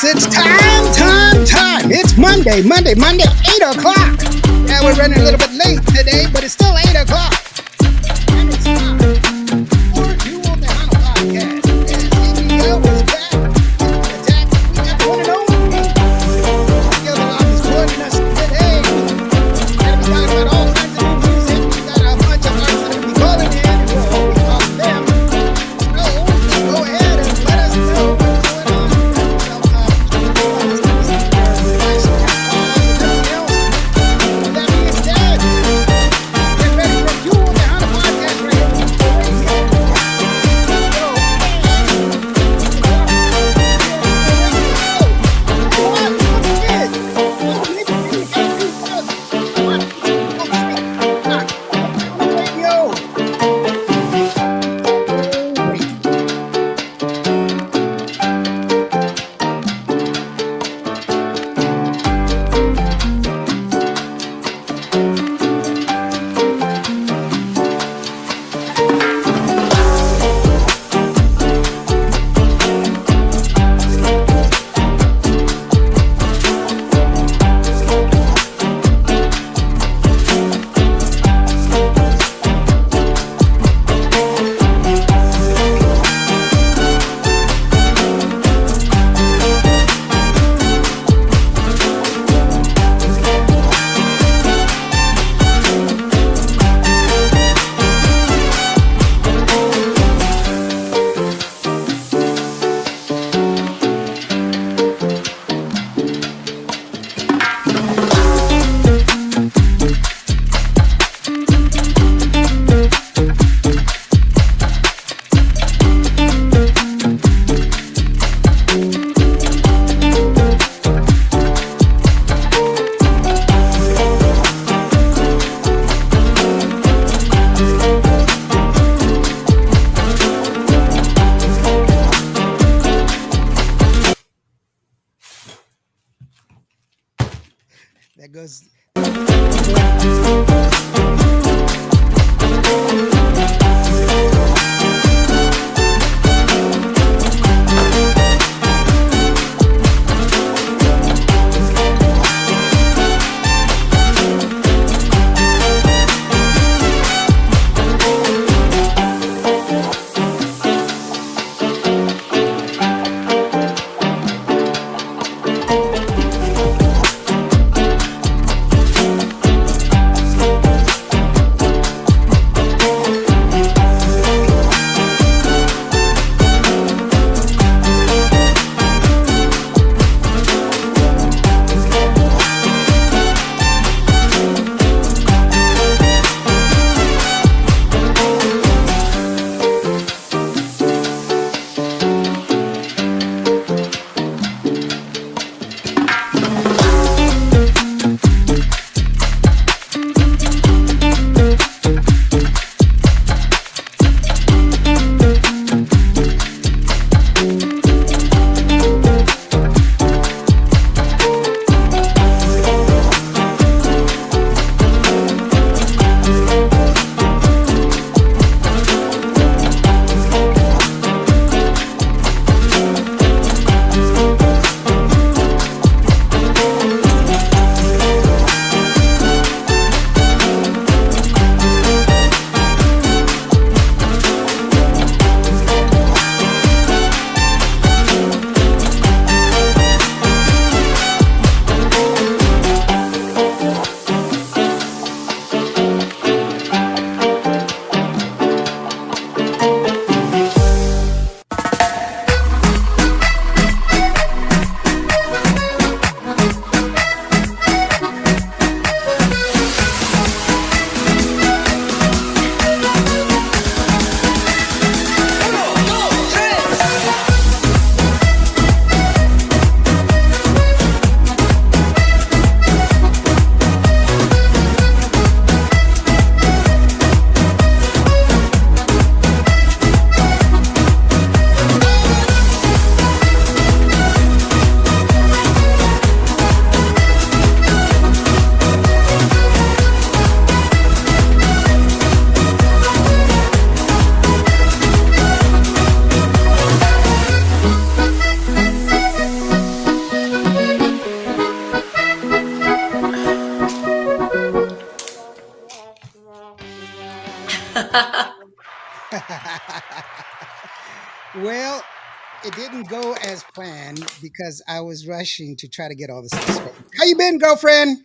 Yes, it's time. It's Monday, 8 o'clock. Yeah, we're running a little bit late today, but it's still 8 o'clock. And it's time for Qvo Tejano podcast. And CEO is back. Attack. We got one and only. The other lot is joining us today. And we talking about all kinds of new music. We got a bunch of artists that will be calling in, and we'll always talk to them. So go ahead and let us know what's going on. That goes. Well, it didn't go as planned because I was rushing to try to get all this stuff ready. How you been, girlfriend?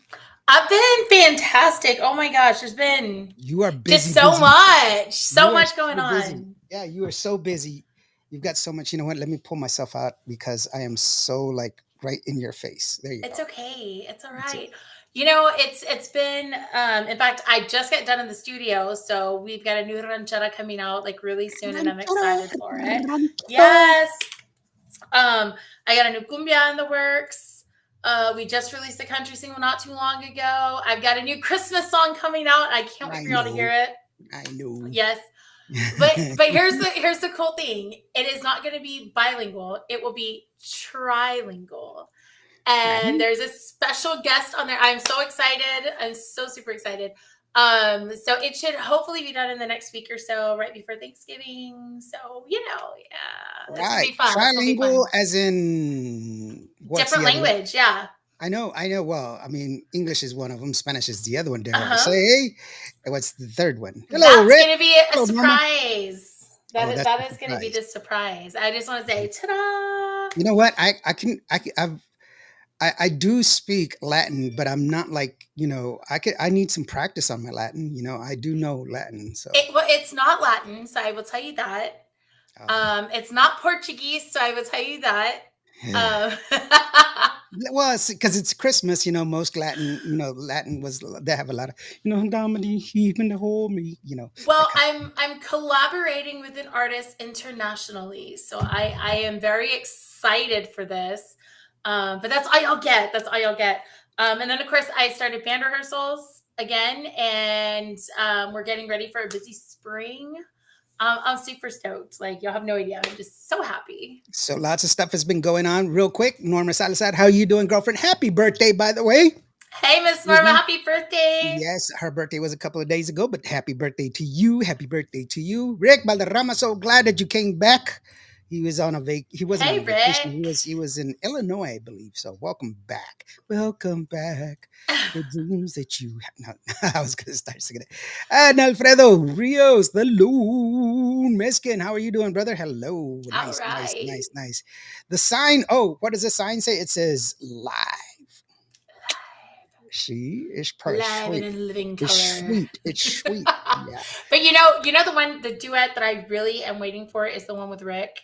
I've been fantastic. Oh my gosh, there's been You are just busy, so busy. much, so You are much going so busy. on. Yeah, you are so busy. You've got so much. You know what? Let me pull myself out because I am so like right in your face. There you It's go. okay. It's all That's it. right. It's been in fact, I just got done in the studio, so we've got a new ranchera coming out like really soon and I'm Ranchero, excited for it. ranchero. Yes. I got a new cumbia in the works. We just released a country single not too long ago. I've got a new Christmas song coming out. I can't wait I for y'all to hear know. it. I know. Yes. But here's the cool thing. It is not going to be bilingual. It will be trilingual. And Right? there's a special guest on there. I'm so excited. I'm so super excited. So it should hopefully be done in the next week or so, right before Thanksgiving. So, yeah, it's gonna Right. be fun. It's gonna be Trilingual fun. as in what's Different the other one? language, yeah. I know. Well, I mean, English is one of them. Spanish is the other one, dare I Uh-huh. say. And what's the third one? Hello, That's Rick. gonna be a Hello, Norma. surprise. Oh, that's the That is gonna be surprise. the surprise. I just want to say ta-da. You know what? I do speak Latin, but I'm not like, I need some practice on my Latin. I do know Latin. So, It's not Latin, so I will tell you that. um, It's not Portuguese, so I will tell you that. Um, well, because it's Christmas, most Latin, Latin was, they have a lot of, Domini, even the whole me, that well, kind I'm collaborating with an artist internationally, so I am very excited for this. But that's all y'all get. That's all y'all get. And then of course I started band rehearsals again, and we're getting ready for a busy spring. I'm super stoked. Like y'all have no idea. I'm just so happy. So lots of stuff has been going on. Real quick, Norma Salazar, how you doing, girlfriend? Happy birthday, by the way. Hey, Miss Excuse Norma, me. happy birthday! Yes, her birthday was a couple of days ago, but happy birthday to you. Happy birthday to you. Rick Valderrama, so glad that you came back. He wasn't on Hey, a vacation. Rick. He was in Illinois, I believe. So welcome back. Welcome back. The dreams that you no, I was gonna start singing it. And Alfredo Rios, the Loon Meskin. How are you doing, brother? Hello. All Nice, nice, right. nice, nice. The sign, oh, what does the sign say? It says live. See, it's pretty Live and sweet. in living It's color. sweet. It's sweet. Yeah. But the duet that I really am waiting for is the one with Rick.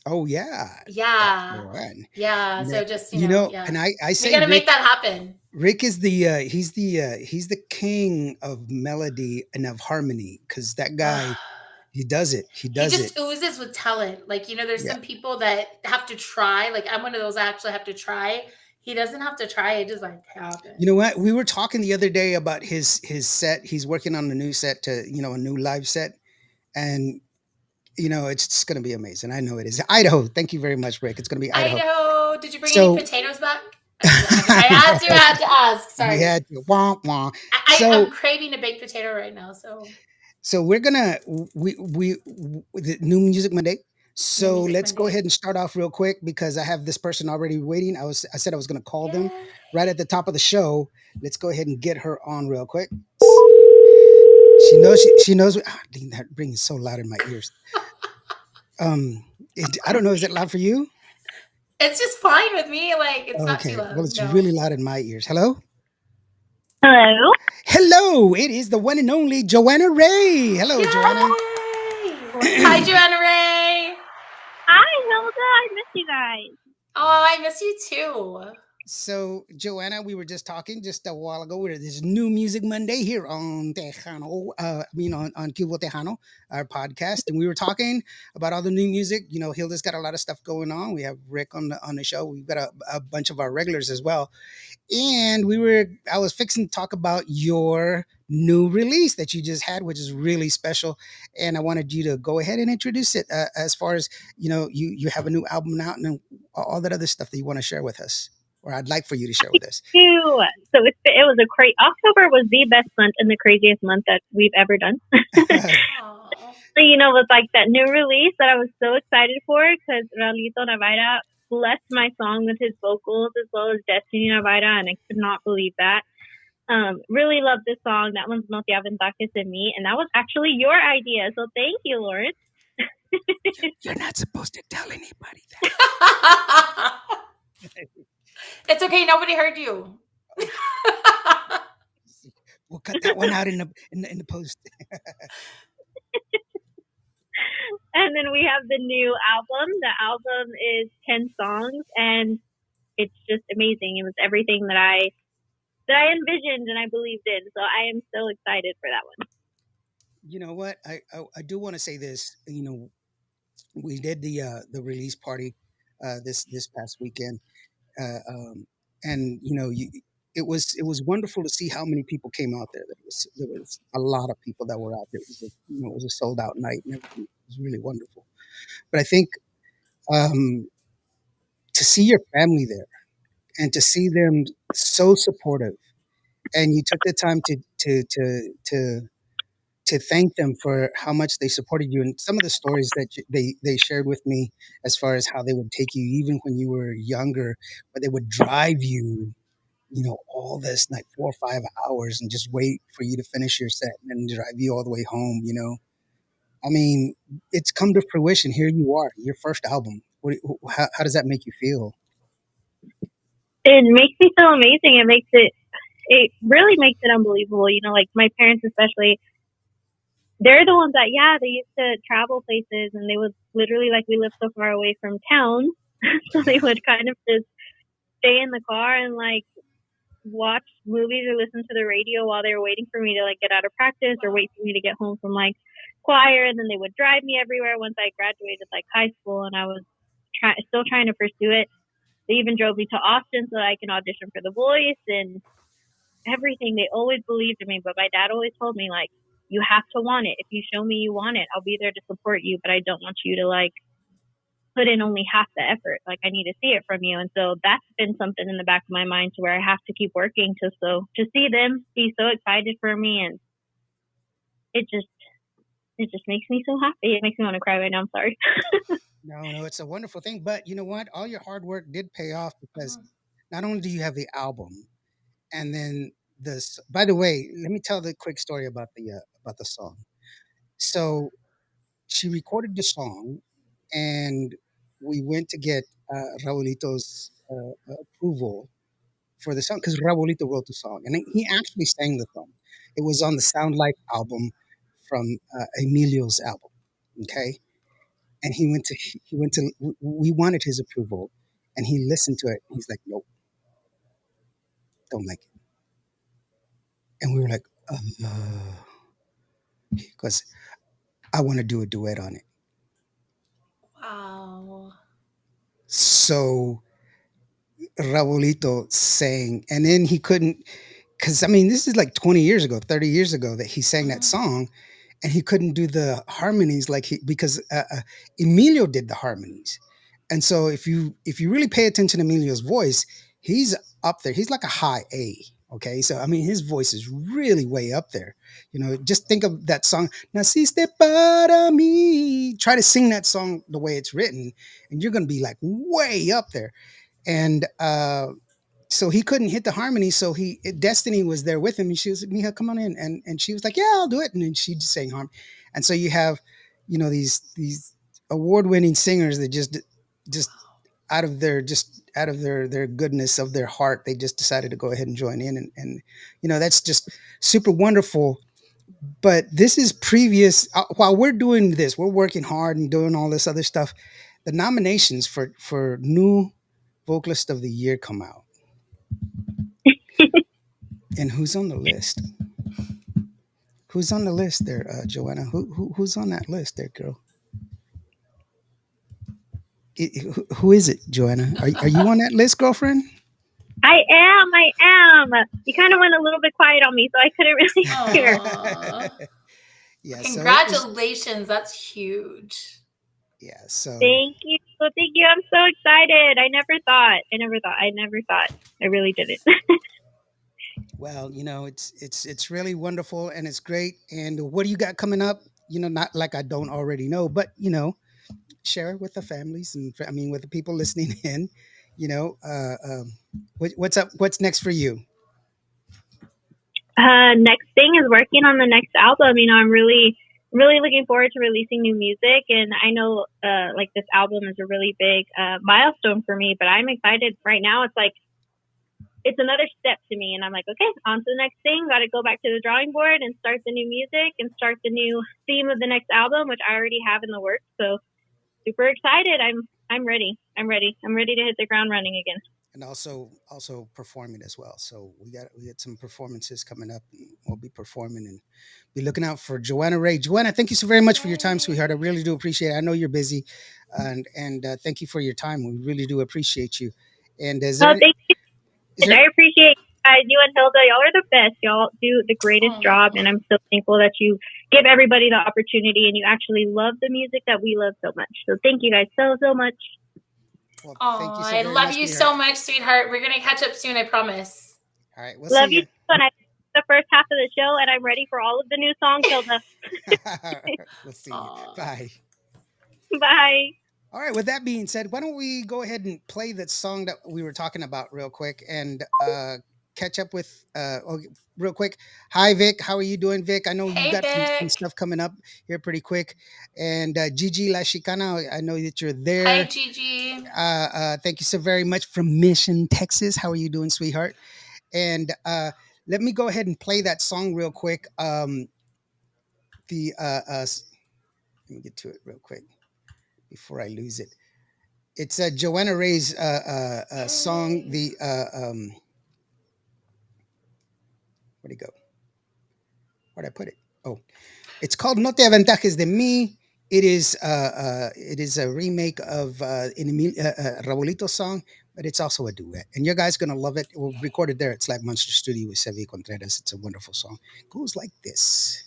Oh yeah. That's the Yeah. one. Yeah. Yeah. So just, And yeah. I We say got to make that happen. Rick is he's the king of melody and of harmony because that guy he does it. He He does it. just oozes with talent. Like, there's Yeah. some people that have to try. Like, I'm one of those I actually have to try. He doesn't have to try. It just like You know what? We happens. were talking the other day about his set. He's working on a new set to, a new live set. And it's just going to be amazing. I know it is. Idaho. Thank you very much, Rick. It's going to be Idaho. Idaho, did you bring any So potatoes back? I had to ask. we Sorry. had to wah wah. I'm So craving a baked potato right now. So we're gonna the new music Monday. new So music let's go Monday. ahead and start off real quick because I have this person already waiting. I said I was gonna call them Yay. right at the top of the show. Let's go ahead and get her on real quick. She knows. That ring is so loud in my ears. I don't know. Is it loud for you? It's just fine with me. Like it's not too Okay. Well, loud. it's No. really loud in my ears. Hello. Hello. Hello. It is the one and only Joanna Ray. Hello, Joanna. Yay! Hi, Joanna Ray. Hi, Hilda. I miss you guys. Oh, I miss you too. So, Joanna, we were just talking just a while ago. We're this new Music Monday here on Tejano, on Qvo Tejano, our podcast, and we were talking about all the new music. Hilda's got a lot of stuff going on. We have Rick on the show. We've got a bunch of our regulars as well. And I was fixing to talk about your new release that you just had, which is really special. And I wanted you to go ahead and introduce it as far as, you have a new album out and all that other stuff that you want to share with us, or I'd like for you to share with us. Ew. So it was a crazy. October was the best month and the craziest month that we've ever done. Aw. So, with like that new release that I was so excited for because Raulito Navarra blessed my song with his vocals as well as Destiny Navarra, and I could not believe that. Really love this song. That one's No Te Aventajes en Me, and that was actually your idea. So thank you, Lawrence. You're not supposed to tell anybody that. It's okay. Nobody heard you. We'll cut that one out in the post. And then we have the new album. The album is 10 songs, and it's just amazing. It was everything that I envisioned and I believed in. So I am so excited for that one. You know what? I do want to say this. We did the release party this past weekend, um, and it was wonderful to see how many people came out there. There was a lot of people that were out there. It was a sold out night, and everything was really wonderful. But I think um, to see your family there and to see them so supportive, and you took the time to thank them for how much they supported you, and some of the stories that they shared with me, as far as how they would take you even when you were younger, but they would drive you, all this like 4 or 5 hours and just wait for you to finish your set and then drive you all the way home. I mean, it's come to fruition. Here you are, your first album. How does that make you feel? It makes me feel amazing. It really makes it unbelievable. Like my parents especially, they're the ones that, yeah, they used to travel places and they would literally, like, we live so far away from town. So they Yeah. would kind of just stay in the car and like watch movies or listen to the radio while they were waiting for me to like get out of practice or wait for me to get home from like choir. And then they would drive me everywhere once I graduated like high school and I was still trying to pursue it. They even drove me to Austin so that I can audition for The Voice and everything. They always believed in me, but my dad always told me like, you have to want it. If you show me you want it, I'll be there to support you, but I don't want you to like put in only half the effort. Like I need to see it from you. And so that's been something in the back of my mind to where I have to keep working to see them be so excited for me, and it just makes me so happy. It makes me want to cry right now. I'm sorry. No, it's a wonderful thing. But you know what? All your hard work did pay off, because not only do you have the album, and then this. By the way, let me tell the quick story about the song. So she recorded the song, and we went to get Raulito's approval for the song, because Raulito wrote the song, and he actually sang the song. It was on the Sound Life album from Emilio's album. Okay, and he went to we wanted his approval, and he listened to it. He's like, nope, don't like it. And we were like, because I want to do a duet on it. Wow. So Raulito sang, and then he couldn't, because I mean, this is like 20 years ago, 30 years ago that he sang that Mhm. song, and he couldn't do the harmonies like because Emilio did the harmonies. And so if you really pay attention to Emilio's voice, he's up there. He's like a high A. Okay, so I mean, his voice is really way up there. Just think of that song, Naciste para mí. Try to sing that song the way it's written, and you're gonna be like way up there. And so he couldn't hit the harmony. So Destiny was there with him, and she was like, Mija, come on in, and she was like, yeah, I'll do it, and then she just sang harmony. And so you have, these award winning singers that just out of their goodness of their heart, they just decided to go ahead and join in, and that's just super wonderful. But this is previous. While we're doing this, we're working hard and doing all this other stuff. The nominations for new vocalist of the year come out. And who's on the list? Who's on the list there, Joanna? Who's on that list there, girl? Who is it, Joanna? Are you on that list, girlfriend? I am. I am. You kind of went a little bit quiet on me, so I couldn't really hear. Aw. Yeah. So it was. Congratulations. That's huge. Yeah. So Thank you. Thank you. I'm so excited. I never thought. I really didn't. well, it's really wonderful, and it's great. And what do you got coming up? Not like I don't already know, but share it with the families, and I mean with the people listening in. You know, what's up? What's next for you? Next thing is working on the next album. I'm really, really looking forward to releasing new music, and I know, like this album is a really big milestone for me. But I'm excited right now. It's like it's another step to me, and I'm like, okay, on to the next thing. Got to go back to the drawing board and start the new music and start the new theme of the next album, which I already have in the works. So super excited. I'm ready. I'm ready. I'm ready to hit the ground running again. And also performing as well. So we got some performances coming up. And we'll be performing and be looking out for Joanna Ray. Joanna, thank you so very much for your time, sweetheart. I really do appreciate it. I know you're busy, and thank you for your time. We really do appreciate you. And Thank you. I appreciate you and Hilda. Y'all are the best. Y'all do the greatest job, and I'm so thankful that you give everybody the opportunity and you actually love the music that we love so much. So thank you guys so much. Well, oh, I love you so much, sweetheart. We're gonna catch up soon, I promise. All right, love you. And I the first half of the show, and I'm ready for all of the new songs, Hilda. We'll see you. Bye. Bye. All right. With that being said, why don't we go ahead and play that song that we were talking about real quick and catch up with real quick. Hi, Vic. How are you doing, Vic? I know you got some stuff coming up here pretty quick. And Gigi La Chicana, I know that you're there. Hi, Gigi. Thank you so very much from Mission, Texas. How are you doing, sweetheart? And let me go ahead and play that song real quick. Let me get to it real quick before I lose it. It's Joanna Ray's song. Where'd it go? Where'd I put it? Oh, it's called No Te Aventajes de Mí. It is a remake of Raulito's song, but it's also a duet. And you guys gonna love it. We'll record it there at Slap Monster Studio with Sevi Contreras. It's a wonderful song. It goes like this.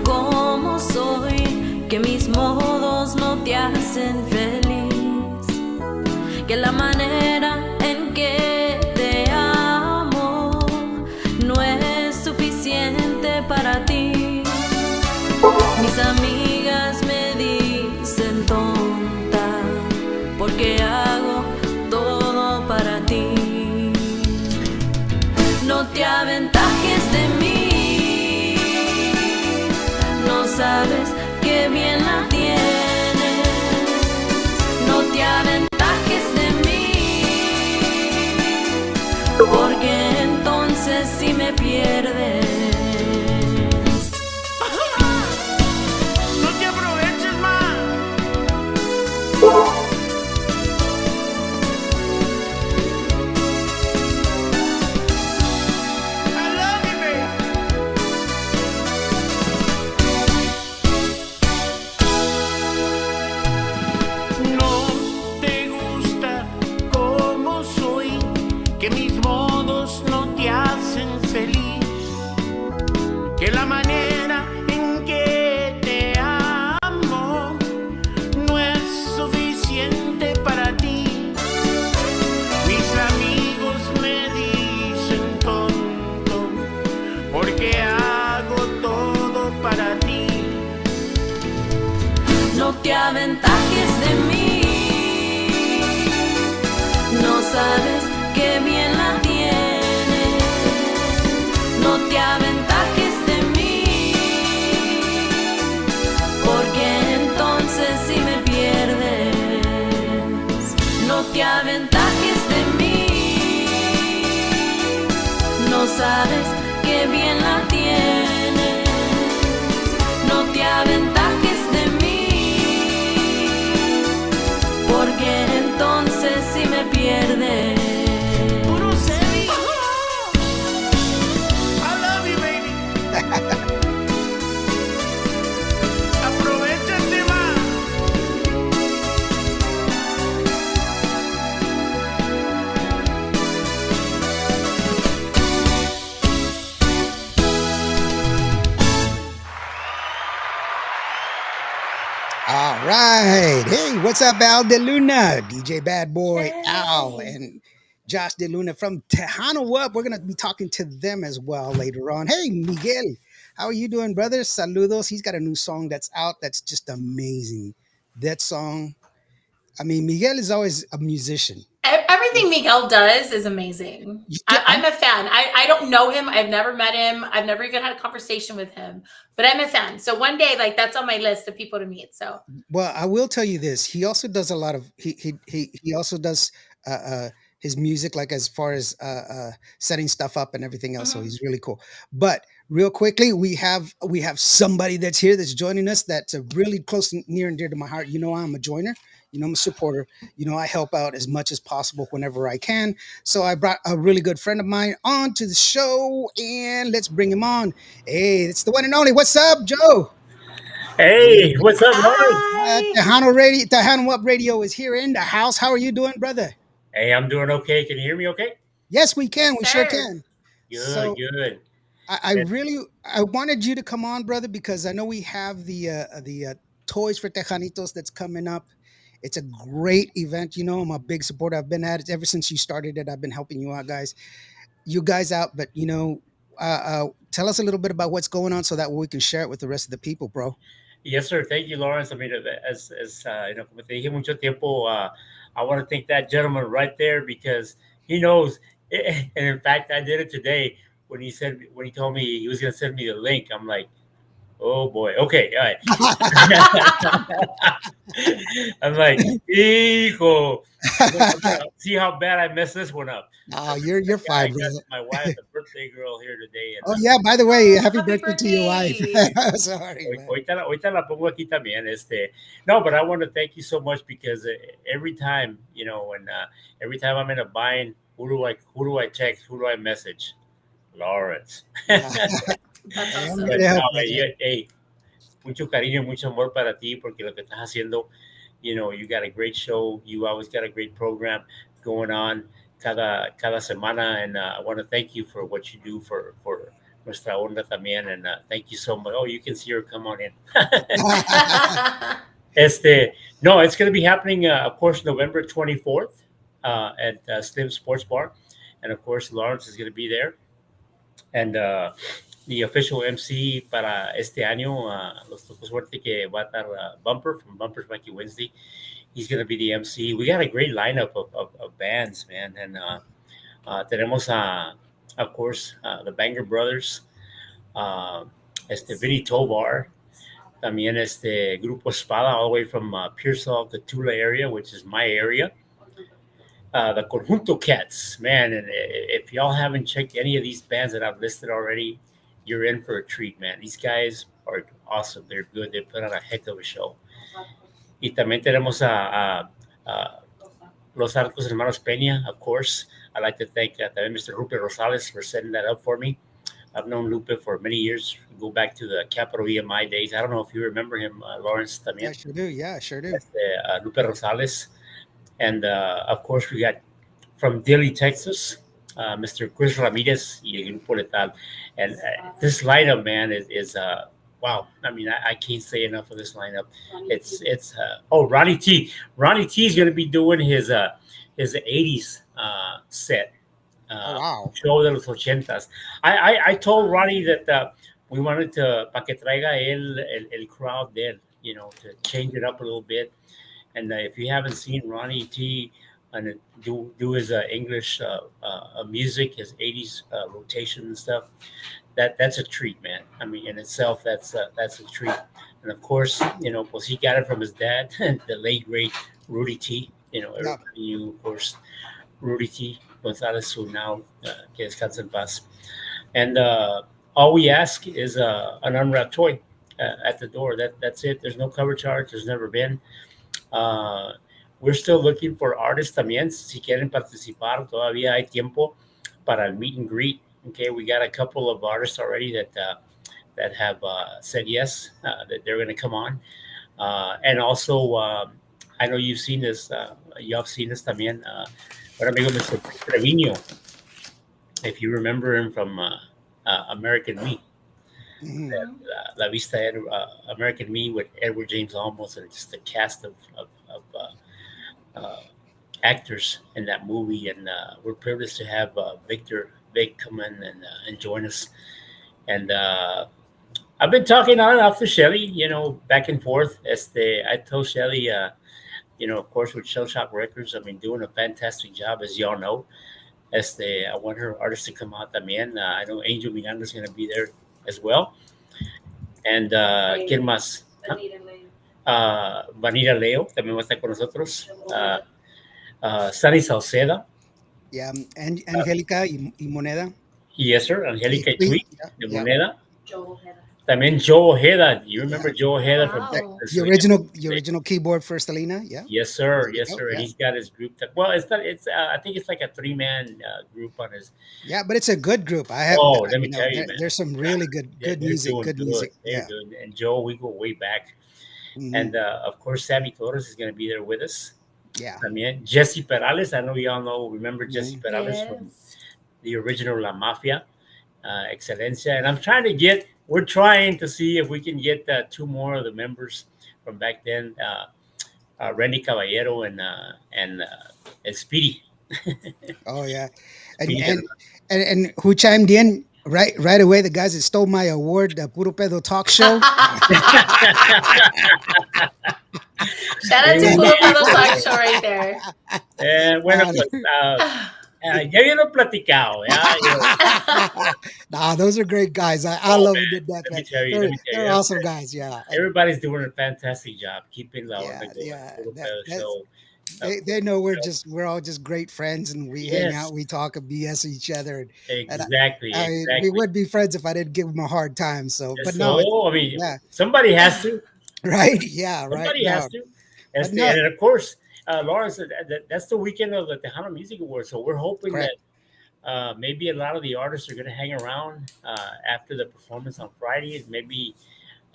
Como soy, que mis modos no te hacen feliz, que la manera en que te amo no es suficiente para ti. Mis amigas me dicen tonta porque hago todo para ti. No te aventajes de mí. Sabes que bien la tienes, no te aventajes de mí, porque entonces si me pierdes, no te aproveches más. Que la manera en que te amo no es suficiente para ti. Mis amigos me dicen tonto porque hago todo para ti. No te aventajes de mí, no sabes que bien la tienes, no te aventajes de mí, porque entonces si me pierdes, no te aventajes de mí, no sabes que bien la tienes, no te aventajes de mí, porque entonces si me pierdes. Aprovechate más. right. Hey, what's up, Al De Luna? DJ Bad Boy Al Yay. and Josh De Luna from Tejano Up. We're gonna be talking to them as well later on. Hey, Miguel, how are you doing, brother? Saludos. He's got a new song that's out that's just amazing. That song. I mean, Miguel is always a musician. Everything Miguel does is amazing. Yeah, I'm a fan. I don't know him. I've never met him. I've never even had a conversation with him, but I'm a fan. So one day, like that's on my list of people to meet. So well, I will tell you this. He also does a lot of he also does uh, uh his music, like as far as setting stuff up and everything else. So mhm. he's really cool. But real quickly, we have somebody that's here that's joining us that's really close and near and dear to my heart. You know, I'm a joiner. You know, I'm a supporter. You know, I help out as much as possible whenever I can. So I brought a really good friend of mine on to the show, and let's bring him on. Hey, it's the one and only. What's up, Joe? Hey, what's up, Lawrence? Hi. Tejano Radio, Tejano Up Radio is here in the house. How are you doing, brother? Hey, I'm doing okay. Can you hear me okay? Yes, we can. Yes, We sure sir. can. Good, So good. I really I wanted you to come on, brother, because I know we have the Toys for Tejanitos that's coming up. It's a great event. You know, I'm a big supporter. I've been at it ever since you started it. I've been helping you out, guys. You guys out, but tell us a little bit about what's going on so that we can share it with the rest of the people, bro. Yes, sir. Thank you, Lawrence. I mean, as como te dije mucho tiempo, I want to thank that gentleman right there because he knows. And in fact, I did it today when he told me he was going to send me the link. I'm like, oh boy. Okay, all right. I'm like, hijo. I'm gonna see how bad I messed this one up. Oh, you're I fine, got brother. my wife, the birthday girl, here today, and Oh yeah, by the way, Oh, happy happy birthday to your wife. birthday. Sorry, man. ahorita la pongo aquí también. No, but I want to thank you so much because every time, when every time I'm in a bind, who do I text? Who do I message? Lawrence. Yeah, That's I am But here awesome. to no, help, brother. hey, mucho cariño, mucho amor para ti porque lo que estás haciendo, you got a great show. You always got a great program going on cada semana, and I want to thank you for what you do for nuestra onda también, and thank you so much. Oh, you can see her. Come on in. Este, no, it's going to be happening, of course, November 24th at Slim Sports Bar. And of course, Lawrence is going to be there. And the official MC para este año, los tocó suerte que va a estar Bumper from Bumper's Wacky Wednesday. He's going to be the MC. We got a great lineup of bands, man. And tenemos, of course, the Banger Brothers, uh, Vinny Tovar, también Grupo Espada, all the way from Pearsall, the Tula area, which is my area. The Conjunto Cats, man, and if y'all haven't checked any of these bands that I've listed already, you're in for a treat, man. These guys are awesome. They're good. They put on a heck of a show. Y también tenemos a Los Arcos Hermanos Peña, of course. I'd like to thank también Mr. Lupe Rosales for setting that up for me. I've known Lupe for many years. Go back to the Capital EMI days. I don't know if you remember him, Lawrence Yeah, también. sure do. Yeah, sure do. Lupe Rosales. And of course, we got from Dilley, Texas, Mr. Chris Ramirez y el Grupo Letal. And this lineup, man, is wow. I mean, I can't say enough of this lineup. It's Ronnie T. Ronnie T is going to be doing his 80s set. Oh wow. Show de los ochentas. I told Ronnie that we wanted to para que traiga el crowd there, to change it up a little bit. And if you haven't seen Ronnie T and do his English music, his 80s rotation and stuff, that's a treat, man. I mean, in itself, that's a treat. And of course, pues he got it from his dad, the late great Rudy T. Yeah. Everybody knew, of course, Rudy T. Gonzalez, who now que descansa en paz. And all we ask is an unwrapped toy at the door. That's it. There's no cover charge. There's never been. Uh, we're still looking for artists también. Si quieren participar, todavía hay tiempo para el meet and greet. Okay, we got a couple of artists already that have said yes, that they're going to come on. And also, I know you've seen this. You have seen this también. But amigo Mr. Trevino, if you remember him from American Me. Mhm. Mhm. La Vista American Me with Edward James Olmos and just the cast of actors in that movie. And we're privileged to have Victor Vic come in and join us. And I've been talking on and off to Shelly, back and forth. I told Shelly, of course, with Shell Shock Records, I mean, doing a fantastic job, as y'all know. I want her artists to come out también. I know Angel Miranda is going to be there as well. And ¿quién más? Vanilla Leo también va a estar con nosotros. Sunny Salceda. Yeah, and Angelica y Moneda. Yes, sir. Angélica y Tweet. Tweet Yeah, de yeah. Moneda. También Joe Ojeda. You remember Yeah. Joe Ojeda from Wow. Texas? The original keyboard for Selena. Yeah. Yes, sir. There you Yes, go. sir. And Yeah. he's got his group. Well, it's not. It's. I think it's like a three-man group on his. Yeah, but it's a good group. I have, Oh, let me tell you, man. there's some really good They're music. doing Good good. music. They're Yeah. doing. And Joe, we go way back. Hmm. And of course, Sammy Torres is going to be there with us. Yeah. También Jesse Perales. I know y'all remember Jesse Mhm. Perales from Yes. the original La Mafia, Excelencia. And we're trying to see if we can get two more of the members from back then, Randy Caballero and Speedy. Oh yeah, and Speedy and and who chimed in right away? The guys that stole my award, the Puro Pedo Talk Show. Shout out to Puro Pedo Talk Show right there. Bueno, Uh, pues, ya habíamos platicado, ya. nah, those are great guys. I Oh, love them to man, death, let me man. tell you, They're let me tell they're you. awesome guys. Yeah, Everybody's doing a fantastic job keeping La yeah, Onda going. yeah. Puro That Pedo that's Show. they know we're all just great friends, and we hang Yes, out, we talk and BS each other, and exactly, I mean, we exactly. would be friends if I didn't give them a hard time. So, but no, it's So, I mean, yeah, somebody has to. right, yeah, right. Somebody No, has to. but no, And of course, Lawrence, that's the weekend of the Tejano Music Awards. So we're hoping that correct. maybe a lot of the artists are going to hang around after the performance on Friday. Maybe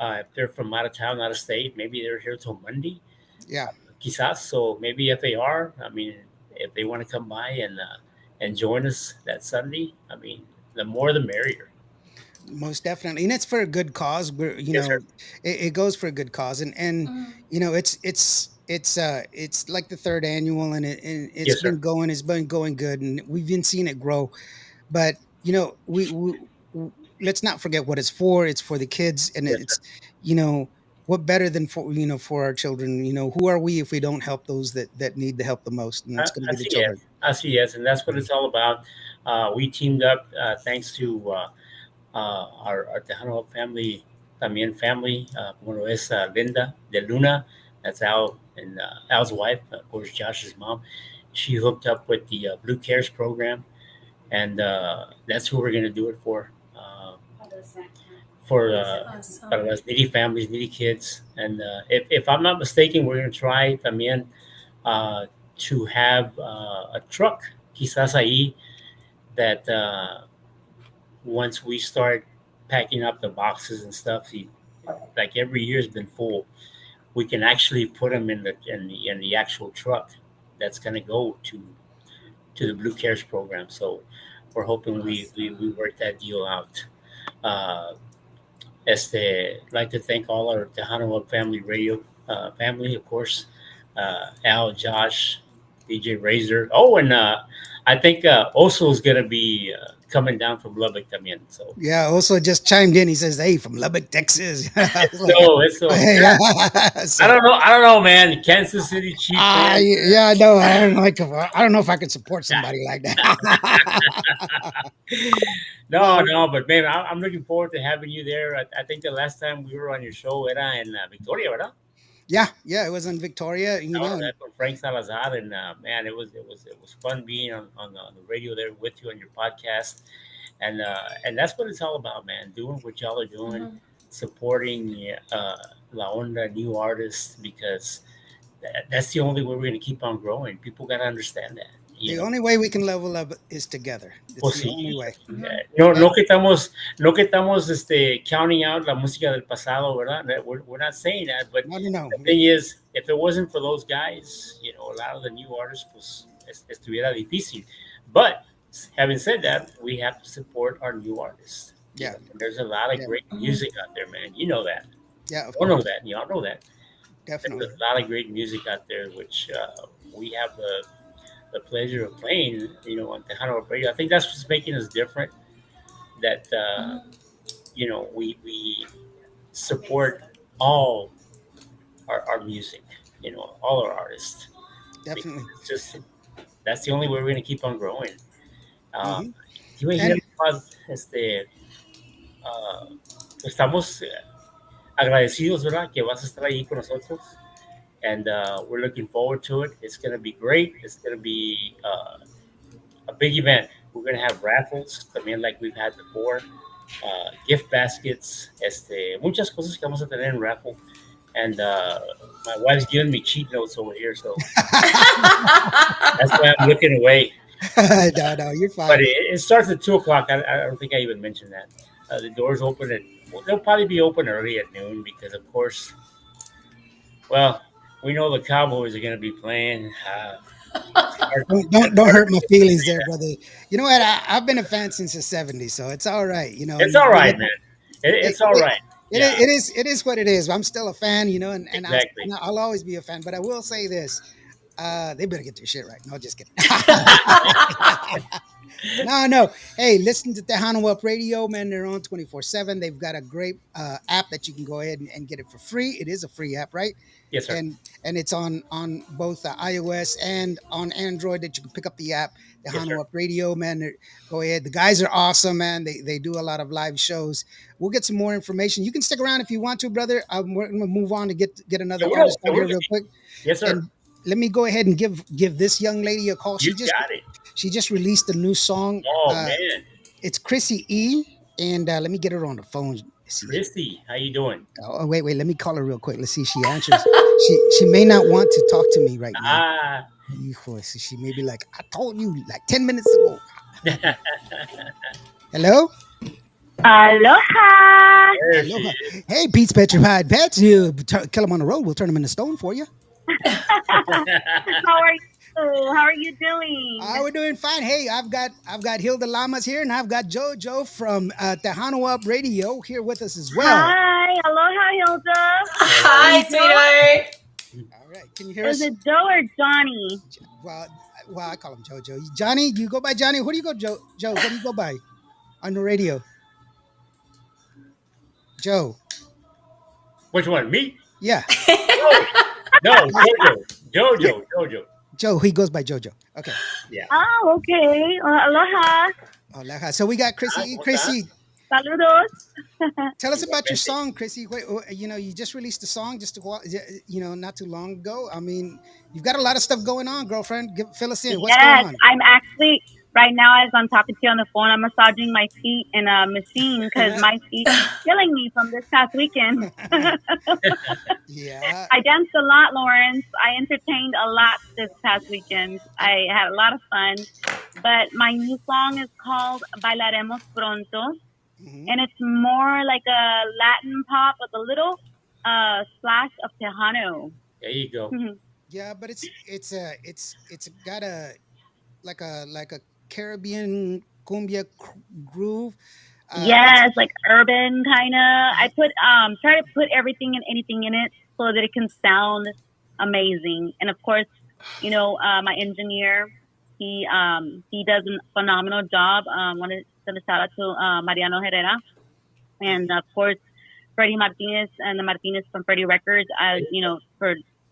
if they're from out of town, out of state, maybe they're here till Monday. Yeah, Quizás. So maybe if they are, I mean, if they want to come by and join us that Sunday, I mean, the more the merrier. most definitely, and it's for a good cause. We're Yes, sir. it goes for a good cause, and Mm. it's like the third annual, and Yes, sir. it's been going good, and we've been seeing it grow. But we let's not forget what it's for. It's for the kids, and Yes, sir. it's you know what better than for our children. Who are we if we don't help those that need the help the most, and it's going to be the Así es. children. Así es. And that's what it's all about. We teamed up thanks to our Tejano family, también family, como es Linda de Luna, that's Al and Al's wife, of course, Josh's mom. She hooked up with the Blue Cares program, and that's who we're going to do it for. For Awesome. para las needy families, needy kids. And if I'm not mistaken, we're going to try también to have a truck, quizás ahí, that once we start packing up the boxes and stuff, like every year has been full. We can actually put them in the actual truck that's going to go to the Blue Cares program. So we're hoping we work that deal out. Uh, like to thank all our Tejano Family Radio family, of course, Al, Josh, DJ Razor. Oh, and I think Oso is going to be coming down from Lubbock también. So Yeah. Also, just chimed in. He says, "Hey, from Lubbock, Texas." I was like, so hey, I so don't know. I don't know, man. Kansas City Chief I man. yeah, I know. I don't know if I could support somebody like that. No, No, no, but man, I'm looking forward to having you there. I think the last time we were on your show era in Victoria, ¿verdad? yeah, it was in Victoria, Oh, and that from Frank Salazar, and man, it was fun being on the radio there with you on your podcast, and that's what it's all about, man. Doing what y'all are doing, Mhm. supporting La Onda new artists because that's the only way we're going to keep on growing. People got to understand that, you the know. only way we can level up is together. It's Pues the sí, only way. Mhm. no, Uh, no que estamos counting out la música del pasado, ¿verdad? We're not saying that, but no, no, no. the thing is, if it wasn't for those guys, a lot of the new artists, pues, estuviera difícil. But having said that, we have to support our new artists. Yeah. And there's a lot of Yeah. great music out there, man. You know that. Yeah. Of You know course. that. Y'all know that. There's Definitely. a lot of great music out there, which we have the pleasure of playing, on Tejano Radio. I think that's what's making us different. That we support all our music, all our artists, because Definitely. it's just that's the only way we're going to keep on growing. Uh, Hmm. you may hear And más, estamos agradecidos, ¿verdad? Que vas a estar ahí con nosotros, and we're looking forward to it. It's going to be great. It's going to be a big event. We're going to have raffles también, like we've had before, gift baskets, muchas cosas que vamos a tener en raffle. And my wife's giving me cheat notes over here, so that's why I'm looking away. no, no, you're But fine. it starts at 2 o'clock. I don't think I even mentioned that. The doors open at well, they'll probably be open early at noon because, of course, well, we know the Cowboys are going to be playing. Don't hurt my feelings there, brother. You know what? I've been a fan since the '70s, so it's all right. It's all We right, get man. it, It's all it, right. Yeah, it is what it is. I'm still a fan, exactly. and I'll always be a fan. But I will say this: they better get their shit right. No, just kidding. No, no. Hey, listen to Tejano Up Radio, man. They're on 24/7. They've got a great app that you can go ahead and get it for free. It is a free app, right? Yes, sir. And it's on both iOS and on Android that you can pick up the app, Yes, sir. Tejano Up Radio, man. Go ahead. The guys are awesome, man. They do a lot of live shows. We'll get some more information. You can stick around if you want to, brother. We're gonna move on to get another Seguro, artist on seguro here que real sí. quick. Yes, sir. And let me go ahead and give this young lady a call. You got it. She just released a new song. Oh man, It's Chrissy E, and let me get her on the phone. Let's see. Christy, how you doing? Wait. Let me call her real quick. Let's see if she answers. She may not want to talk to me right now. Ah, Hijo, so she may be like, I told you like 10 minutes ago. Hello? Aloha. there she Aloha. is. Hey, Pete's Petrified Pets. You kill them on the road. We'll turn them into stone for you. How are you? How are you doing? We're doing fine. Hey, I've got Hilda Lamas here, and I've got JoJo from Tejano Up Radio here with us as well. Hi. Aloha, Hilda. Hi, sweetheart. All right, can you hear Is us? it Joe or Johnny? Well, I call him JoJo. Johnny, you go by Johnny. What do you go, Joe? Joe, what do you go by on the radio? Joe. Which one? Me? Yeah, No, Jojo. Joe. He goes by JoJo. Okay. Yeah. Oh, okay. Aloha. Aloha. So we got Chrissy. ¿Cómo estás? Chrissy, Saludos. tell us about your Igualmente. song, Chrissy. Wait, you just released a song not too long ago. I mean, you've got a lot of stuff going on, girlfriend. Fill us in. What's Yes, going on? I'm actually right now as I'm talking to you on the phone. I'm massaging my feet in a machine because my feet are killing me from this past weekend. Yeah. I danced a lot, Lawrence. I entertained a lot this past weekend. I had a lot of fun. But my new song is called Bailaremos Pronto, Mhm. and it's more like a Latin pop with a little splash of Tejano. There you go. Yeah, but it's got a like a Caribbean cumbia groove. Yes, like urban kind of. I put try to put everything and anything in it so that it can sound amazing. And of course, my engineer, he does a phenomenal job. Want to send a shout out to Mariano Herrera, and of course Freddie Martinez and the Martinez from Freddie Records.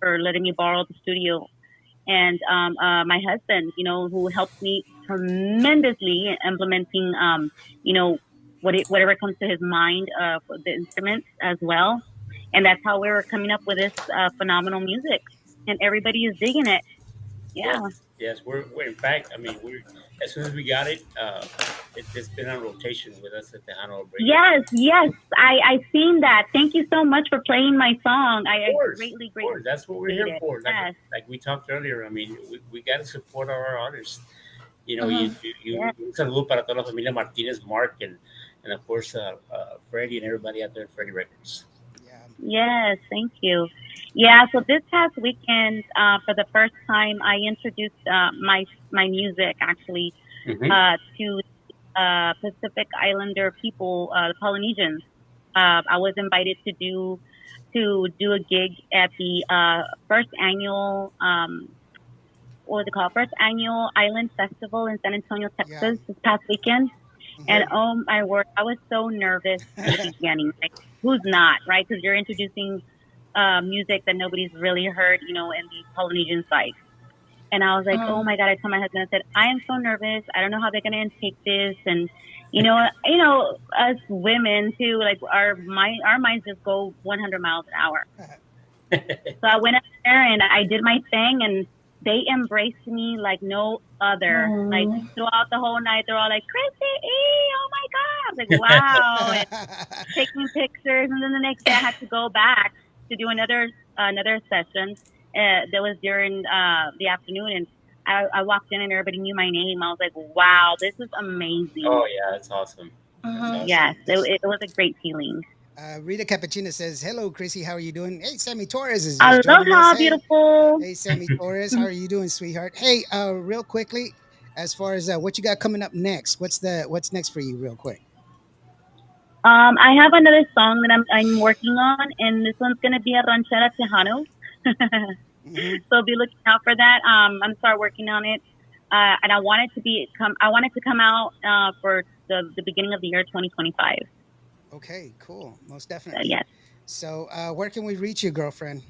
For letting me borrow the studio, and my husband, who helped me tremendously implementing, whatever comes to his mind for the instruments as well. And that's how we were coming up with this phenomenal music, and everybody is digging it. Yeah. Yes, we're in fact. I mean, we're as soon as we got it, it's been on rotation with us at the Tejano Radio. Yes, I seen that. Thank you so much for playing my song. I greatly Of course, that's what we're here appreciate it. for. Yes. Like we talked earlier. I mean, we got to support our artists. Mhm. Un saludo para toda la familia Martinez, Mark, and of course Freddie and everybody out there at Freddie Records. Yeah. Yes, thank you. Yeah, so this past weekend, for the first time, I introduced my music actually Mhm. to Pacific Islander people, the Polynesians. I was invited to do a gig at the first annual what was it called? First annual Island Festival in San Antonio, Yeah. Texas, this past weekend. And Mhm. oh my word, I was so nervous in the beginning. Like, who's not, right? Because you're introducing music that nobody's really heard, in the Polynesian side. And I was like, oh my God, I told my husband, I said, I am so nervous. I don't know how they're going to take this. And, us women too, like our minds just go 100 miles an hour. So I went up there and I did my thing, and they embraced me like no other. Like throughout the whole night, they're all like, Chrissy, oh my God. I was like, wow. And taking pictures. And then the next day I had to go back to do another session that was during the afternoon. And I walked in and everybody knew my name. I was like, wow, this is amazing. Oh yeah, that's awesome. That's awesome. Yes, it was a great feeling. Rita Cappuccino says, "Hello, Chrissy. How are you doing?" Hey, Sammy Torres is just joining us. Aloha, Hey, beautiful. hey, Sammy Torres. How are you doing, sweetheart? Hey, real quickly, as far as what you got coming up next, what's next for you, real quick? I have another song that I'm working on, and this one's gonna be a ranchera Tejano. Hmm. So be looking out for that. I'm start working on it, and I want it to come out for the beginning of the year 2025. Okay, cool. Most So, definitely. yes, So, where can we reach you, girlfriend?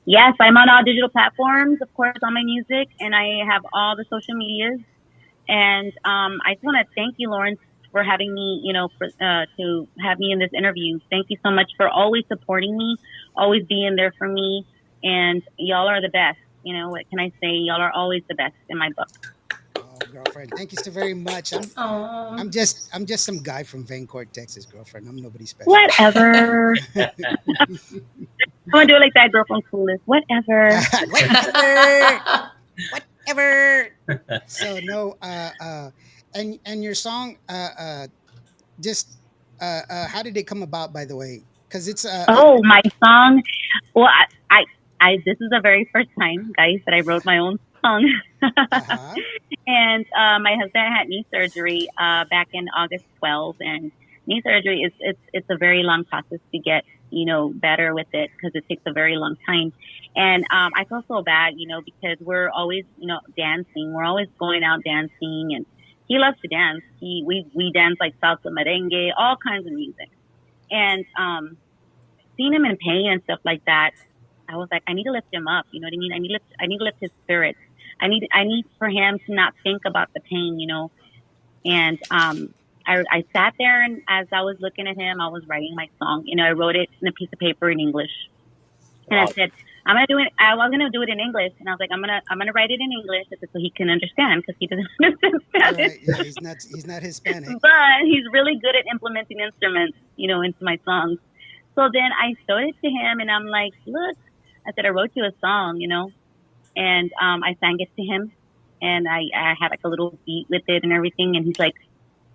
yes, I'm on all digital platforms, of course, on my music, and I have all the social medias. And I just want to thank you, Lawrence, for having me, to have me in this interview. Thank you so much for always supporting me, always being there for me. And y'all are the best. What can I say? Y'all are always the best in my book. Oh, girlfriend, thank you so very much. Oh. I'm just some guy from Vancourt, Texas, girlfriend. I'm nobody special. Whatever. I'm going to do it like that girl from Clueless. Whatever. Whatever. Whatever. So no, and your song, just how did it come about? By the way, because it's Oh, my song. Well, this is the very first time, guys, that I wrote my own song. uh-huh. And my husband had knee surgery back in August 12th, and knee surgery it's a very long process to get better with it because it takes a very long time. And I feel so bad, because we're always dancing, we're always going out dancing, and he loves to dance. We dance like salsa, merengue, all kinds of music, and seeing him in pain and stuff like that, I was like, I need to lift him up. You know what I mean? I need to lift his spirits. I need for him to not think about the pain, And I sat there, and as I was looking at him, I was writing my song. I wrote it in a piece of paper in English, and I said, I'm gonna do it. I was gonna do it in English, and I was like, I'm gonna write it in English so he can understand because he doesn't understand Spanish. Right, yeah, he's not Hispanic. But he's really good at implementing instruments, into my songs. So then I showed it to him, and I'm like, look, I said, I wrote you a song, and I sang it to him, and I had like a little beat with it and everything, and he's like,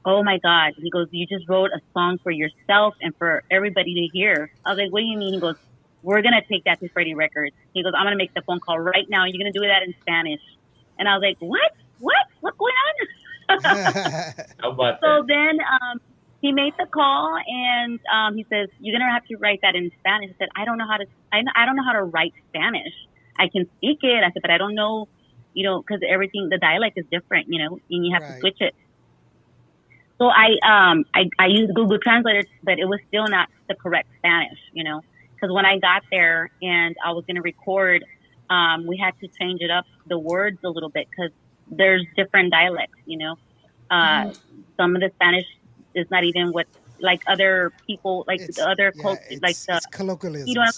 oh my God. He goes, you just wrote a song for yourself and for everybody to hear. I was like, what do you mean? He goes, we're going to take that to Freddie Records. He goes, I'm going to make the phone call right now. You're going to do that in Spanish. And I was like, what? What's going on? How about So that? then he made the call, and he says, you're going to have to write that in Spanish. I said, I don't know how to write Spanish. I can speak it. I said, but I don't know, because the dialect is different, and you have to Right. switch it. So I used Google Translator, but it was still not the correct Spanish, because when I got there and I was going to record, we had to change it up, the words a little bit, because there's different dialects, some of the Spanish is not even what, like other people, like It's the other yeah, cultures, like it's colloquialisms. you know,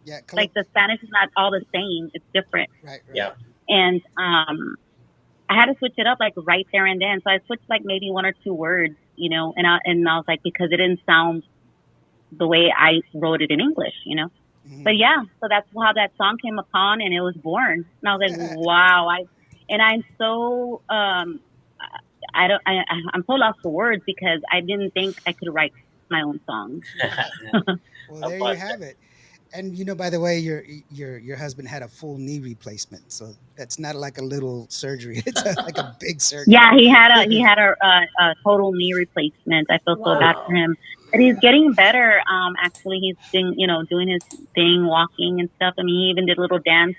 Yeah, like the Spanish is not all the same. It's different. right. Yeah. And I had to switch it up like right there and then. So I switched like maybe one or two words, and I was like, because it didn't sound the way I wrote it in English, Mhm. But yeah, so that's how that song came upon, and it was born. And I was like, wow. I'm so I'm so lost for words because I didn't think I could write my own songs. Well, How there you about have it. And by the way, your husband had a full knee replacement, so that's not like a little surgery. It's like a big surgery. Yeah, he had a total knee replacement. I feel so bad for Wow. him, but he's getting better. Actually, he's doing his thing, walking and stuff. I mean, he even did a little dance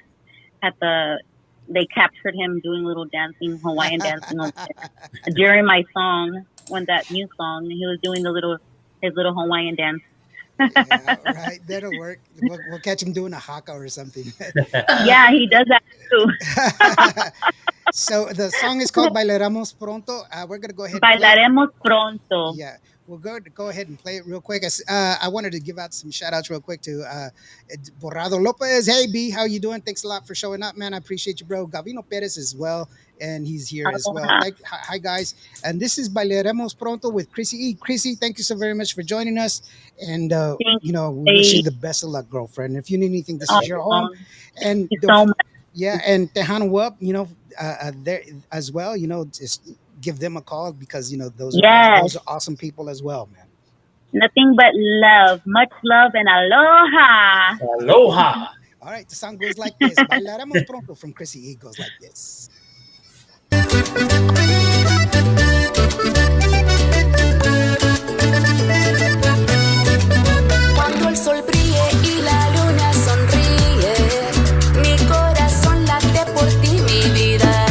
at the. They captured him doing little dancing, Hawaiian dancing during my song. When that new song, he was doing his little Hawaiian dance. Yeah, right. That'll work. We'll catch him doing a haka or something. Yeah, he does that too. So the song is called Bailaremos Pronto. We're gonna go ahead and play it. Bailaremos pronto. Yeah, we'll go ahead and play it real quick. I wanted to give out some shout outs real quick to Borrado Lopez. Hey B, how you doing? Thanks a lot for showing up, man. I appreciate you, bro. Gavino Perez as well, and he's here as well. Aloha. Hi guys, and this is Bailaremos Pronto with Chrissy E. Chrissy, thank you so very much for joining us, and Thank we wish you you. the best of luck, girlfriend. If you need anything, this is your home, Thank and you so much. yeah, and Tejano up, there as well. Just give them a call because those Yes, are awesome people as well, man. nothing but love, much love, and aloha. Aloha. All right, the song goes like this. Bailaremos pronto from Chrissy E goes like this. Cuando el sol brille y la luna sonríe, mi corazón late por ti, mi vida.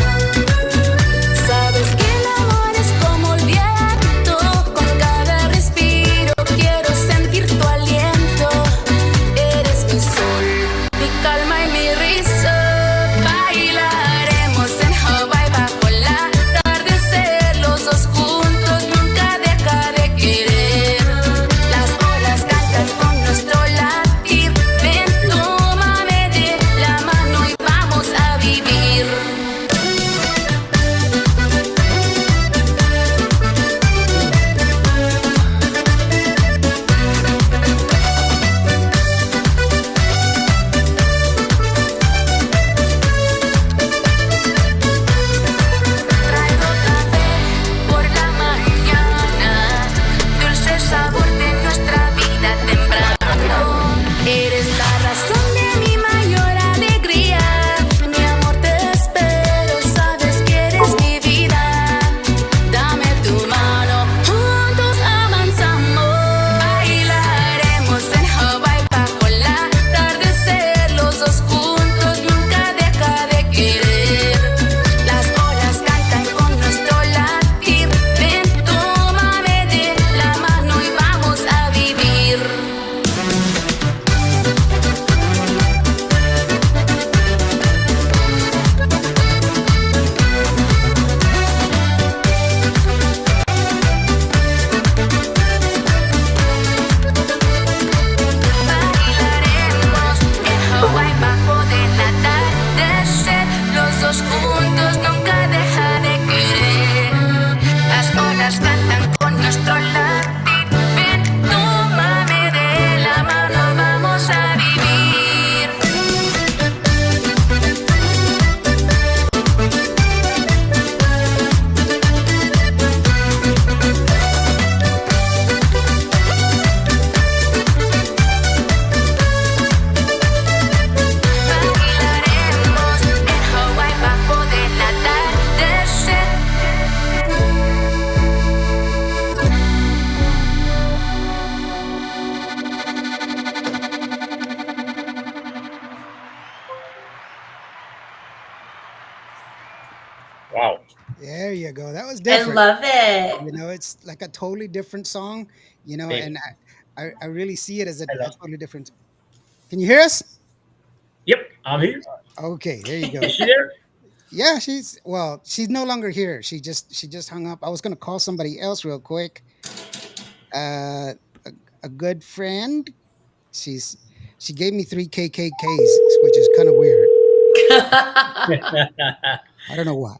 Sabes que el amor es como el viento, con cada respiro quiero sentir tu aliento. Eres mi sol, mi calma y mi risa. Bailaremos en Hawái bajo el atardecer, los dos juntos, nunca deja de querer. Las olas cantan con nuestro latir. Ven, tómame de la mano y vamos a vivir. Traigo café por la mañana, dulce sabor de nuestra vida temprano. Eres la razón de mi mayor alegría. Mi amor, te espero, sabes que eres mi vida. Dame tu mano, juntos avanzamos. Bailaremos en Hawái bajo el atardecer, los dos juntos, nunca deja de querer. Las olas cantan con nuestro latir. Ven, tómame de la mano y vamos a vivir. Bailaremos en Hawái bajo del atardecer, los dos juntos, nunca deja de querer. Las olas cantan con nuestro latir. Ven, tómame de la mano, vamos a vivir. Bailaremos en Hawái bajo del atardecer. Wow. There you go. That was I different. love it. It's like a totally different song. Hey, And I really see it as a hello. totally different. Can you hear us? Yep, I'm here. Okay, there you go. Is she there? Yeah, she's no longer here. She just hung up. I was gonna call somebody else real quick. Uh, a good friend. She gave me 3 KKKs, which is kind of weird. I don't know why.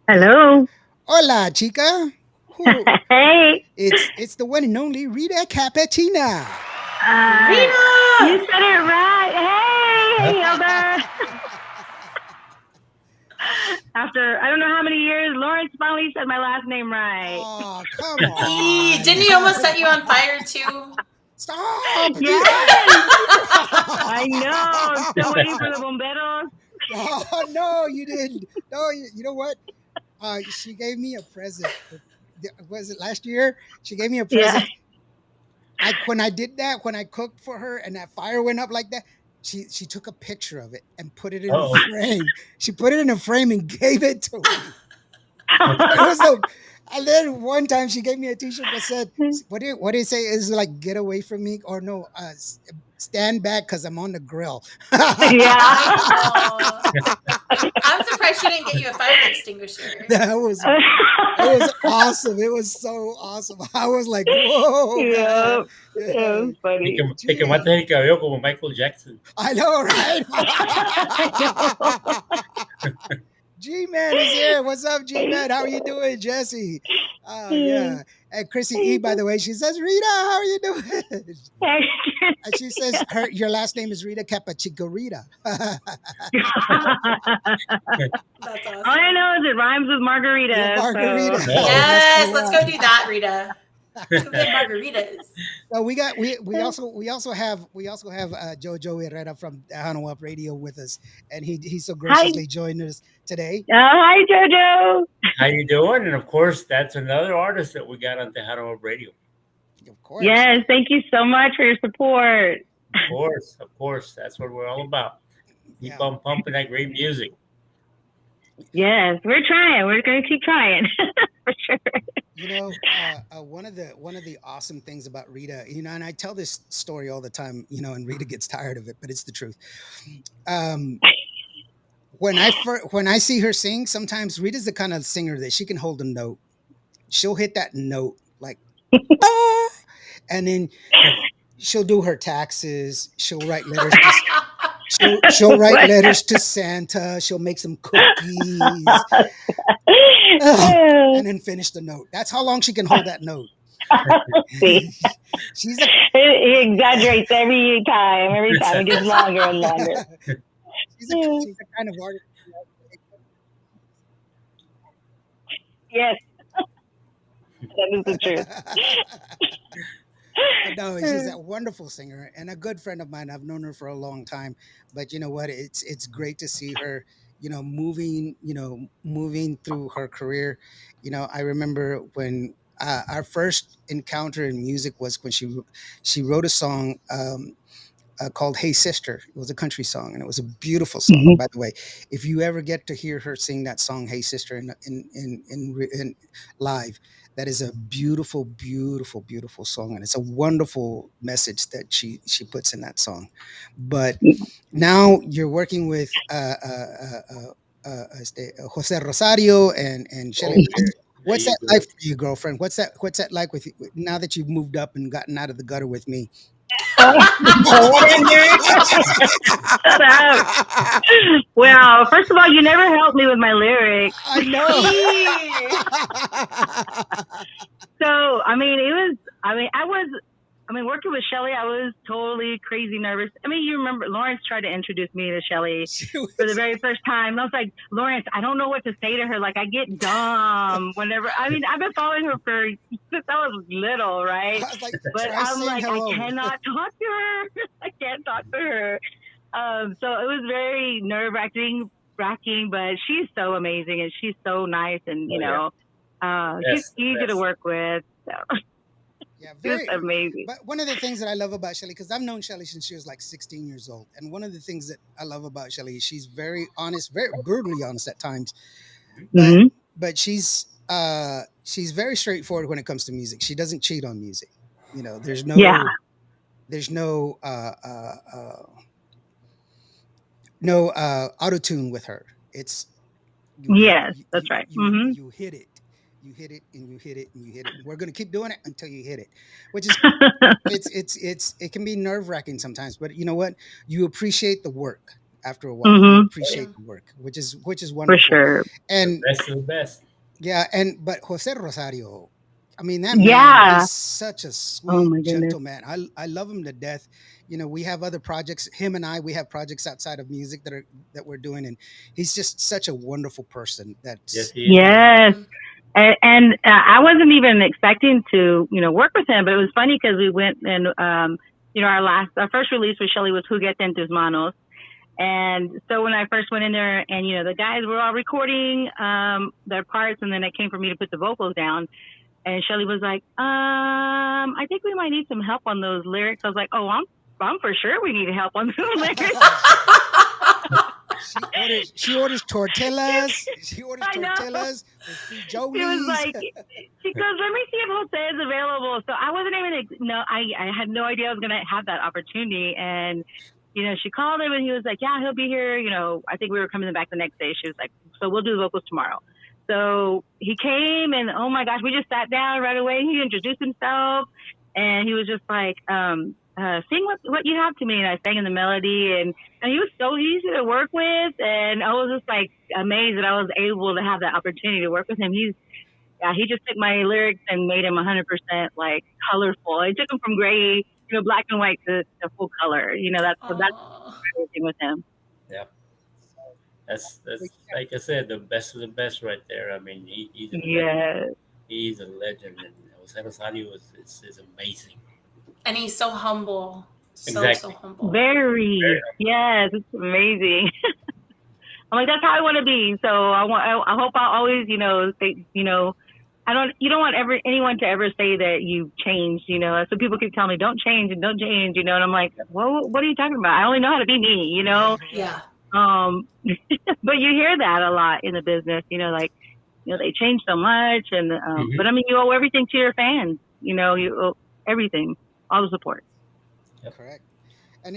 Hello. Hola, chica. Who- Hey. it's the one and only Rita Capetina. Rita! You said it right. Hey, Hilda. After I don't know how many years, Lawrence finally said my last name right. Oh, come Didn't on. he almost set you on fire too? Stop. Yes, I know. I'm still waiting for the bomberos. Oh no, you didn't. No, you know what? She gave me a present. Was it last year? She gave me a Yeah. present. When I did that, when I cooked for her and that fire went up like that, she took a picture of it and put it in a Oh, frame. She put it in a frame and gave it to me. It was a, and then one time she gave me a T-shirt that said, what did it say? Is it like get away from me or no? Stand back because I'm on the grill. Yeah. I know. I'm surprised she didn't get you a fire extinguisher. That was it was awesome. It was so awesome. I was like, whoa, Yeah. man. It was te, funny. te quemaste el cabello como Michael Jackson. I know, right? G-Man is here. What's up, G-Man? How are you doing, Jesse? Oh, yeah. And Chrissy E, by the way, she says, Rita, how are you doing? And she says your last name is Rita Capachicorita. That's All awesome. I know is it rhymes with margarita. Margarita. So. Yes, let's go do that, Rita. Let's go get margaritas. So we also have Jojo Herrera from Tejano Up Radio with us, and he so graciously joined us today. Hi, Jojo. How you doing? And of course, that's another artist that we got on Tejano Up Radio. Of course. Yes, thank you so much for your support. Of course, that's what we're all about. Keep on pumping that great music. Yes, we're trying. We're going to keep trying for sure. You know, one of the awesome things about Rita, you know, and I tell this story all the time, you know, and Rita gets tired of it, but it's the truth. When I see her sing, sometimes Rita's the kind of singer that she can hold a note. She'll hit that note like, ah, and then she'll do her taxes. She'll write letters. She'll write letters to Santa. She'll make some cookies, and then finish the note. That's how long she can hold that note. See, he exaggerates every time. Every time it gets longer and longer. She's the kind of artist. Yes, that is the truth. But no, she's a wonderful singer and a good friend of mine. I've known her for a long time, but you know what? It's great to see her, you know, moving through her career. You know, I remember when our first encounter in music was when she wrote a song called "Hey Sister." It was a country song, and it was a beautiful song. By the way, if you ever get to hear her sing that song "Hey Sister" in live, that is a beautiful, beautiful, beautiful song, and it's a wonderful message that she puts in that song. But now you're working with Jose Rosario and Shelly. What's that like for you, girlfriend? What's that like with you now that you've moved up and gotten out of the gutter with me? Well, first of all, you never helped me with my lyrics. I know. So, working with Shelly, I was totally crazy nervous. I mean, you remember Lawrence tried to introduce me to Shelly for the very first time. I was like, Lawrence, I don't know what to say to her. Like, I get dumb whenever. I mean, I've been following her since I was little, right? But I'm like, hello. I cannot talk to her. I can't talk to her. So it was very nerve-wracking, but she's so amazing and she's so nice and, she's easy to work with. So. Yeah, very amazing. But one of the things that I love about Shelly, because I've known Shelly since she was like 16 years old, and one of the things that I love about Shelly is she's very honest, very brutally honest at times, but she's very straightforward when it comes to music. She doesn't cheat on music. You know, there's no auto-tune with her. It's that's right. You hit it. You hit it and you hit it and you hit it. We're going to keep doing it until you hit it, which is it can be nerve-wracking sometimes, but you know what? You appreciate the work after a while. You appreciate the work, which is wonderful. For sure. And best of the best. Yeah, but Jose Rosario, I mean, that man is such a sweet, gentle man. I love him to death. You know, we have other projects. Him and we have projects outside of music that we're doing, and he's just such a wonderful person. Yes. And I wasn't even expecting to, work with him, but it was funny because we went and, our first release with Shelly was Juguete en tus manos. And so when I first went in there and, the guys were all recording, their parts, and then it came for me to put the vocals down. And Shelly was like, I think we might need some help on those lyrics. I was like, oh, I'm for sure we need help on those lyrics. She orders tortillas. She orders I know. tortillas with free Joey's. It was like, she goes, let me see if Jose is available. So I wasn't even, I had no idea I was going to have that opportunity. And, she called him and he was like, yeah, he'll be here. I think we were coming back the next day. She was like, so we'll do the vocals tomorrow. So he came and, oh my gosh, we just sat down right away. He introduced himself and he was just like, sing what you have to me. And I sang in the melody and he was so easy to work with. And I was just like amazed that I was able to have that opportunity to work with him. He just took my lyrics and made them 100% like colorful. It took him from gray, black and white to full color. That's everything with him. Yeah. That's like I said, the best of the best right there. I mean, he's a legend. He's a legend, and Jose Rosario is amazing. And he's so humble. So humble. Very. Yes, it's amazing. I'm like, that's how I want to be. So I hope I always, say, you don't want anyone to ever say that you changed, So people keep telling me, don't change, and and I'm like, well, what are you talking about? I only know how to be me, Yeah. But you hear that a lot in the business, they change so much, and but I mean, you owe everything to your fans, you owe everything, all the support. Yep. Correct. And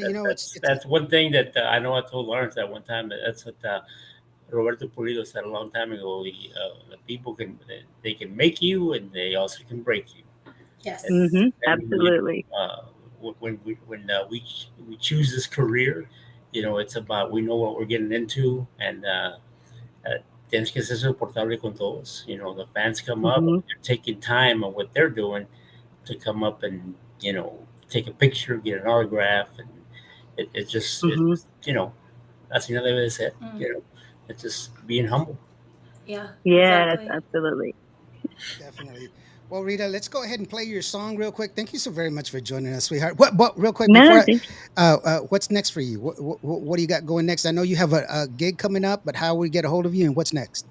that's one thing that I know I told Lawrence that one time. That's what Roberto Pulido said a long time ago. The people can make you, and they also can break you. Yes. And absolutely. When we choose this career, it's about, we know what we're getting into, and tienes que ser soportable con todos. The fans come up, they're taking time on what they're doing to come up and, take a picture, get an autograph, and it's just, that's another way to say it, it's just being humble. Yeah. Yeah, exactly. absolutely. Definitely. Well, Rita, let's go ahead and play your song real quick. Thank you so very much for joining us, sweetheart. What real quick, what's next for you? What do you got going next? I know you have a gig coming up, but how will we get a hold of you, and what's next?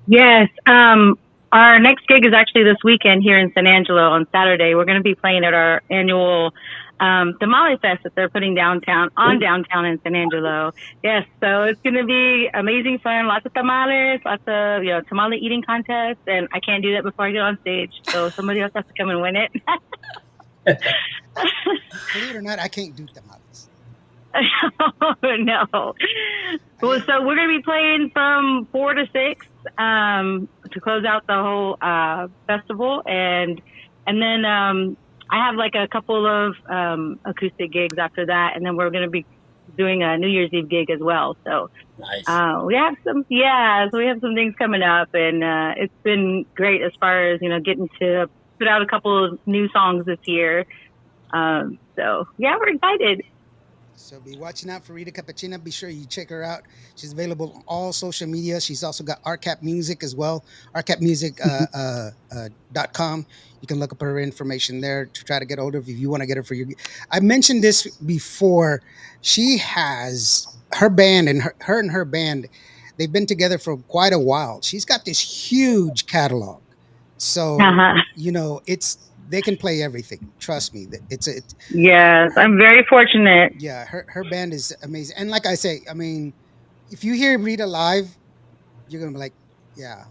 Yes. Our next gig is actually this weekend here in San Angelo on Saturday. We're going to be playing at our annual Tamale Fest that they're putting downtown in San Angelo. Yes, so it's going to be amazing fun. Lots of tamales, lots of tamale eating contests, and I can't do that before I get on stage. So somebody else has to come and win it. Believe it or not, I can't do tamales. No. Well, so we're going to be playing from 4 to 6 to close out the whole festival, and then I have like a couple of acoustic gigs after that, and then we're going to be doing a New Year's Eve gig as well. So nice. we have some things coming up, and it's been great as far as getting to put out a couple of new songs this year. So yeah, we're excited. So be watching out for Rita Cappuccina. Be sure you check her out. She's available on all social media. She's also got RCAP Music as well. RCAPmusic.com. You can look up her information there to try to get hold of if you want to get her for your. I mentioned this before. She has her band, and her band, they've been together for quite a while. She's got this huge catalog. So they can play everything. Trust me. Yes, I'm very fortunate. Yeah, her band is amazing. And like I say, I mean, if you hear Rita live, you're gonna be like, yeah.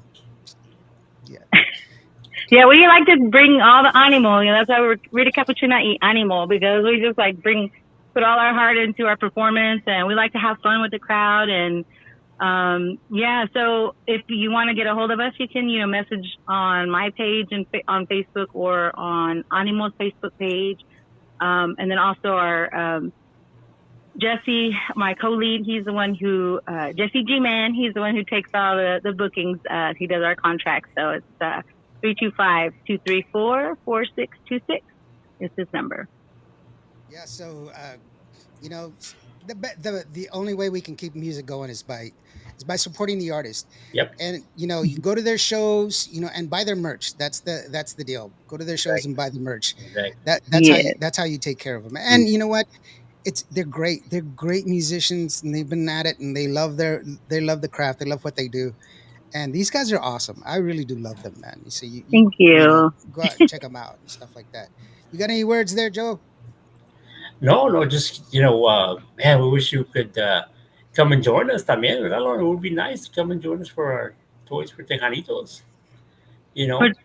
Yeah, we like to bring all the animal. That's why we're Rita Cappuccina y Animal, because we just like put all our heart into our performance, and we like to have fun with the crowd. And so if you want to get a hold of us, you can, message on my page and on Facebook, or on Animo's Facebook page. And then also our, Jesse, my co-lead, he's the one who, Jesse G-Man, he's the one who takes all the bookings. He does our contracts. So it's, 325-234-4626 is his number. Yeah. So, the only way we can keep music going is by is by supporting the artist. Yep. And you go to their shows, and buy their merch. That's the deal. Go to their shows and Exactly. buy the merch. Exactly. That's how you take care of them. Mm. And you know what? They're great. They're great musicians, and they've been at it, and they love the craft. They love what they do. And these guys are awesome. I really do love them, man. So Thank you. go out and check them out and stuff like that. You got any words there, Joe? No, no, just man, we wish you could come and join us también, ¿verdad, Lauren? It would be nice to come and join us for our Toys for Tejanitos. You know, But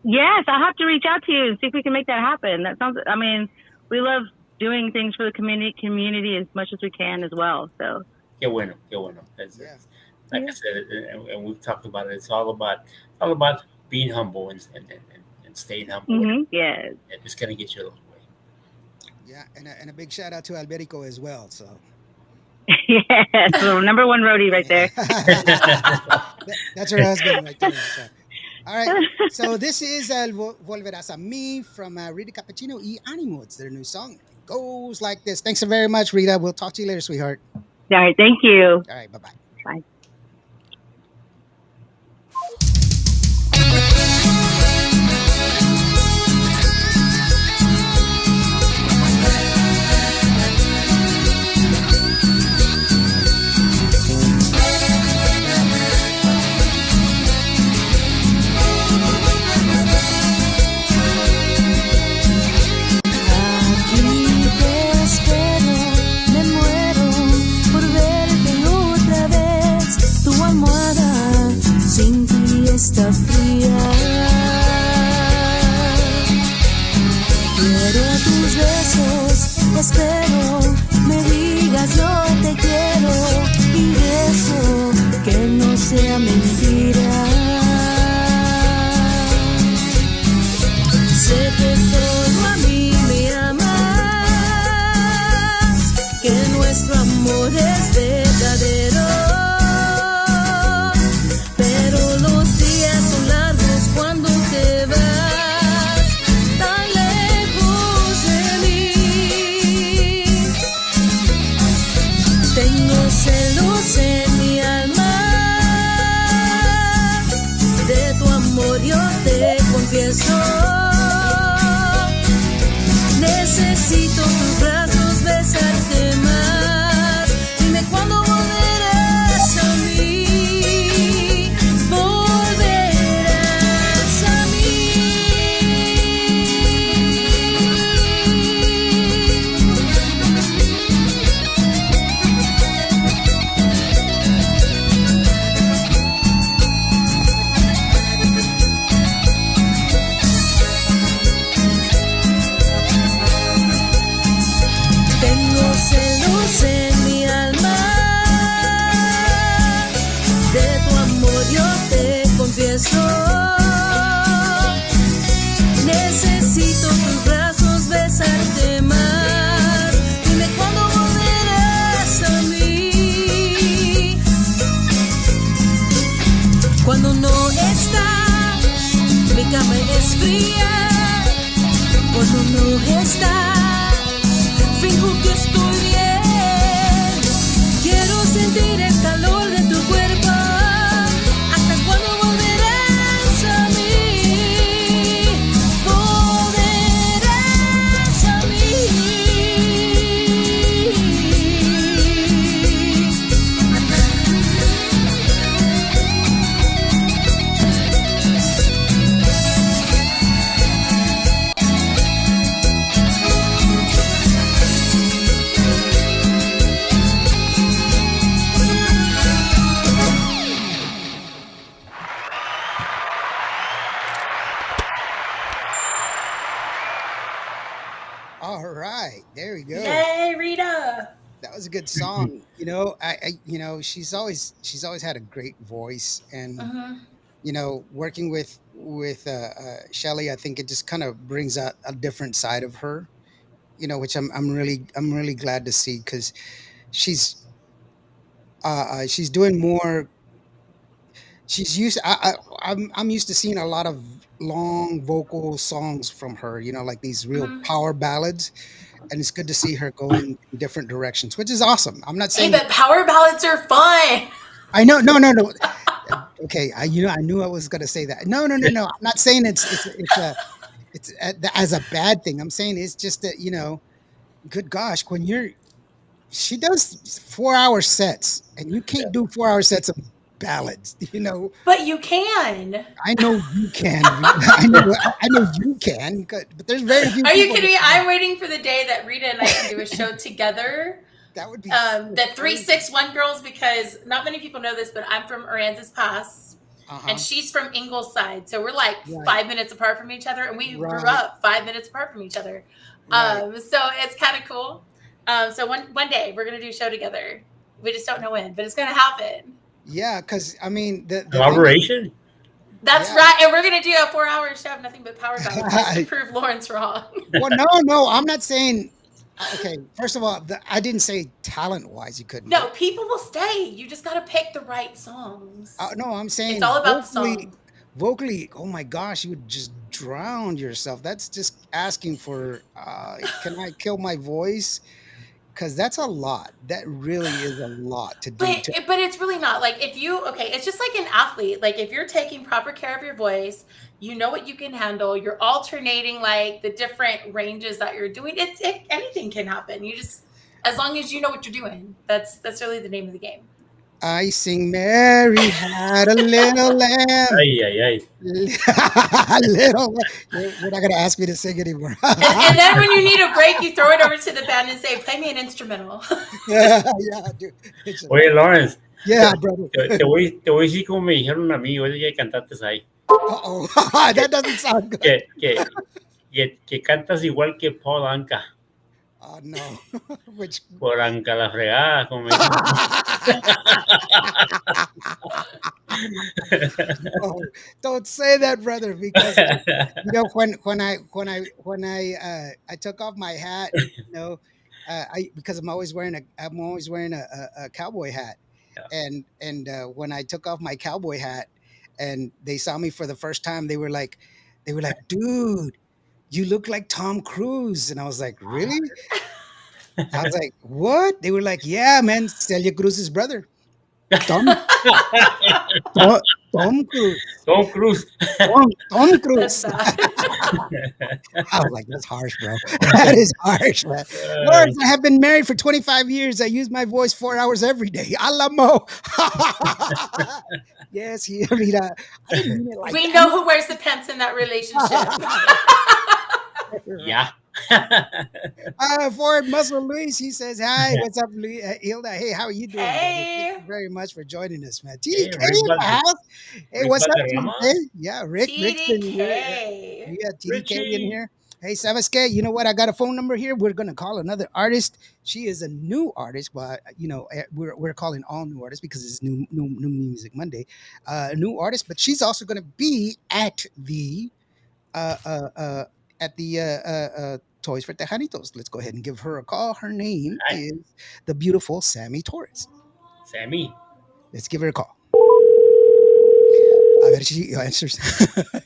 yes, I'll have to reach out to you and see if we can make that happen. That sounds. I mean, we love doing things for the community as much as we can as well. So qué bueno, qué bueno. Yeah. Like I said, and we've talked about it. It's all about being humble and staying humble. yes, And it's gonna get you a long way. Yeah, and a big shout out to Alberico as well. So yes. So number one roadie right there. that's her husband right there. So. All right. So this is Volverás a mí from Rita Cappuccino y Animo. It's their new song. It goes like this. Thanks so very much, Rita. We'll talk to you later, sweetheart. All right. Thank you. All right. Bye-bye. Bye. Aquí te espero, me muero por verte otra vez. Tu almohada sin ti está fría. Quiero tus besos, espero me digas yo te quiero y eso que no sea mentira. Sé que solo a mí me amas, que nuestro amor es verdadero, pero los días son largos cuando te vas tan lejos de mí. Tengo celos en mi alma, de tu amor yo te confieso. Necesito tus brazos, besarte más. Dime cuándo volverás a mí. Volverás a mí. Tengo celos en mi alma, de tu amor yo te confieso. Necesito tus brazos, besarte más. Dime cuándo volverás a mí. Cuando no estás, mi cama es fría. Cuando no estás, finjo que estoy bien. Quiero sentir el calor de tu cuerpo. ¿Hasta cuándo volverás a mí? Volverás a mí. All right. There we go. Yay, Rita. That was a good song. She's always had a great voice, and Mhm. working with Shelly, I think it just kind of brings out a different side of her. Which I'm really glad to see, because she's she's doing more. She's used. I'm used to seeing a lot of long vocal songs from her. Like these real Mhm. power ballads, and it's good to see her going in different directions, which is awesome. I'm not Hey, saying but power ballads are fun. I know. No, no, no. Okay, I knew I was gonna say that. No, no, no, no. I'm not saying as a bad thing. I'm saying it's just that good gosh, when she does 4 hour sets, and you can't do 4 hour sets of ballads. But you can. I know you can. I know you can, but there's very few Are you people kidding that me? can do I'm waiting for the day that Rita and I can do a show together. that. Would be so The crazy. 361 girls, because not many people know this, but I'm from Aransas Pass and Uh-huh. she's from Ingleside. So we're like Right. 5 minutes apart from each other, and we grew Right. up 5 minutes apart from each other. Right. So it's kind of cool. So one day we're gonna do a show together. We just don't know when, but it's gonna happen. Yeah, because I mean the thing is, Collaboration. That's yeah. right. And we're gonna do a 4 hour show of nothing but power ballads just to prove Lawrence wrong. Well, no, no, I'm not saying. Okay, first of all, I didn't say talent wise you couldn't do No, it. people will stay. You just gotta pick the right songs. No, I'm It's saying all about the vocally. song. Vocally, oh my gosh, you would just drown yourself. That's just asking for. Can I kill my voice? Because that's a lot. That really is a lot to do. But it's really not like if you okay. It's just like an athlete. Like if you're taking proper care of your voice, you know what you can handle. You're alternating like the different ranges that you're doing. Anything can happen. You just as long as you know what you're doing. That's really the name of the game. I sing Mary had a little lamb. Ay, ay, ay. Little. You're not gonna ask me to sing anymore. And then when you need a break, you throw it over to the band and say, "Play me an instrumental." Yeah, dude. Oye, Lawrence, Yeah, brother. te voy a decir como me dijeron a mí, oye, que cantaste ahí. Uh-oh. That doesn't sound good. Que cantas igual que Paul Anka. Oh no. Which Por Anka la fregada, como me dicen. no, don't say that, brother, because when I took off my hat, I because I'm always wearing a cowboy hat, Yeah. and when I took off my cowboy hat, and they saw me for the first time, they were like, dude, you look like Tom Cruise, and I was like, really? I was like, what? They were like, yeah, man, Celia Cruz's brother, Tom Tom, Tom Cruise. Tom Cruise. Tom That's Cruise. sad. I was like, that's harsh, bro. That is harsh, man. Lawrence, I have been married for 25 years. I use my voice 4 hours every day. Alamo. Yes, Rita. I didn't mean it like We that. know who wears the pants in that relationship. Yeah. Forward Muscle Luis, he says, hi, what's up, Hilda? Hey, how are you doing, brother? Hey. Thank you very much for joining us, man. Hey, TDK Rick in the Butler. house. Hey, Rick what's up, Valderrama. TDK? Yeah, Rick's been here. TDK. We got TDK in Richie. here. Hey, Savaske, you know what? I got a phone number here. We're going to call another artist. She is a new artist, but we're calling all new artists because it's new Music Monday. A new artist, but she's also going to be at the Toys for Tejanitos. Let's go ahead and give her a call. Her name Hi. is the beautiful Sammy Torres. Sammy. Let's give her a call. I bet she answers.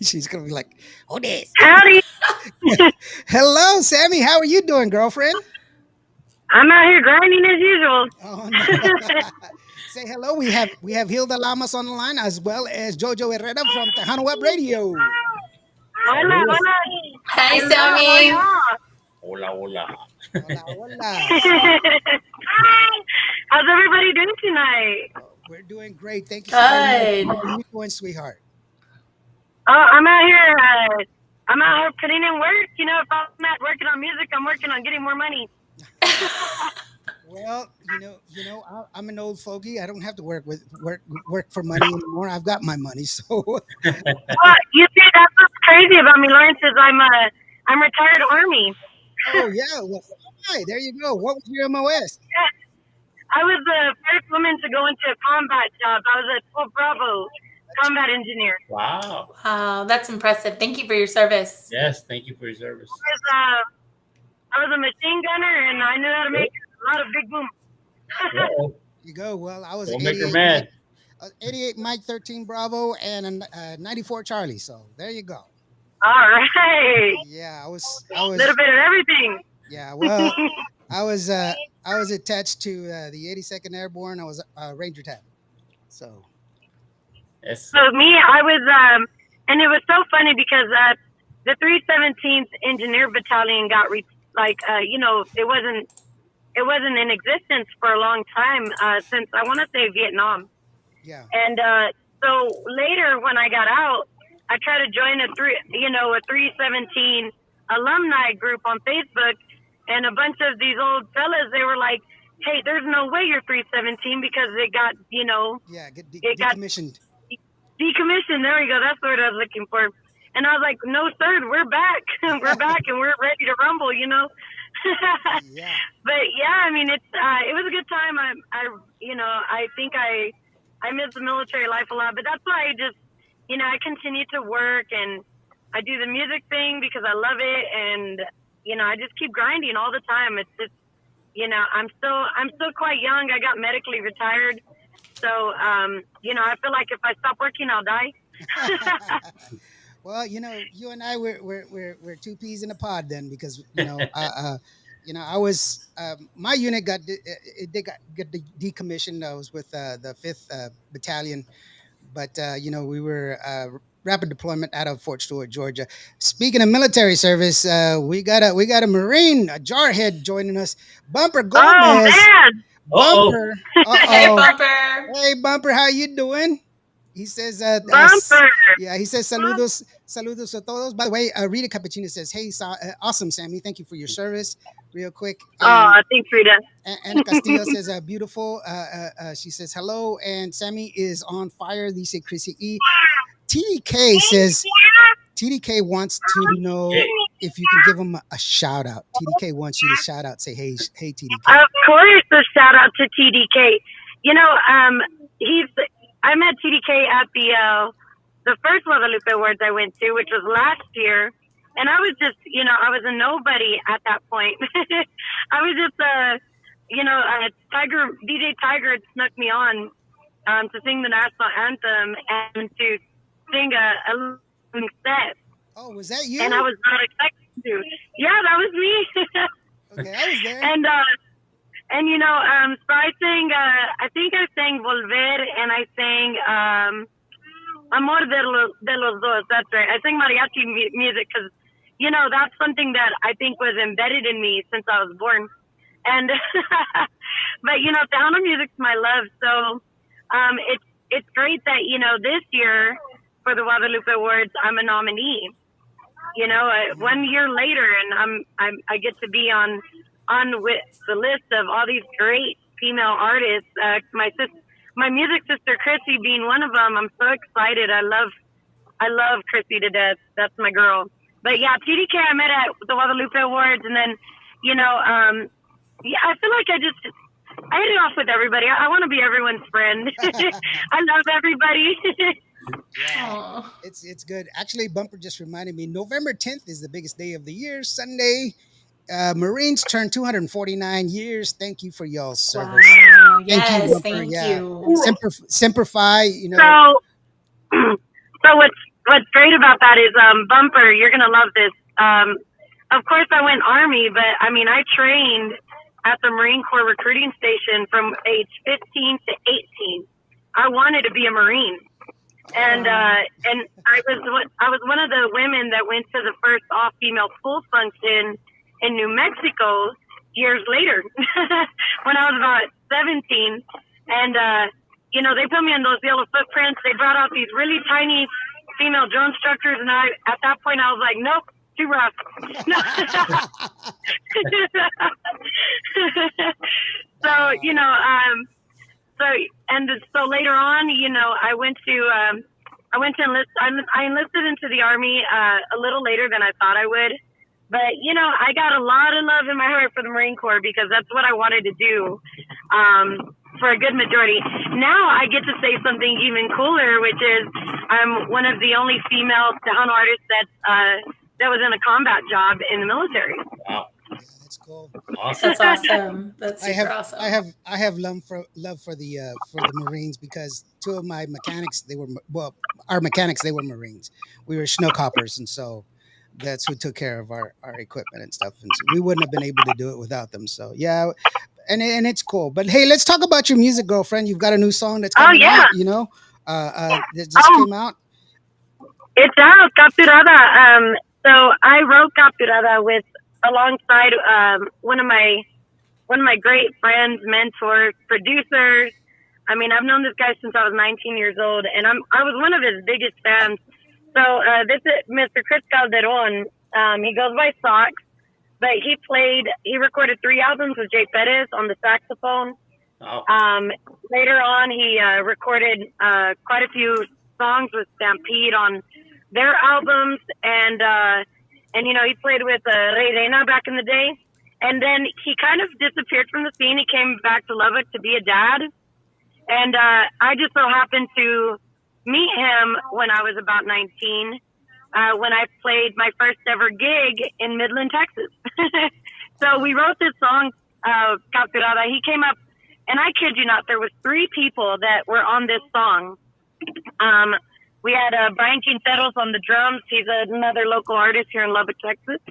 She's gonna be like, "Oh, this." Howdy. Hello, Sammy. How are you doing, girlfriend? I'm out here grinding as usual. Oh no. Say hello. We have Hilda Lamas on the line, as well as Jojo Herrera from Tejano Web Radio. Hola, hola. Hey, Hola, Sammy. hola. Hola, hola. Hola, hola. Hi. How's everybody doing tonight? We're doing great. Thank you so very much. Good. How are you doing, sweetheart? I'm out here. I'm out here putting in work. You know, if I'm not working on music, I'm working on getting more money. Well, I'm an old fogey. I don't have to work for money anymore. I've got my money, so Well, you see, that's what's crazy about me, Lawrence, is I'm retired Army. oh yeah. Well, hi, there you go. What was your MOS? I was the first woman to go into a combat job. I was a 12 Bravo combat engineer. Wow. Wow, that's impressive. Thank you for your service. Yes, thank you for your service. I was a machine gunner, and I knew how to make a lot of big boom. Uh-oh. There you go. Well, I was Don't an make her 88 mad. 88 Mike 13 Bravo and a 94 Charlie. So there you go. All right. Yeah, I was A little bit of everything. yeah. Well, I was attached to the 82nd Airborne. I was Ranger Tab. So Yes. So me, I was, and it was so funny because the 317th Engineer Battalion got it wasn't in existence for a long time since I want to say Vietnam. yeah, And so later, when I got out, I tried to join a 317 alumni group on Facebook, and a bunch of these old fellas, they were like, "Hey, there's no way you're 317 because yeah. Get it got decommissioned. decommissioned." There we go. That's what I was looking for. And I was like, "No, sir, we're back. We're back, and we're ready to rumble." Yeah, But yeah, I mean, it was a good time. I think I miss the military life a lot, but that's why I continue to work, and I do the music thing because I love it, and I just keep grinding all the time. It's just, I'm still quite young. I got medically retired, so I feel like if I stop working, I'll die. well, you and I we're two peas in a pod then, because I was my unit got decommissioned. I was with the fifth battalion, but we were rapid deployment out of Fort Stewart, Georgia. Speaking of military service, we got a Marine, a jarhead, joining us, Bumper Oh Gomez. man, Oh, Bumper, uh Hey, oh, Bumper. hey Bumper, how you doing? He says, bumper. yeah, he says, saludos a todos. By the way, Rita Cappuccino says, hey, awesome, Sammy. Thank you for your service. Real quick. Oh, And thanks, Rita. Anna Castillo says, beautiful. She says, hello. And Sammy is on fire. Dice Chrissy E. TDK says, TDK wants to know okay. if you can give him a shout out. TDK wants you to shout out. Say, hey, TDK. Of course, a shout out to TDK. You know, he's. I met TDK at the first Guadalupe Awards I went to, which was last year, and I was just, I was a nobody at that point. I was just Tiger DJ Tiger had snuck me on to sing the national anthem and to sing a listening set, Oh, was that you? and I was not expecting to. Yeah, that was me. Okay, I was there. And so I sang. I think I sang Volver, and I sang Amor de los Dos. That's right. I sang mariachi music because that's something that I think was embedded in me since I was born. And but Tejano music's my love. So it's great that this year for the Guadalupe Awards I'm a nominee. One year later, and I get to be on with the list of all these great female artists. My music sister Chrissy being one of them. I'm so excited. I love Chrissy to death. That's my girl. But yeah, TDK I met at the Guadalupe Awards, and then I feel like I hit it off with everybody. I want to be everyone's friend. I love everybody. Yeah, Aw. it's good. Actually, Bumper just reminded me. November 10th is the biggest day of the year. Sunday. Marines turn 249 years. Thank you for y'all's service. Wow. Thank you, Yes, Bumper. thank Yeah, you. simplify. So, so what's great about that is, Bumper, you're gonna love this. Of course, I went Army, but I mean, I trained at the Marine Corps recruiting station from age 15 to 18. I wanted to be a Marine, and I was one of the women that went to the first all-female school function in New Mexico years later, when I was about 17, and they put me in those yellow footprints. They brought out these really tiny female drone instructors, and at that point I was like, nope, too rough. So so later on, I went to enlist. I enlisted into the Army a little later than I thought I would. But, I got a lot of love in my heart for the Marine Corps because that's what I wanted to do for a good majority. Now I get to say something even cooler, which is I'm one of the only female Tejano artists that was in a combat job in the military. Wow. Yeah, that's cool. Awesome. That's awesome. That's super awesome. I have love for the Marines because two of my mechanics, our mechanics, they were Marines. We were snow coppers, and so that's who took care of our equipment and stuff, and so we wouldn't have been able to do it without them. So yeah, and it's cool. But hey, let's talk about your music, girlfriend. You've got a new song that's Oh coming yeah. out. That just Oh, came out. it's out, Capturada. So I wrote Capturada with alongside one of my great friends, mentors, producers. I mean, I've known this guy since I was 19 years old, and I was one of his biggest fans. So this is Mr. Chris Calderon. He goes by Sox, but he recorded 3 albums with Jay Perez on the saxophone. Oh, Later on, he recorded quite a few songs with Stampede on their albums, and he played with Ray Reina back in the day. And then he kind of disappeared from the scene. He came back to Lubbock to be a dad, and I just so happened to meet him when I was about 19, when I played my first ever gig in Midland, Texas. So we wrote this song, Capturada. He came up, and I kid you not, there was 3 people that were on this song. We had Brian Quinteros on the drums. He's another local artist here in Lubbock, Texas.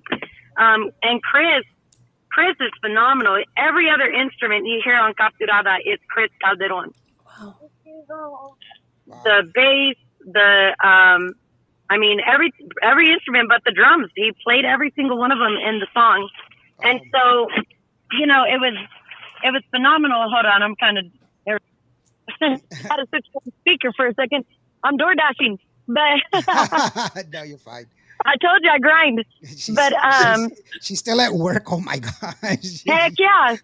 And Chris is phenomenal. Every other instrument you hear on Capturada is Chris Calderon. Wow. The bass, every instrument but the drums. He played every single one of them in the song. And so, it was phenomenal. Hold on, I'm kind of had to switch to speaker for a second. I'm door dashing, but No, you're fine. I told you I grind. She's, But she's still at work. Oh my gosh. heck yeah,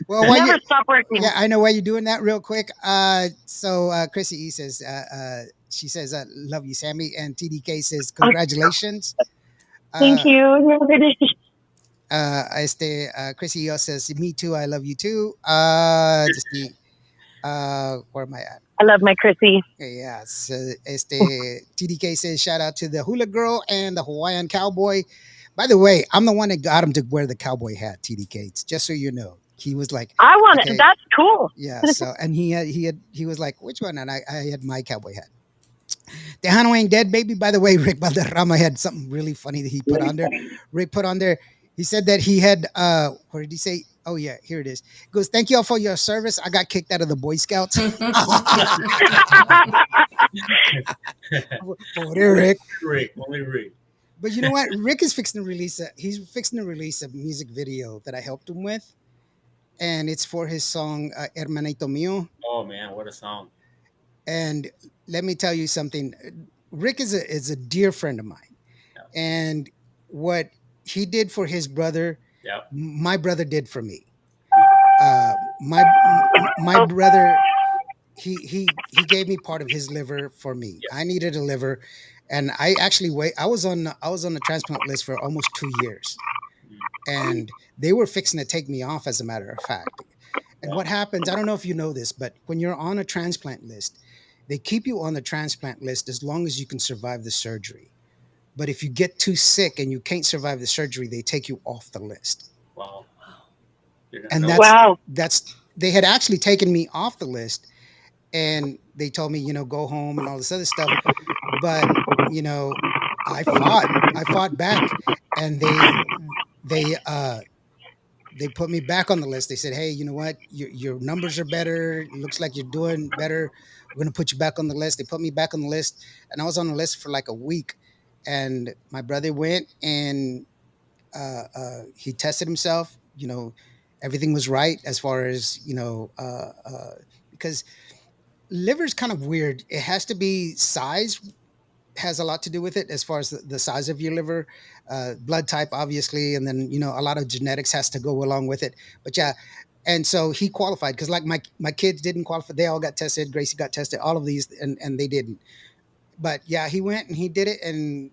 Well, why never you? stop working. Yeah, I know why you're doing that real quick. Chrissy E says, she says, love you, Sammy. And TDK says, congratulations. Thank you. Chrissy E says, me too. I love you too. Just see, where am I at? I love my Chrissy. Yeah, so TDK says, shout out to the hula girl and the Hawaiian cowboy. By the way, I'm the one that got him to wear the cowboy hat, TDK. It's just so you know. He was like, I want okay. it. That's cool. Yeah, so and he was like, which one? And I had my cowboy hat. Tejano ain't dead, baby. By the way, Rick Valderrama had something really funny that he put on there. Rick put on there. He said that he had what did he say? Oh yeah, here it is. He goes, thank you all for your service. I got kicked out of the Boy Scouts. Oh, there, Rick. Rick, only Rick. But you know what? Rick is fixing to release a music video that I helped him with. And it's for his song Hermanito Mío. Oh man, what a song! And let me tell you something. Rick is a dear friend of mine. Yeah. And what he did for his brother, Yeah. my brother did for me. My brother, he gave me part of his liver for me. Yeah. I needed a liver, and I actually I was on the transplant list for almost 2 years, and they were fixing to take me off, as a matter of fact. And what happens? I don't know if you know this, but when you're on a transplant list, they keep you on the transplant list as long as you can survive the surgery. But if you get too sick and you can't survive the surgery, they take you off the list. Wow. And No, that's Wow. they had actually taken me off the list, and they told me, go home and all this other stuff. But I fought back, and they put me back on the list. They said, hey, you know what? Your numbers are better. It looks like you're doing better. We're going to put you back on the list. They put me back on the list, and I was on the list for like a week. And my brother went and he tested himself. Everything was right as far as, because liver's kind of weird. It has to be size, has a lot to do with it as far as the size of your liver, blood type, obviously, and then a lot of genetics has to go along with it. But yeah, and so he qualified because like my kids didn't qualify. They all got tested. Gracie got tested. All of these, and they didn't. But yeah, he went and he did it, and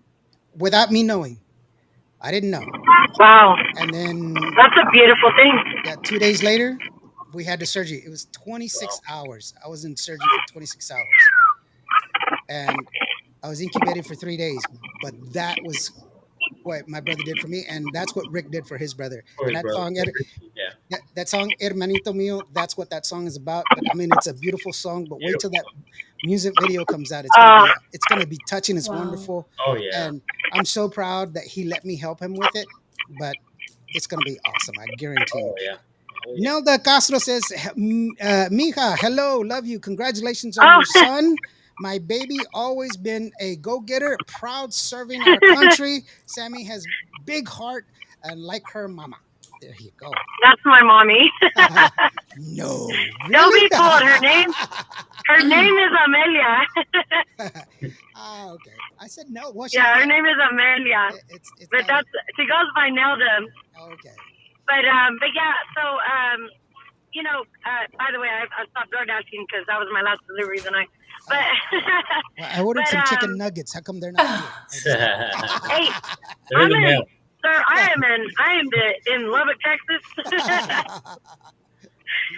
without me knowing, I didn't know. Wow. And then That's a beautiful thing. yeah, 2 days later, we had the surgery. It was 26 hours. I was in surgery for 26 hours, and I was incubated for 3 days. But that was what my brother did for me, and that's what Rick did for his brother. For And his that brother. song, Yeah. that song Hermanito Mío, that's what that song is about. But I mean, it's a beautiful song. But wait till that music video comes out. It's gonna be touching. It's Wow. wonderful. Oh yeah. And I'm so proud that he let me help him with it. But it's gonna be awesome. I guarantee you. Oh yeah. Nelda Castro says, Mija, hello, love you. Congratulations on Oh, your son. My baby always been a go-getter, proud serving our country. Sammy has big heart and like her mama. There you go. that's my mommy. No, Don't really? be fooled. Her name is Amelia. Okay. I said no. Well, Yeah, her name is Amelia. it's But kind of she goes by Nelda. okay. But yeah, so by the way, I stopped door dashing because that was my last delivery tonight. But Well, I ordered but some chicken nuggets. How come they're not here? hey, They're in the mail. sir, I am in Lubbock, Texas.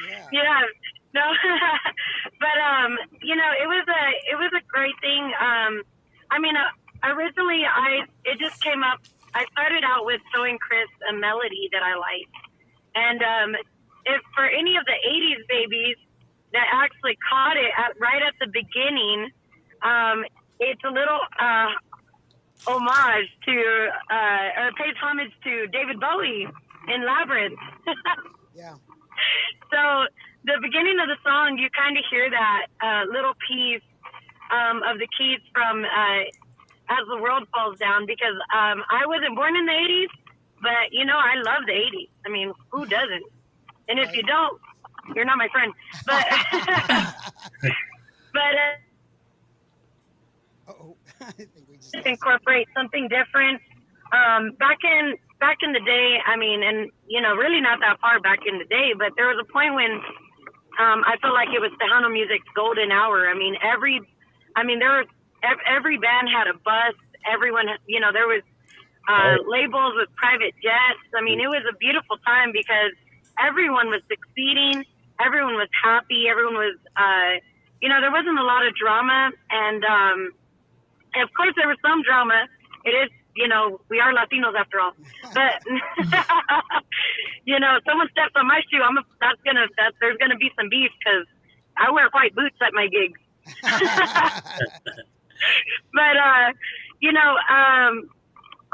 Yeah. Yeah, no, but it was a great thing. I mean, originally it just came up. I started out with showing Chris a melody that I liked, and if for any of the '80s babies that actually caught it right at the beginning, it's a little homage to or pays homage to David Bowie in Labyrinth. Yeah. So the beginning of the song, you kind of hear that little piece of the keys from As the World Falls Down, because I wasn't born in the 80s, but, I love the 80s. I mean, who doesn't? And if you don't, you're not my friend. But, but Uh-oh. I think we just incorporate something different. Back in the day, I mean, and, really not that far back in the day, but there was a point when I felt like it was Tejano music's golden hour. I mean, every band had a bus. Everyone, there was labels with private jets. I mean, it was a beautiful time because everyone was succeeding. Everyone was happy. Everyone was, there wasn't a lot of drama. And of course, there was some drama. It is, we are Latinos after all. But, someone steps on my shoe, there's going to be some beef because I wear white boots at my gigs. But,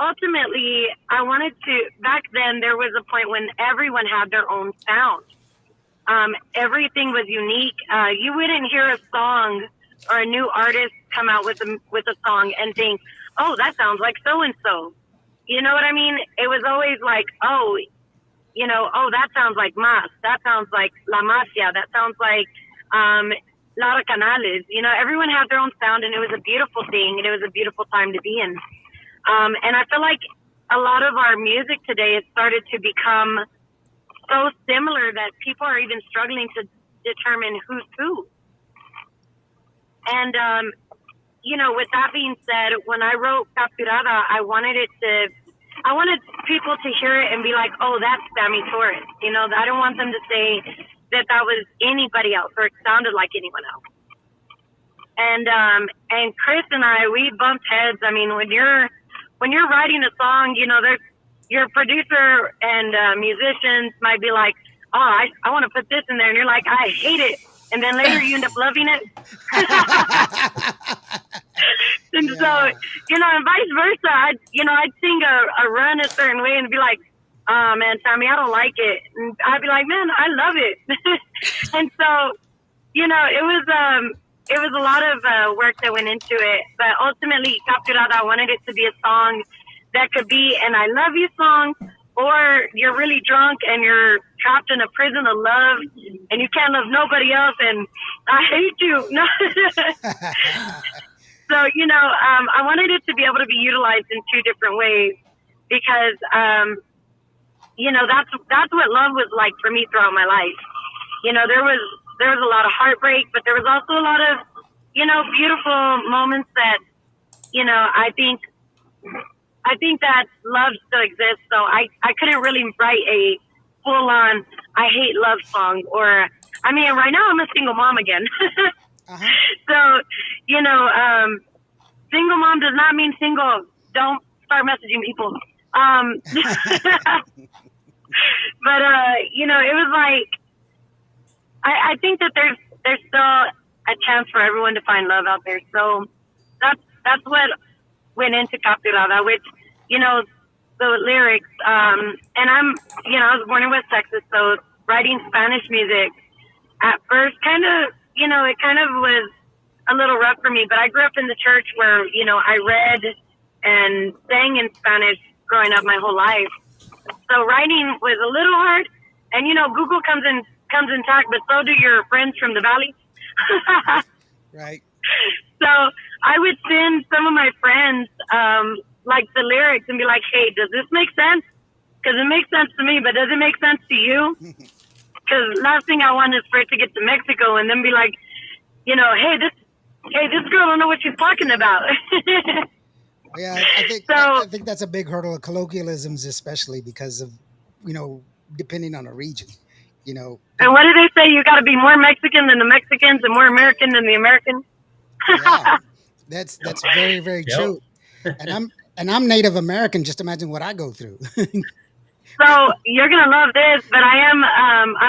ultimately, I wanted to, back then, there was a point when everyone had their own sound. Everything was unique. You wouldn't hear a song or a new artist come out with a song and think, oh, that sounds like so-and-so. You know what I mean? It was always like, oh, that sounds like Mas. That sounds like La Masia. That sounds like Lara Canales. Everyone had their own sound, and it was a beautiful thing, and it was a beautiful time to be in. And I feel like a lot of our music today has started to become so similar that people are even struggling to determine who's who. And, with that being said, when I wrote Capturada, I wanted people to hear it and be like, oh, that's Sammy Torres. I don't want them to say that was anybody else or it sounded like anyone else. And Chris and I, we bumped heads. I mean, when you're writing a song, there's your producer and musicians might be like, oh, I want to put this in there. And you're like, I hate it. And then later you end up loving it. And so, and vice versa. I'd sing a run a certain way and be like, oh, man, Sammy, I don't like it. And I'd be like, man, I love it. And so, it was a lot of work that went into it. But ultimately, Capturada, I wanted it to be a song that could be an I love you song, or you're really drunk and you're trapped in a prison of love and you can't love nobody else and I hate you. No. So, I wanted it to be able to be utilized in two different ways because, that's what love was like for me throughout my life. There was a lot of heartbreak, but there was also a lot of, beautiful moments that, I think that love still exists. So I couldn't really write a full on, I hate love song right now I'm a single mom again. Uh-huh. So, single mom does not mean single. Don't start messaging people. But, it was like, I think that there's still a chance for everyone to find love out there. So that's what went into Capturada, which, the lyrics, and I was born in West Texas, so writing Spanish music. At first, it kind of was a little rough for me, but I grew up in the church where, I read and sang in Spanish growing up my whole life. So writing was a little hard, and Google comes in talk, but so do your friends from the valley. Right. So I would send some of my friends like the lyrics and be like, "Hey, does this make sense? Because it makes sense to me, but does it make sense to you?" Because last thing I want is for it to get to Mexico and then be like, hey, this girl don't know what she's talking about. Yeah, So- I think that's a big hurdle of colloquialisms, especially because of depending on a region. And what do they say? You got to be more Mexican than the Mexicans and more American than the Americans. Yeah, that's very, very Yep. true. And I'm Native American. Just imagine what I go through. So you're gonna love this, but I'm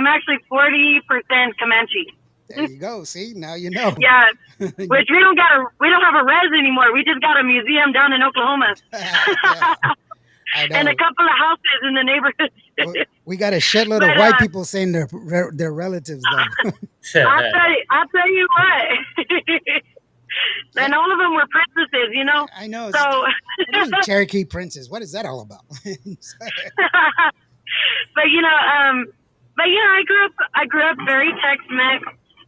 actually 40% Comanche. There you go. See, now you know. Yeah, which we don't have a res anymore. We just got a museum down in Oklahoma. Yeah, I know. And a couple of houses in the neighborhood. We got a shitload But, of white people saying they're relatives, though. I'll tell you what. And all of them were princesses, I know. So, What do you mean, Cherokee Princess? What is that all about? but I grew up very Tex-Mex.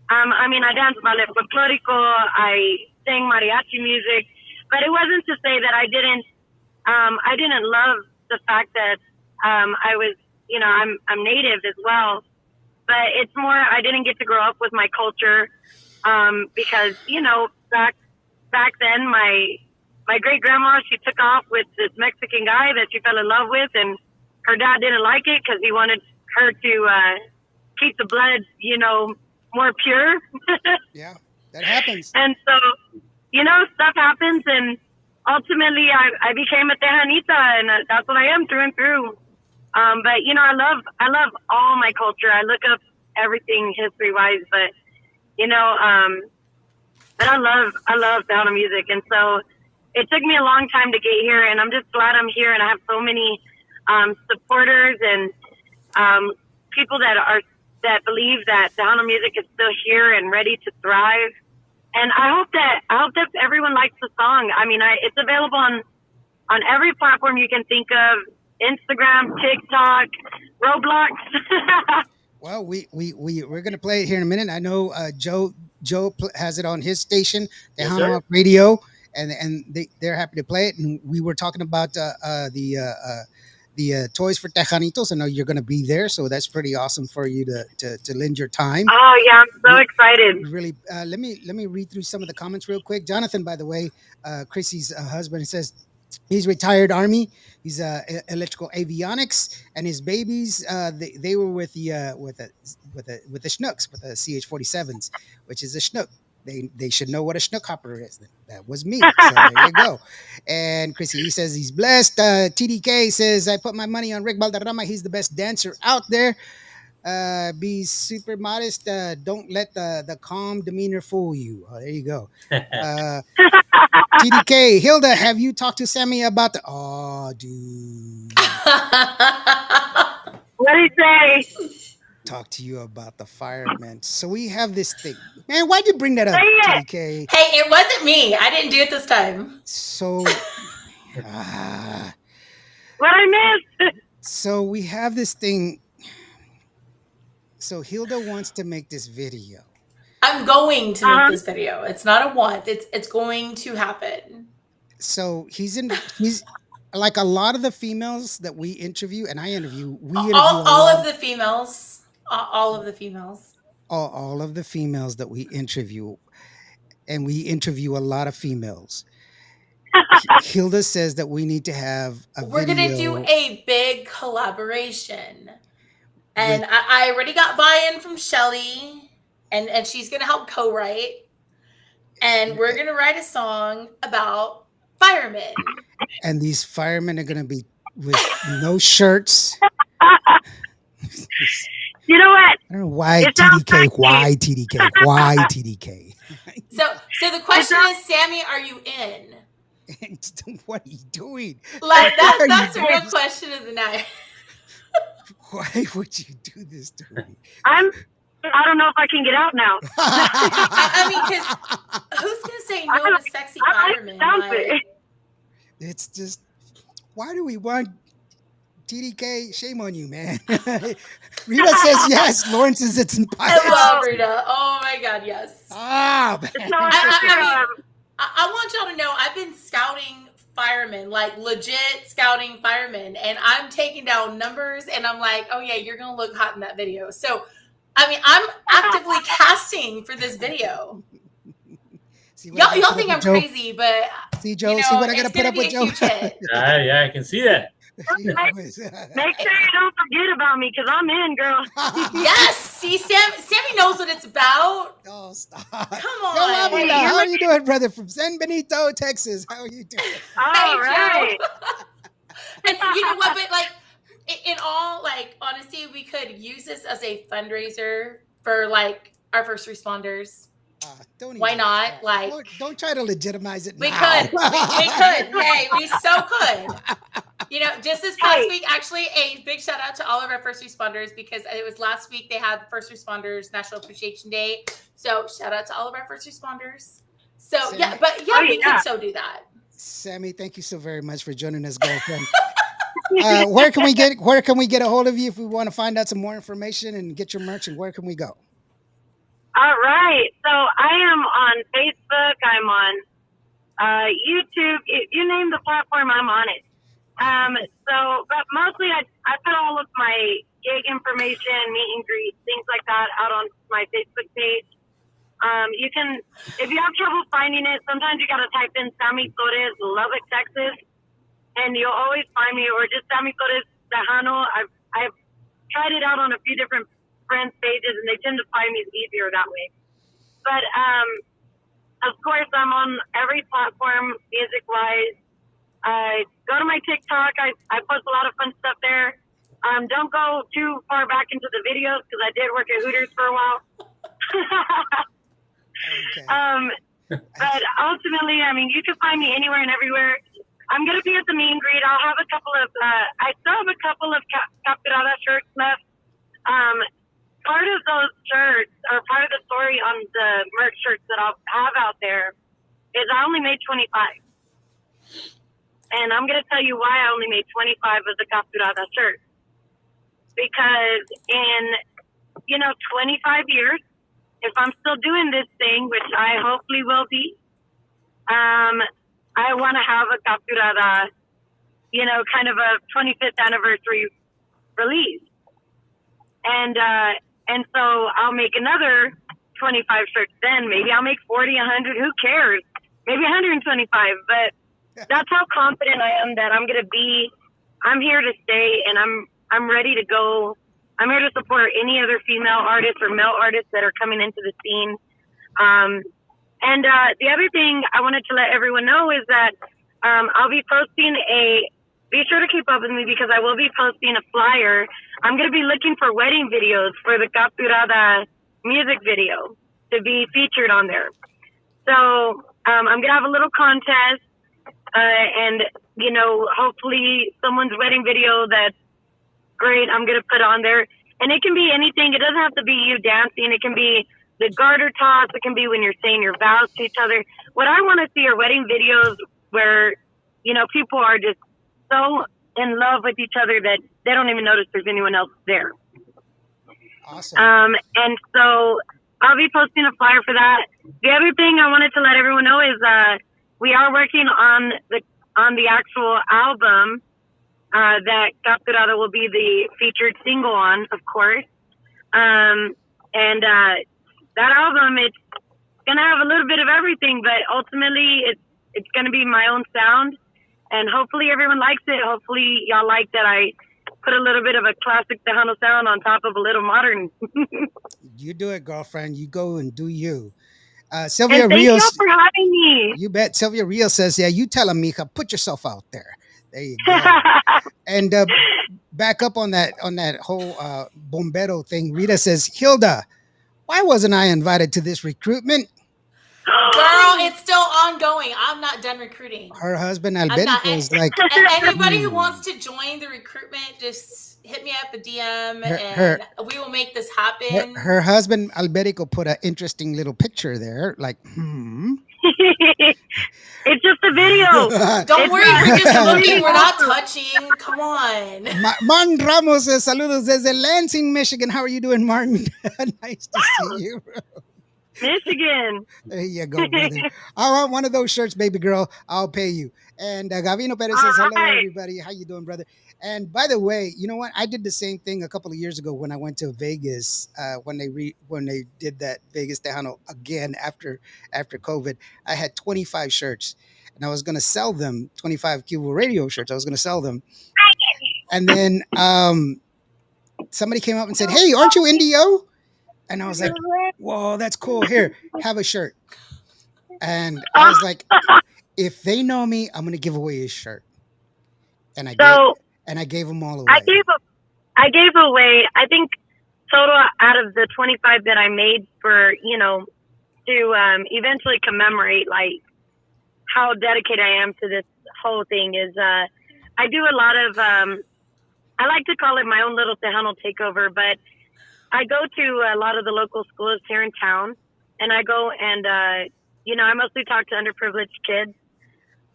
I danced ballet folklorico. I sang mariachi music, but it wasn't to say that I didn't love the fact that I was, I'm Native as well. But it's more I didn't get to grow up with my culture because back then my great grandma, she took off with this Mexican guy that she fell in love with, and her dad didn't like it because he wanted her to keep the blood, more pure. Yeah, that happens. And so, stuff happens, and ultimately I became a Tejanita, and that's what I am through and through. But I love all my culture. I look up everything history wise, but but I love Tejano music, and so it took me a long time to get here, and I'm just glad I'm here, and I have so many supporters and people that believe that Tejano music is still here and ready to thrive. And I hope that everyone likes the song. It's available on every platform you can think of: Instagram, TikTok, Roblox. Well, we're gonna play it here in a minute. I know Joe has it on his station, Yes, Tejano sir. Radio, and they're happy to play it. And we were talking about the Toys for Tejanitos. I know you're going to be there, so that's pretty awesome for you to lend your time. Oh yeah, I'm so excited. Really, let me read through some of the comments real quick. Jonathan, by the way, Chrissy's husband, says he's retired Army. He's electrical avionics, and his babies they were with the Schnooks, with the CH-47s, which is a Schnook. They should know what a Schnook hopper is. That was me. So there you go. And Chrissy, he says he's blessed. TDK says, I put my money on Rick Valderrama. He's the best dancer out there. Be super modest. Don't let the calm demeanor fool you. Oh, there you go. TDK, Hilda, have you talked to Sammy about the... Oh, dude. What did he say? Talk to you about the firemen. So we have this thing. Man, why'd you bring that up, Say it. TDK? Hey, it wasn't me. I didn't do it this time. So... What I missed? So we have this thing. So Hilda wants to make this video. I'm going to make this video. It's not a want. It's going to happen. So he's like a lot of the females that we interview, and I interview. All of the females. All of the females. All of the females that we interview, and we interview a lot of females. Hilda says that we need to have a We're video. gonna do a big collaboration, and I already got buy-in from Shelly, and she's gonna help co-write, and we're gonna write a song about firemen. And these firemen are gonna be with no shirts. You know what? I don't know why It sounds TDK. sexy. Why TDK? Why TDK? So the question is, Sammy, are you in? What are you doing? Like What are that's you the real doing? question of the night. Why would you do this to me? I don't know if I can get out now. I mean, because who's gonna say no to sexy I like firemen? the outfit. Like, It's just, why do we want TDK? Shame on you, man. Rita says yes. Lawrence says it's I impossible. love Rita. Oh my God, yes. Ah, man. So I mean, I want y'all to know I've been scouting firemen, like legit scouting firemen, and I'm taking down numbers, and I'm like, oh yeah, you're gonna look hot in that video. So, I mean, I'm actively casting for this video. See what I gotta Y'all put think up I'm with, Joe? crazy, but See, Joe, you see know, what I gotta it's put gonna up be with, a Joe? huge hit. Yeah, I can see that. See, make sure you don't forget about me because I'm in, girl. Yes, see, Sammy knows what it's about. Oh, stop. Come Yo, on. Avila, how are you doing, brother? From San Benito, Texas. How are you doing? All right. And you know what? But like, in all like honesty, we could use this as a fundraiser for like our first responders. Don't Why even, not? Like, don't try to legitimize it we now. could. We could. Hey, we so could. You know, just this past week, actually, a big shout out to all of our first responders because it was last week they had First Responders National Appreciation Day. So shout out to all of our first responders. So Sammy, yeah, but yeah, we could so do that. Sammy, thank you so very much for joining us, girlfriend. Where can we get a hold of you if we want to find out some more information and get your merch? And where can we go? All right. So I am on Facebook. I'm on YouTube. You name the platform, I'm on it. But mostly I put all of my gig information, meet and greet, things like that out on my Facebook page. You can, if you have trouble finding it, sometimes you got to type in Sammy Torres, Lubbock, Texas, and you'll always find me, or just Sammy Torres Tejano. I've tried it out on a few different friends' pages, and they tend to find me easier that way. But of course, I'm on every platform, music-wise. Go to my TikTok. I post a lot of fun stuff there. Don't go too far back into the videos because I did work at Hooters for a while. Okay. But ultimately, I mean, you can find me anywhere and everywhere. I'm going to be at the meet and greet. I'll have a couple of, I still have a couple of Capturada shirts left. Part of those shirts, or part of the story on the merch shirts that I'll have out there is I only made 25. And I'm going to tell you why I only made 25 of the Capturada shirts. Because in, 25 years, if I'm still doing this thing, which I hopefully will be, I want to have a Capturada, kind of a 25th anniversary release. And so I'll make another 25 shirts then. Maybe I'll make 40, 100. Who cares? Maybe 125. But that's how confident I am that I'm here to stay, and I'm ready to go. I'm here to support any other female artists or male artists that are coming into the scene. And the other thing I wanted to let everyone know is that I'll be posting be sure to keep up with me because I will be posting a flyer. I'm going to be looking for wedding videos for the Capturada music video to be featured on there. So I'm going to have a little contest, and, hopefully someone's wedding video that's great, I'm going to put on there. And it can be anything. It doesn't have to be you dancing. It can be the garter toss. It can be when you're saying your vows to each other. What I want to see are wedding videos where, people are just so in love with each other that they don't even notice there's anyone else there. Awesome. And so I'll be posting a flyer for that. The other thing I wanted to let everyone know is we are working on the actual album that Capturada will be the featured single on, of course. And that album, it's gonna have a little bit of everything, but ultimately it's gonna be my own sound. And hopefully everyone likes it. Hopefully y'all like that I put a little bit of a classic Tejano sound on top of a little modern. You do it, girlfriend. You go and do you. Sylvia and thank Rios. y'all for having me. You bet. Sylvia Rios says, yeah, you tell him, Mija, put yourself out there. There you go. And back up on that whole bombero thing. Rita says, Hilda, why wasn't I invited to this recruitment? Girl, it's still ongoing. I'm not done recruiting. Her husband I'm not. Alberico is like Anybody who wants to join the recruitment, just hit me up a DM, her and we will make this happen. her husband Alberico put an interesting little picture there. Like, It's just a video. Don't worry, we're just looking. We're not touching. Come on. Martin Ramos says, saludos desde Lansing, Michigan. How are you doing, Martin? Nice to see you. Michigan. There you go, brother. I want one of those shirts, baby girl. I'll pay you. And Gavino Perez says, hello, right. everybody. How you doing, brother? And by the way, you know what? I did the same thing a couple of years ago when I went to Vegas, when they did that Vegas Tejano again after COVID. I had 25 shirts, and I was going to sell them, 25 Qvo radio shirts. I was going to sell them. And then somebody came up and said, hey, aren't you Indio? And I was like, whoa, that's cool. Here, have a shirt. And I was like, if they know me, I'm going to give away his shirt. And I gave them all away. I gave away, I think, total out of the 25 that I made for, to eventually commemorate, like, how dedicated I am to this whole thing is, I do a lot of, I like to call it my own little Tejano takeover, but I go to a lot of the local schools here in town, and I go and, I mostly talk to underprivileged kids,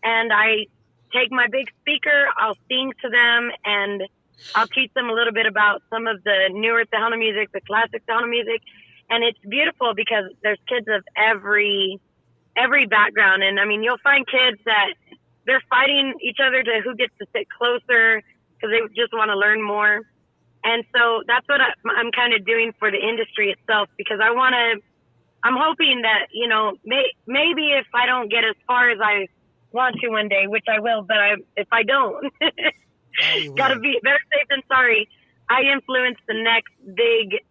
and I take my big speaker, I'll sing to them, and I'll teach them a little bit about some of the newer Tejano music, the classic Tejano music, and it's beautiful because there's kids of every background, and I mean, you'll find kids that they're fighting each other to who gets to sit closer because they just want to learn more. And so that's what I'm kind of doing for the industry itself, because I'm hoping that, maybe if I don't get as far as I want to one day, which I will, but if I don't, gotta be better safe than sorry. I influence the next big,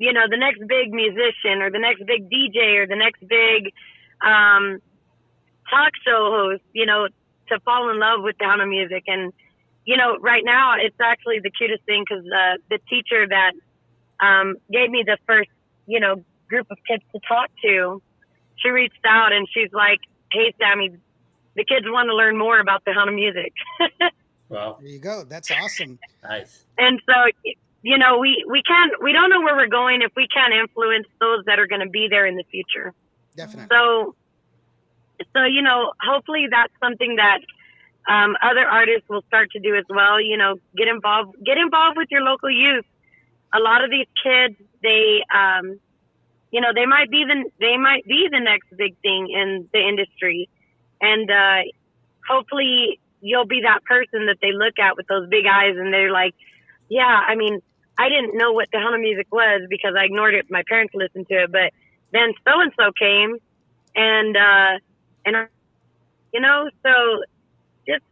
the next big musician or the next big DJ or the next big, talk show host, to fall in love with Tejano music. And, right now it's actually the cutest thing because the teacher that gave me the first, group of kids to talk to, she reached out and she's like, hey, Sammy, the kids want to learn more about Tejano music. Wow. There you go. That's awesome. Nice. And so, we don't know where we're going if we can't influence those that are going to be there in the future. Definitely. So, hopefully that's something that other artists will start to do as well. Get involved with your local youth. A lot of these kids, they might be the next big thing in the industry, and hopefully you'll be that person that they look at with those big eyes, and they're like, yeah, I mean, I didn't know what Tejano music was because I ignored it. My parents listened to it, but then so and so came, and so just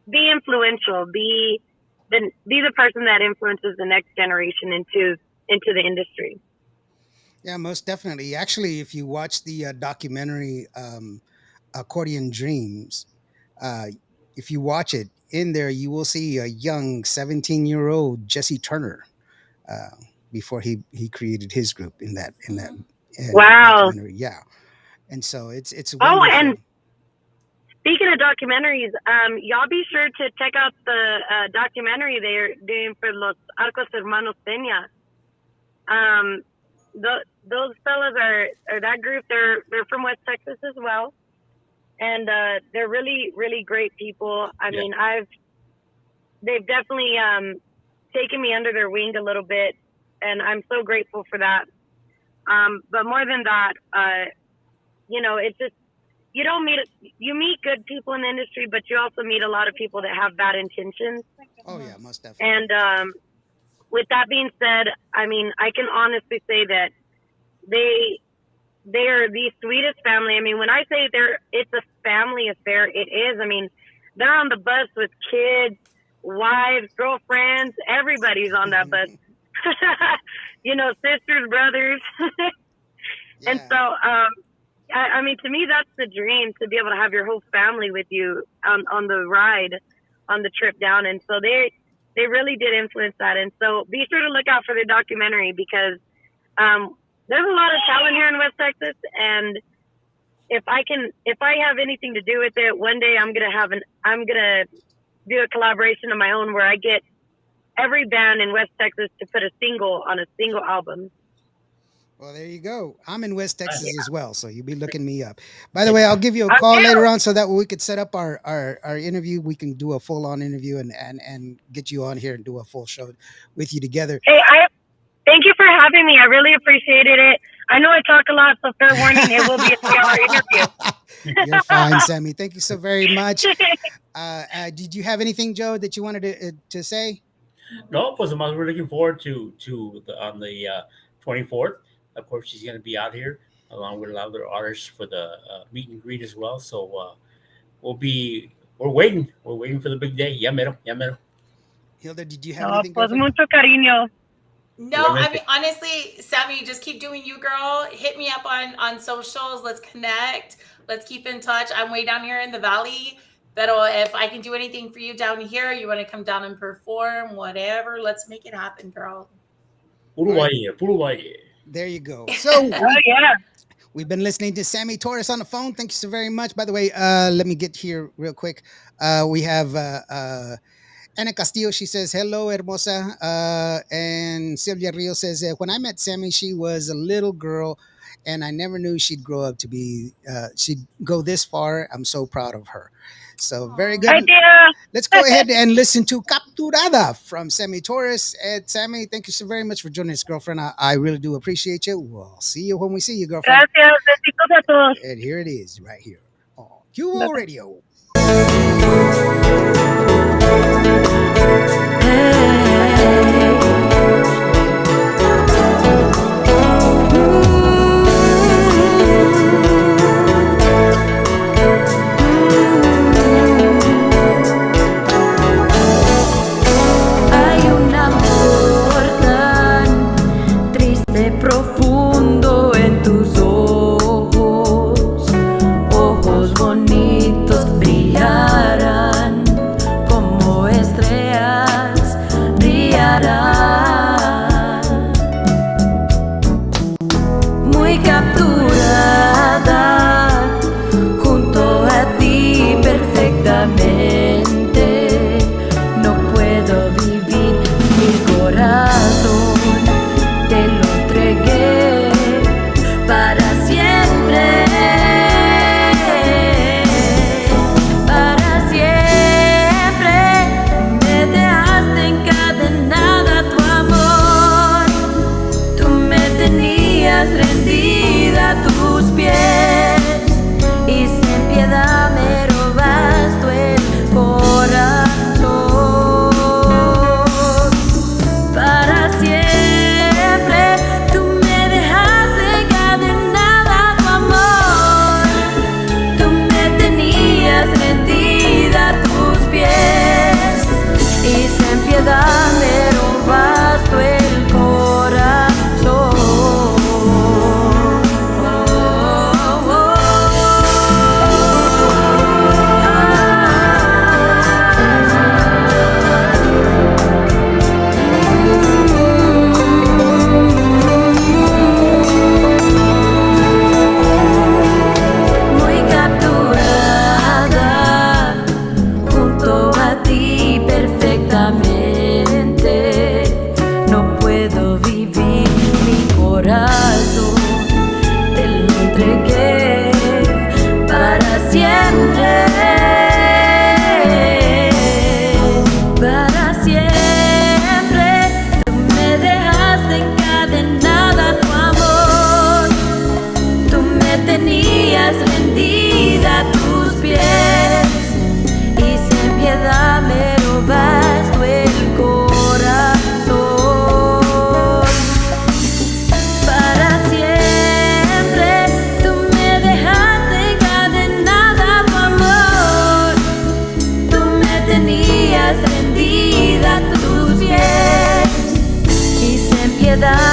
be influential, be the person that influences the next generation into the industry. Yeah, most definitely. Actually, if you watch the documentary Accordion Dreams, if you watch it, in there you will see a young 17-year-old Jesse Turner before he created his group in that Wow. documentary. Yeah, and so it's wonderful. Oh, and speaking of documentaries, y'all be sure to check out the documentary they're doing for Los Arcos Hermanos Peña. Those fellas are that group. They're from West Texas as well, and they're really, really great people. I mean, they've definitely taken me under their wing a little bit, and I'm so grateful for that. But more than that, it's just you meet good people in the industry, but you also meet a lot of people that have bad intentions. Oh yeah, most definitely. And with that being said, I mean, I can honestly say that they are the sweetest family. I mean, when I say it's a family affair, it is. I mean, they're on the bus with kids, wives, girlfriends, everybody's on that bus. Sisters, brothers. Yeah. And so, I mean, to me, that's the dream, to be able to have your whole family with you on the ride, on the trip down. And so they really did influence that. And so be sure to look out for the documentary because there's a lot of talent here in West Texas. And if I have anything to do with it, one day I'm gonna do a collaboration of my own where I get every band in West Texas to put a single on a single album. Well, there you go. I'm in West Texas as well, so you'll be looking me up. By the way, I'll give you a call later on so that we could set up our interview. We can do a full on interview and get you on here and do a full show with you together. Hey, thank you for having me. I really appreciated it. I know I talk a lot, so fair warning, it will be a 3-hour interview. You're fine, Sammy. Thank you so very much. Did you have anything, Joe, that you wanted to say? No, pues we're looking forward to on the 24th. Of course, she's going to be out here along with a lot of other artists for the meet and greet as well. So we're waiting. We're waiting for the big day. Ya mero. Hilda, did you have anything? Pues mucho cariño. No, I mean, honestly, Sammy, just keep doing you, girl. Hit me up on socials. Let's connect. Let's keep in touch. I'm way down here in the valley. Pero if I can do anything for you down here, you want to come down and perform, whatever, let's make it happen, girl. Puro valle. There you go. So, yeah. We've been listening to Sammy Torres on the phone. Thank you so very much. By the way, let me get here real quick. We have Ana Castillo. She says, hello, hermosa. And Silvia Rio says, when I met Sammy, she was a little girl, and I never knew she'd grow up to be, she'd go this far. I'm so proud of her. So very good. Let's go ahead and listen to Capturada from Sammy Torres. And Sammy, thank you so very much for joining us, girlfriend. I really do appreciate you. We'll see you when we see you, girlfriend. Gracias. Besitos a todos. And here it is right here on Qvo Radio.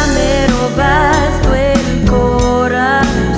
Me robaste el corazón.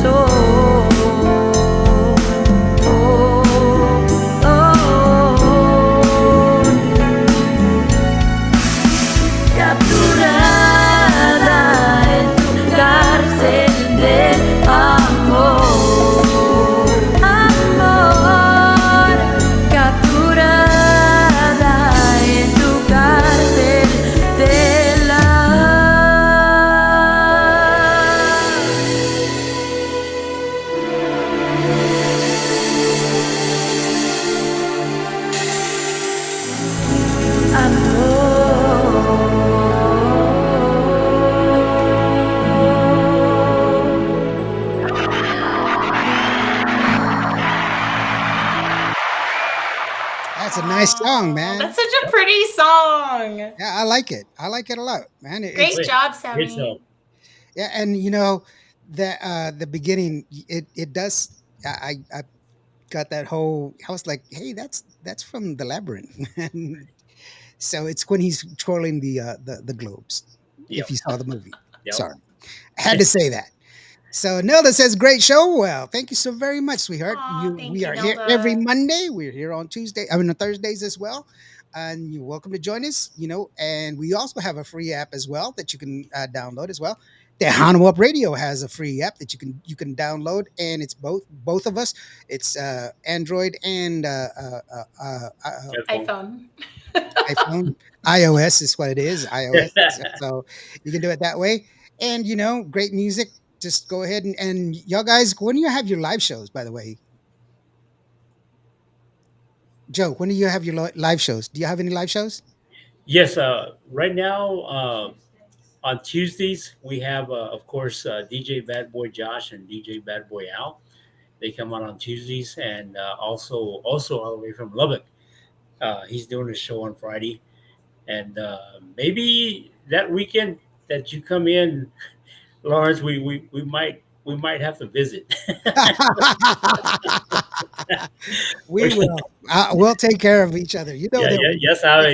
That's a nice song, Oh, man. that's such a pretty song. Yeah, I like it. I like it a lot, man. It's Great Great, job, great Sammy. show. yeah, and the beginning, it does. I got that whole. I was like, hey, that's from the labyrinth, and so it's when he's twirling the globes. If Yep, you saw the movie, yep. sorry, I had to say that. So Nelda says, "Great show." Well, thank you so very much, sweetheart. Aw, We thank you, are here every Nelda. Monday. We're here on Tuesday. I mean, on Thursdays as well. And you're welcome to join us. And we also have a free app as well that you can download as well. Tejano Up Radio has a free app that you can download, and it's both of us. It's Android and Careful. iPhone. iPhone. iOS is what it is. iOS. So you can do it that way. And great music. Just go ahead and y'all guys, when do you have your live shows, by the way? Joe, when do you have your live shows? Do you have any live shows? Yes, right now on Tuesdays we have, of course, DJ Bad Boy Josh and DJ Bad Boy Al. They come out on Tuesdays, and also all the way from Lubbock. He's doing a show on Friday, and maybe that weekend that you come in, Lawrence, we might have to visit. We will. We'll take care of each other. Yeah, That yeah, we. yes, I.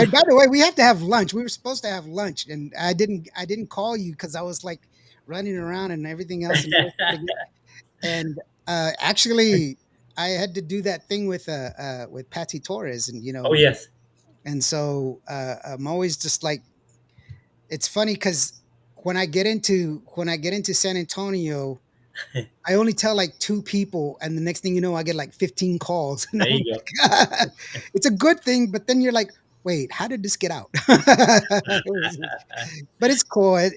And by the way, we have to have lunch. We were supposed to have lunch, and I didn't call you because I was like running around and everything else, and actually, I had to do that thing with Patsy Torres, and Oh yes, so I'm always just like, it's funny because when I get into San Antonio, I only tell like two people, and the next thing you know, I get like 15 calls, and there I'm you go. like, it's a good thing, but then you're like, wait, how did this get out? But it's cool, and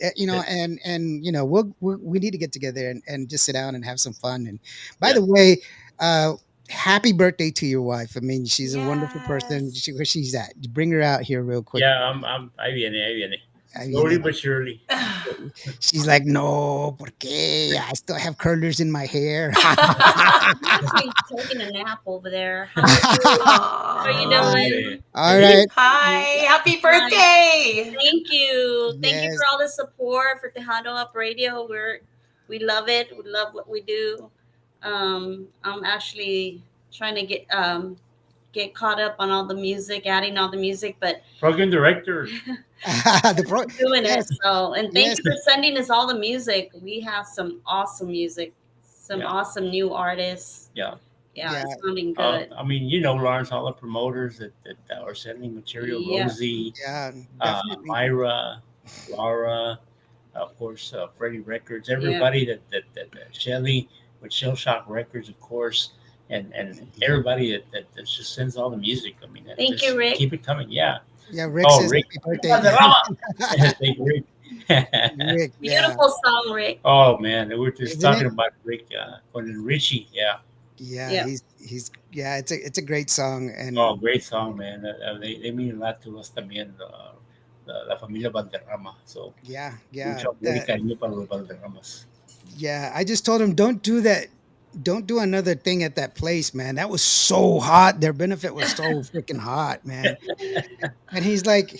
we need to get together and just sit down and have some fun. And by Yeah, the way, uh, happy birthday to your wife. I mean, she's a wonderful person. Yes. Where she's at, bring her out here real quick. yeah. I viene. I mean, Slowly but surely. she's like, no, porque I still have curlers in my hair. Actually taking a nap over there. How are you Oh, Aw. doing? man. All right. Hi, happy Hi. birthday. Thank you. Thank you Yes. for all the support for Tejano Up Radio. We love it. We love what we do. I'm actually trying to get caught up on all the music, adding all the music, but Program director. doing it. Yes. So, and thank Yes. you for sending us all the music. We have some awesome music, some Yeah. awesome new artists. Yeah. Yeah, Yeah. it's sounding good. I mean, Lawrence, all the promoters that are sending material, Yeah. Rosie, Yeah, definitely. Myra, Laura, of course, Freddie Records, everybody that Shelly with Shell Shock Records, of course, and everybody that just sends all the music. I mean, Thank just you, Rick. keep it coming. Yeah. Yeah, Rick Oh, says Rick. happy birthday. Thank you, Rick. Rick, yeah. Beautiful song, Rick. Oh man, we were just Isn't talking it? about Rick and Richie. Yeah. Yeah, Yeah. he's yeah, it's a great song, and Oh, great song, man. They mean a lot to us también, la familia Valderrama. So, yeah, mucho amor y cariño para los Valderramas. yeah. I just told him, don't do that. Don't do another thing at that place, man. That was so hot. Their benefit was so freaking hot, man. And he's like,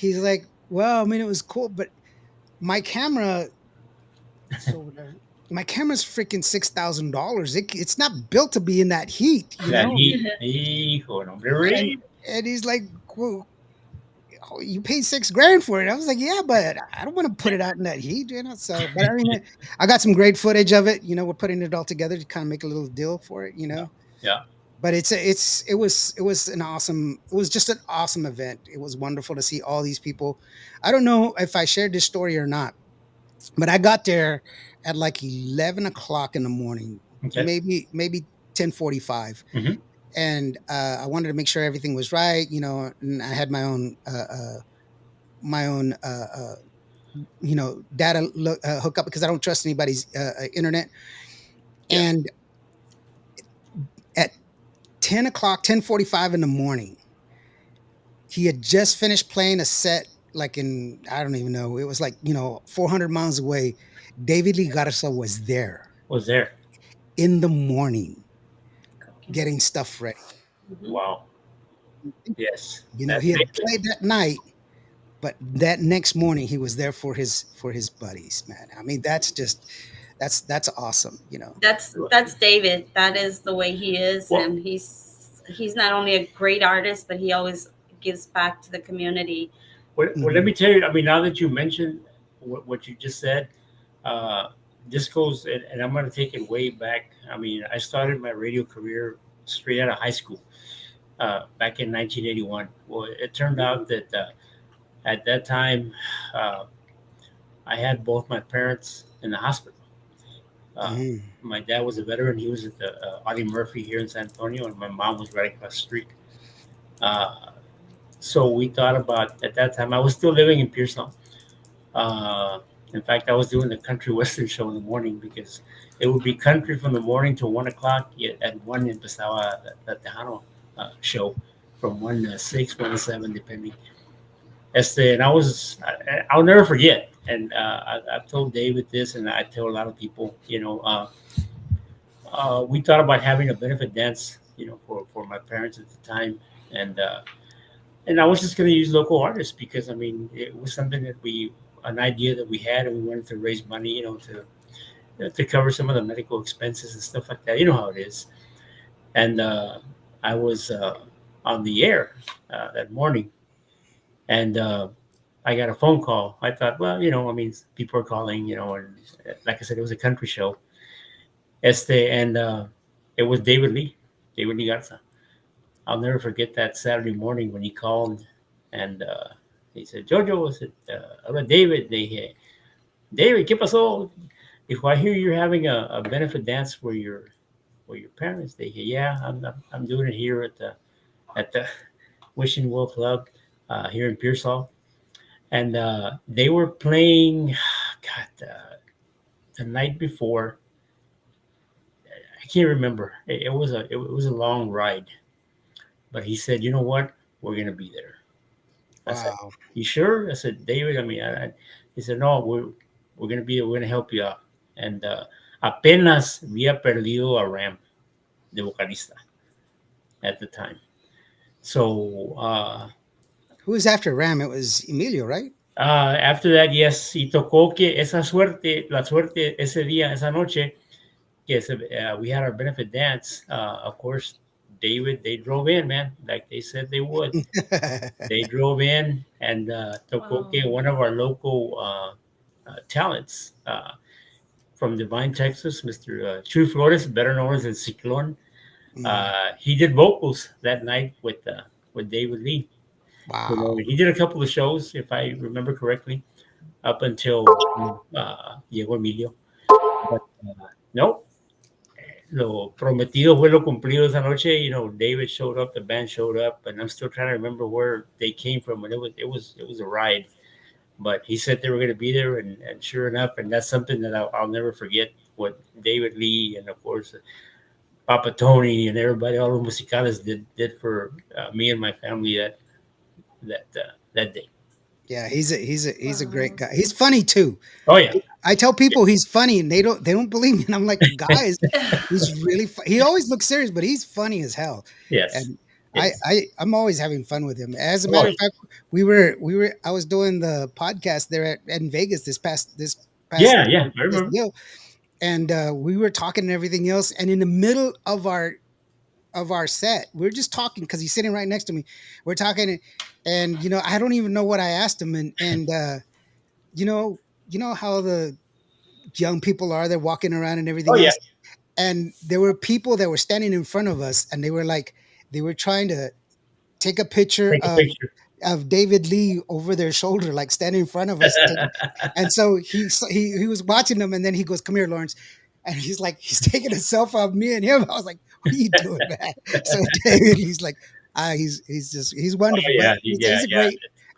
well, I mean, it was cool, but my camera, so my camera's freaking $6,000. It's not built to be in that heat, That heat, hijo, no, hombre, Rick. And he's like, well, oh, you paid $6,000 for it. I was like, yeah, but I don't want to put it out in that heat, So, but I mean, I got some great footage of it. We're putting it all together to kind of make a little deal for it. Yeah. But it was just an awesome event. It was wonderful to see all these people. I don't know if I shared this story or not, but I got there at like 11 o'clock in the morning, Okay. maybe 10:45. Mhm. And I wanted to make sure everything was right, and I had my own data hook up because I don't trust anybody's internet. Yeah. And at 10 o'clock, 10:45 in the morning, he had just finished playing a set like in, I don't even know, it was like 400 miles away. David Lee Garza was there Was there? in the morning getting stuff ready. Mhm. Wow. Yes. He That's had it. played that night, but that next morning he was there for his buddies, man. I mean, that's awesome, That's David. That is the way he is, Well, and he's not only a great artist, but he always gives back to the community. let Mhm. me tell you. I mean, now that you mentioned what you just said, uh, this goes, and I'm going to take it way back. I mean, I started my radio career straight out of high school back in 1981. Well, it turned out that at that time, uh, I had both my parents in the hospital. Uh, Mhm. my dad was a veteran. He was at the Audie Murphy here in San Antonio, and my mom was right across the street. Uh, so we thought about, at that time, I was still living in Pearsall. Uh, in fact, I was doing the country western show in the morning because it would be country from the morning to 1 o'clock. Yet at one empezaba the Tejano show from 1 to 6, 1 to 7, depending. And I'll never forget. And I've told David this, and I tell a lot of people, we thought about having a benefit dance, for my parents at the time. And I was just going to use local artists because, I mean, it was something an idea that we had, and we wanted to raise money, to cover some of the medical expenses and stuff like that. You know how it is. And I was on the air that morning, and I got a phone call. I thought, well, I mean, people are calling, and like I said, it was a country show. And it was David Lee Garza. I'll never forget that Saturday morning when he called, and he said, Jojo, was it? Hola, David. David, ¿qué pasó? If I hear you're having a benefit dance for your parents, they say, yeah, I'm doing it here at the Wishing Well Club here in Pearsall, and they were playing. God, the night before, I can't remember. It was a long ride, but he said, you know what, we're gonna be there. I said, Wow. "You sure?" I said, "David, I mean," he said, "No, we're gonna help you out." And apenas había perdido a Ram de vocalista at the time. So Who was after Ram? It was Emilio, right? after that, yes, y tocó que la suerte ese día, esa noche, we had our benefit dance. Of course, David, they drove in, man, like they said they would. They drove in, and tocó Wow. que one of our local talents from Divine, Texas, Mr. Chuy Flores, better known as El Ciclón. Mm. He did vocals that night with David Lee. Wow. He did a couple of shows, if I remember correctly, up until llegó Emilio. But no, lo prometido fue lo cumplido esa noche. David showed up, the band showed up, and I'm still trying to remember where they came from. And it was a ride. But he said they were going to be there, and sure enough, and that's something that I'll never forget. What David Lee and of course Papa Tony and everybody, all the musicales did for me and my family that day. Yeah, he's a great Wow. guy. He's funny too. Oh yeah, I tell people he's funny, and they don't believe me. And I'm like, guys, he's really. He always looks serious, but he's funny as hell. yes, And yes. I'm always having fun with him. As a Oh matter of fact, we were I was doing the podcast there in Vegas this past yeah, yeah. I this remember. deal, and we were talking and everything else. And in the middle of our set, we are just talking because he's sitting right next to me. We're talking, and I don't even know what I asked him, and you know how the young people are, they're walking around and Oh everything yeah, else, and there were people that were standing in front of us, and they were trying to take a picture take a picture. of David Lee over their shoulder, like standing in front of us. And so he was watching them, and then he goes, "Come here, Lawrence." And he's taking a selfie of me and him. I was like, "What are you doing, man?" So David, he's like, he's Oh wonderful, but yeah, he's yeah, yeah.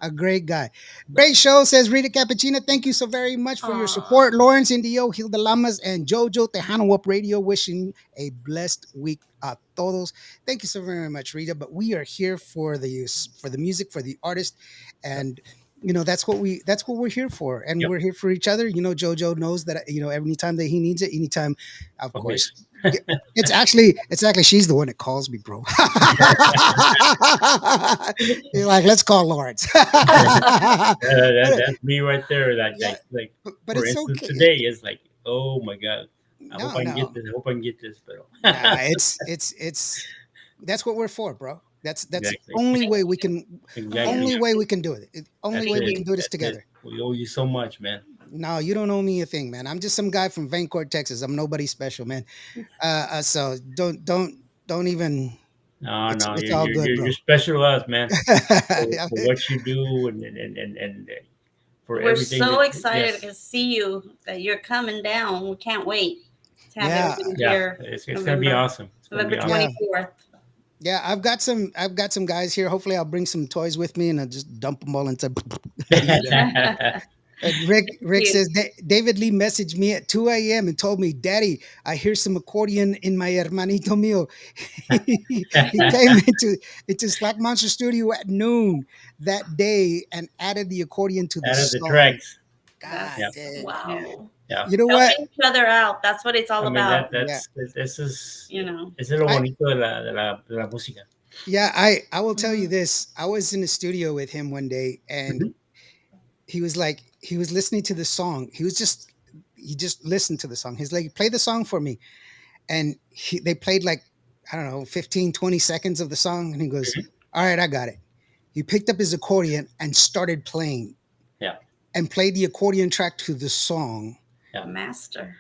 a great guy. Great show, says Rita Cappuccina. Thank you so very much for your Aw. support, Lawrence Indio, Hilda Lamas, and Jojo Tejano Up Radio. Wishing a blessed week a todos. Thank you so very much, Rita. But we are here for the music, for the artist, and that's what we're here for, and Yep. we're here for each other. Jojo knows that, anytime that he needs it, anytime, of Okay. course. It's actually she's the one that calls me, bro. You're like, let's call Lawrence. but, That's me right there. yeah, Like but for it's instance, okay. today is like, oh my god, I hope No, I can get no. this. I hope I can get this, but Nah, it's that's what we're for, bro. That's the exactly, only exactly. way we can do it. Only That's way we it. can do this That's it. together. We owe you so much, man. No, you don't owe me a thing, man. I'm just some guy from Vancourt, Texas. I'm nobody special, man. So don't even. No, no, It's all good, you're bro. special to us, man, Yeah, for what you do and for We're everything so that excited yes, to see you that you're coming down. We can't wait to have yeah, everybody yeah, here. it's gonna be awesome. It's gonna November be awesome. yeah. 24th. Yeah, I've got some guys here. Hopefully, I'll bring some toys with me, and I'll just dump them all into. And Rick Cute. says David Lee messaged me at 2 a.m. and told me, "Daddy, I hear some accordion in my hermanito mío." He came into Slack Monster Studio at noon that day and added the accordion to the Out of the song. tracks. God Yeah, damn. Wow. yeah. You know what? Helping each other out. That's what it's all I mean about. Yeah, this is You know. eso es lo I bonito de la música. yeah I will tell you Mhm. this. I was in the studio with him one day, and Mhm. he was listening to the song. He just listened to the song. He's like, play the song for me. And they played like, I don't know, 15, 20 seconds of the song. And he goes, Mhm. all right, I got it. He picked up his accordion and started playing Yeah, and played the accordion track to the song. yeah. Master.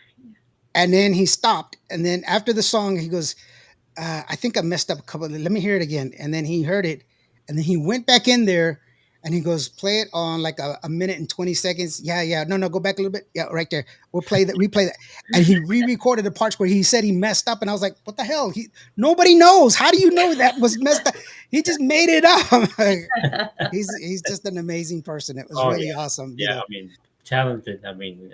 And then he stopped. And then after the song, he goes, I think I messed up a couple. Let me hear it again. And then he heard it, and then he went back in there, and he goes, play it on like a minute and 20 seconds. Yeah, yeah. No, no, go back a little bit. Yeah, right there. We'll play that. Replay that. And he re-recorded the parts where he said he messed up, and I was like, what the hell? Nobody knows. How do you know that was messed up? He just made it up. He's just an amazing person. It was Oh really yeah, awesome. yeah. I mean, talented. I mean,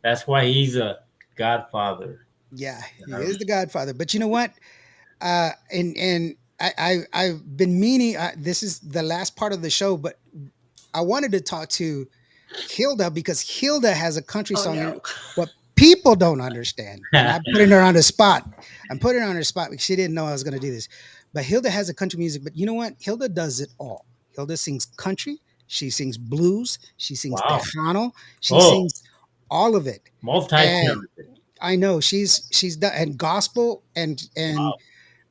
that's why he's a godfather. Yeah, You he know? is the Godfather. But you know what? And I've been meaning. This is the last part of the show, but I wanted to talk to Hilda because Hilda has a country Oh song. And no. what people don't understand, and I'm putting her on the spot. I'm putting her on the spot because she didn't know I was going to do this. But Hilda has a country music. But you know what? Hilda does it all. Hilda sings country. She sings blues. She sings Wow. Tejano. She Oh, sings all of it. And multi-talented. I know she's done and gospel and Wow.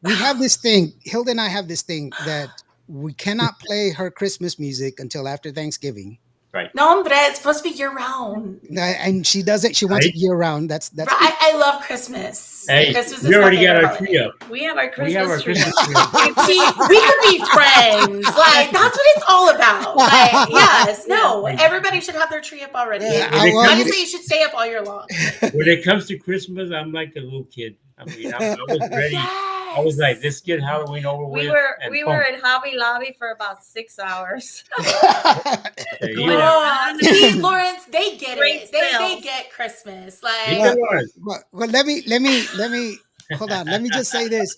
we have this thing. Hilda and I have this thing that we cannot play her Christmas music until after Thanksgiving. Right. No, hombre, it's supposed to be year round. And she does it. She wants Right. it year round. That's I love Christmas. Hey, Christmas we is my already favorite got our holiday. tree up. We have our We have our Christmas tree. Christmas tree up. See, we could be friends. Like that's what it's all about. Like, yes, no, everybody should have their tree up already. Yeah, When it well, comes, Honestly, you should stay up all year long. when it comes to Christmas, I'm like a little kid. I mean, I was ready. I was like, let's get Halloween over with. And We boom. were in Hobby Lobby for about 6 hours. There you going go. around. See, Lawrence, they get Great it. They sales. get Christmas. You Like, can learn. well, let me hold on. Let me just say this.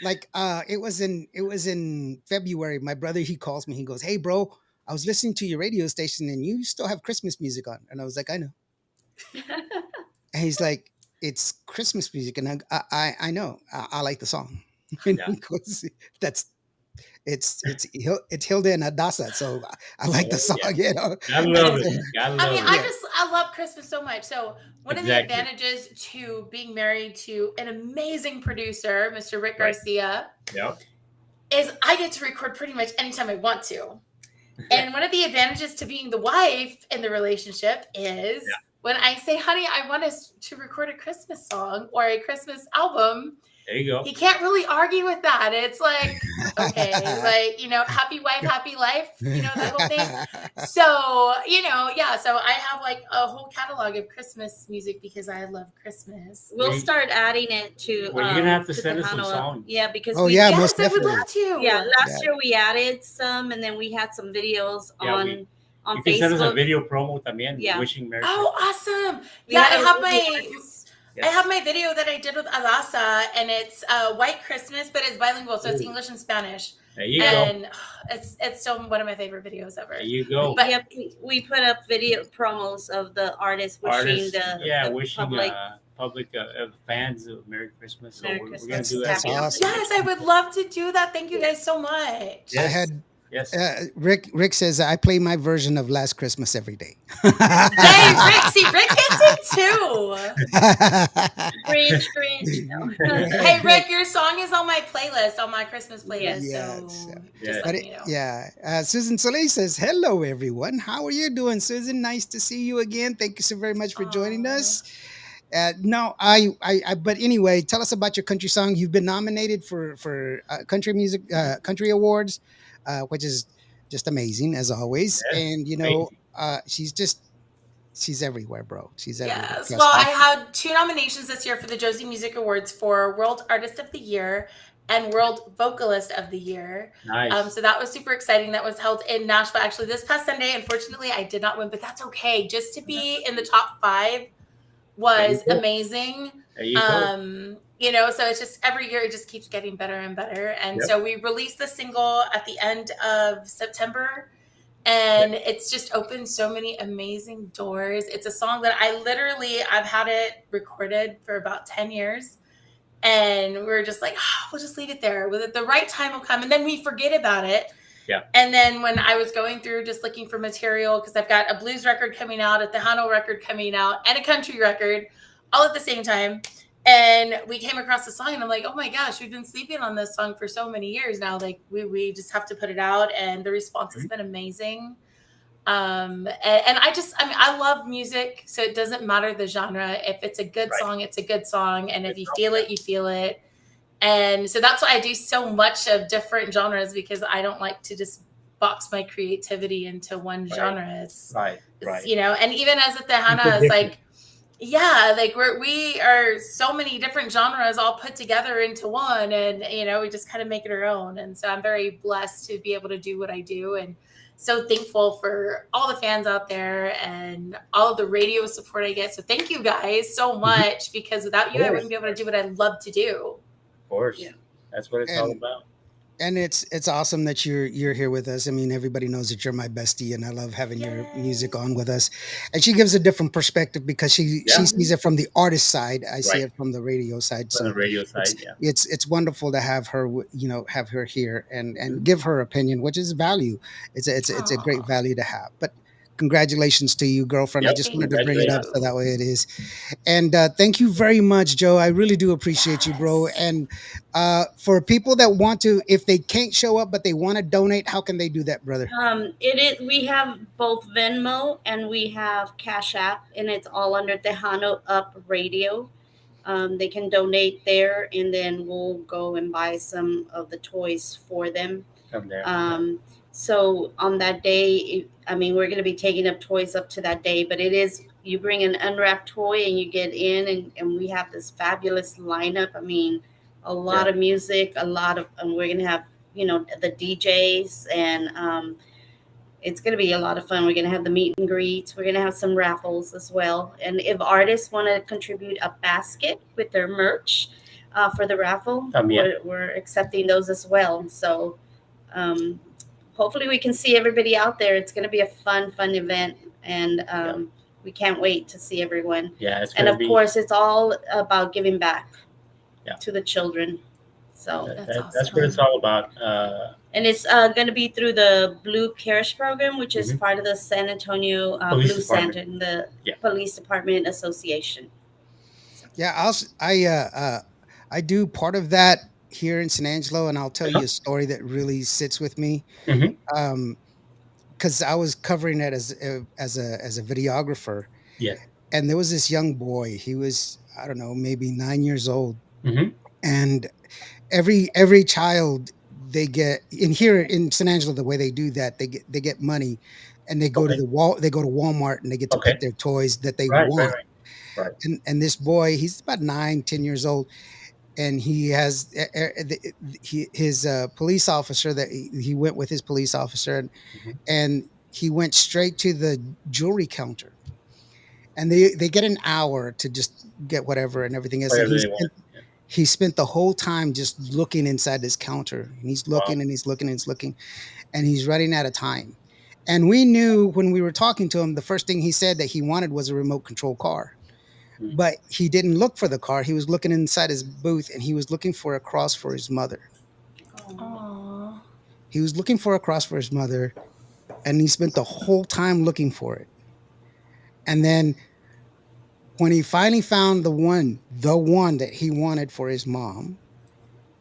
Like it was in February. My brother, he calls me. He goes, "Hey, bro, I was listening to your radio station and you still have Christmas music on." And I was like, "I know." And he's like, "It's Christmas music," and I know. I like the song. And Yeah. he goes, "That's it's Hilda and Hadassah, so I like the Oh, song." yeah. You know. I love it. I I love mean, it. I love Christmas so much. So one of the Exactly. advantages to being married to an amazing producer, Mr. Rick Right. Garcia, Yep. is I get to record pretty much anytime I want to. And one of the advantages to being the wife in the relationship is Yeah. when I say, honey, I want us to record a Christmas song or a Christmas album, There you go. he can't really argue with that. It's like, okay, like, happy wife, happy life, that whole thing. So, yeah, so I have like a whole catalog of Christmas music because I love Christmas. We'll Well, start adding it to. well, you're gonna have to to send us some Tejano. songs. Yeah, because Oh we, yeah, Yes, most I would definitely. love to. yeah, last Yeah. year we added some, and then we had some videos Yeah, on You can send us a Facebook. video promo también. Yeah. Wishing Merry Oh, awesome. We Yeah, had I a have really my nice- I have Yes. my video that I did with Alasa, and it's White Christmas, but it's bilingual, so it's Ooh, English and Spanish, there you go. and it's still one of my favorite videos There ever. you go. But Yep, we put up video promos of the artists wishing Artists, yeah, the wishing public public fans a Merry Christmas. So Merry we're gonna Christmas, do that That's Happy again. awesome. Holidays. yes, I would love to do that. Thank you guys so much. I Yes, had yes. Rick says I play my version of Last Christmas every day. Yay, Rick! See, Rick gets it too. Cringe, cringe. No. Hey, Rick, your song is on my playlist, on my Christmas playlist. Yes. So Yeah. just But letting you know. yeah, Susan Soleil says, "Hello, everyone. How are you doing, Susan? Nice to see you again. Thank you so very much for joining Aw. us." No, but anyway, tell us about your country song. You've been nominated for country music, country awards, which is just amazing as always. Yes, And amazing. she's everywhere, bro. She's everywhere. Yes. Trust Well, me. I had 2 nominations this year for the Josie Music Awards for World Artist of the Year and World Vocalist of the Year. Nice. So that was super exciting. That was held in Nashville actually this past Sunday. Unfortunately, I did not win, but that's okay. Just to be in the top 5 was There you go. amazing. There you go. So it's just every year it just keeps getting better and better. And Yep. so we released the single at the end of September, and it's just opened so many amazing doors. It's a song that I've had it recorded for about 10 years. And we're just like, we'll just leave it there. With the right time will come. And then we forget about it. Yeah. And then when I was going through just looking for material, because I've got a blues record coming out, a Tejano record coming out, and a country record all at the same time. And we came across the song, and I'm like, oh my gosh, we've been sleeping on this song for so many years now. Like we just have to put it out, and the response has been amazing. And I love music, so it doesn't matter the genre. If it's a good Right. song, it's a good song, and if you feel it, you feel it. And so that's why I do so much of different genres, because I don't like to just box my creativity into one Right. genre. Right. And even as a Tejana, it's like, we are so many different genres all put together into one, and we just kind of make it our own. And so I'm very blessed to be able to do what I do, and so thankful for all the fans out there and all of the radio support I get. So thank you guys so much, because without you, I wouldn't be able to do what I love to do. Of course. Yeah. That's what it's all And about. and it's awesome that you're here with us. I mean, everybody knows that you're my bestie, and I love having your music Yay. on with us. And she gives a different perspective because she Yeah. sees it from the artist side. I see Right. it from the radio side. On the So radio it's side, yeah. it's wonderful to have her, have her here and Mhm. give her opinion, which is value. It's a great Aw. value to have. But congratulations to you, girlfriend. I Yep. just Thank wanted to bring it up Congratulations. so that way it is. And thank you very much, Joe. I really do appreciate you, bro. Yes. And for people that want to, if they can't show up but they want to donate, how can they do that, brother? We have both Venmo and we have Cash App, and it's all under Tejano Up Radio. They can donate there, and then we'll go and buy some of the toys for them. From there. So on that day, we're going to be taking up toys up to that day, but it is, you bring an unwrapped toy and you get in, and we have this fabulous lineup. A lot Yeah. of music, and we're going to have, the DJs, and it's going to be a lot of fun. We're going to have the meet and greets. We're going to have some raffles as well. And if artists want to contribute a basket with their merch for the raffle, Yeah. we're accepting those as well. So hopefully we can see everybody out there. It's going to be a fun event. And we can't wait to see everyone. Yeah, it's And gonna of be course, it's all about giving back Yeah. to the children. So, that's what it's all about. and it's going to be through the Blue Cares program, which is Mhm. part of the San Antonio Police Blue Department. Center, and the Yeah. Police Department Association. Yeah, I do part of that here in San Angelo, and I'll tell you a story that really sits with me. Mhm. Because I was covering it as a videographer, Yeah. and there was this young boy. He was, I don't know, maybe 9 years old, Mhm. and every child, they get in here in San Angelo, the way they do that, they get money, and they go to Okay. they go to Walmart, and they get to Okay. pick their toys that they Right. want. Right. And this boy, he's about 9, 10 years old, and he has his police officer that he went with his police officer, Mhm. and he went straight to the jewelry counter, and they get an hour to just get whatever and everything else. And Whatever they want. Yeah. he spent the whole time just looking inside this counter, and he's Wow. looking and he's looking and he's looking, and he's running out of time. And we knew when we were talking to him, the first thing he said that he wanted was a remote control car. Mm. But he didn't look for the car. He was looking inside his booth, and he was looking for a cross for his mother. Aww. He was looking for a cross for his mother, and he spent the whole time looking for it. And then when he finally found the one that he wanted for his mom,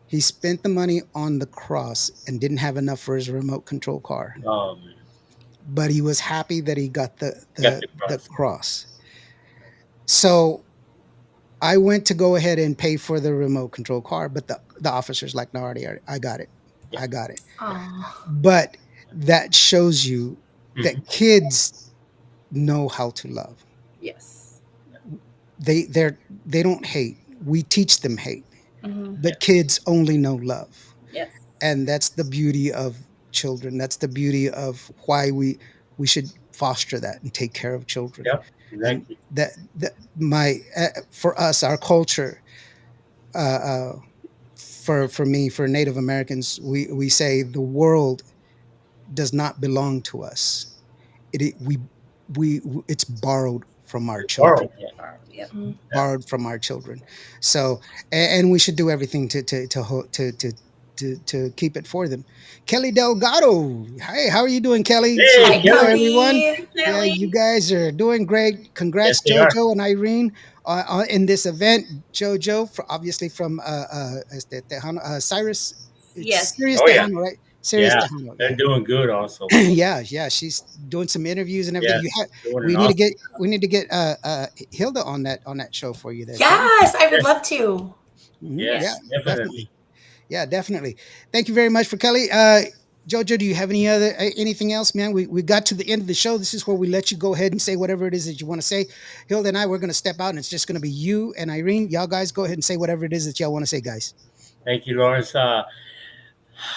he spent the money on the cross and didn't have enough for his remote control car. Man. But he was happy that he got Got the cross. So I went to go ahead and pay for the remote control car, but the officer's like, no, already, I got it. Yeah. I got it. Aww. But that shows you that Mhm. kids know how to love. Yes. They don't hate. We teach them hate. Mhm. But kids only know love. Yes. And that's the beauty of children. That's the beauty of why we should foster that and take care of children. Yep. And Exactly. that my for us, our culture, uh, uh, for me, for Native Americans, we say the world does not belong to us. We it's borrowed from our children. Borrow. Yeah. Yep. Borrowed from our children. So and we should do everything to keep it for them. Kelly Delgado, hey, how are you doing, Kelly? Say Hey, Hi, hello, Kelly. everyone. Kelly. Yeah, Kelly. you guys are doing great. Congrats, Yes, they are. Jojo and Irene, in this event. Jojo, obviously from Tejano, Cyrus. It's Yes. Serious Oh, yeah. Tejano, right? Serious Yeah. Tejano. They're Yeah. doing good also. Yeah, yeah, she's doing some interviews and everything. Yes. Doing We an need to awesome. get Hilda on that show for you there, Kelly. Yes, I would Yes. love to. Yeah, Yes. definitely. Definitely. Yeah, definitely. Thank you very much for Kelly. Jojo, do you have anything else, man? We got to the end of the show. This is where we let you go ahead and say whatever it is that you want to say. Hilda and I, we're going to step out, and it's just going to be you and Irene. Y'all guys go ahead and say whatever it is that y'all want to say, guys. Thank you, Lawrence.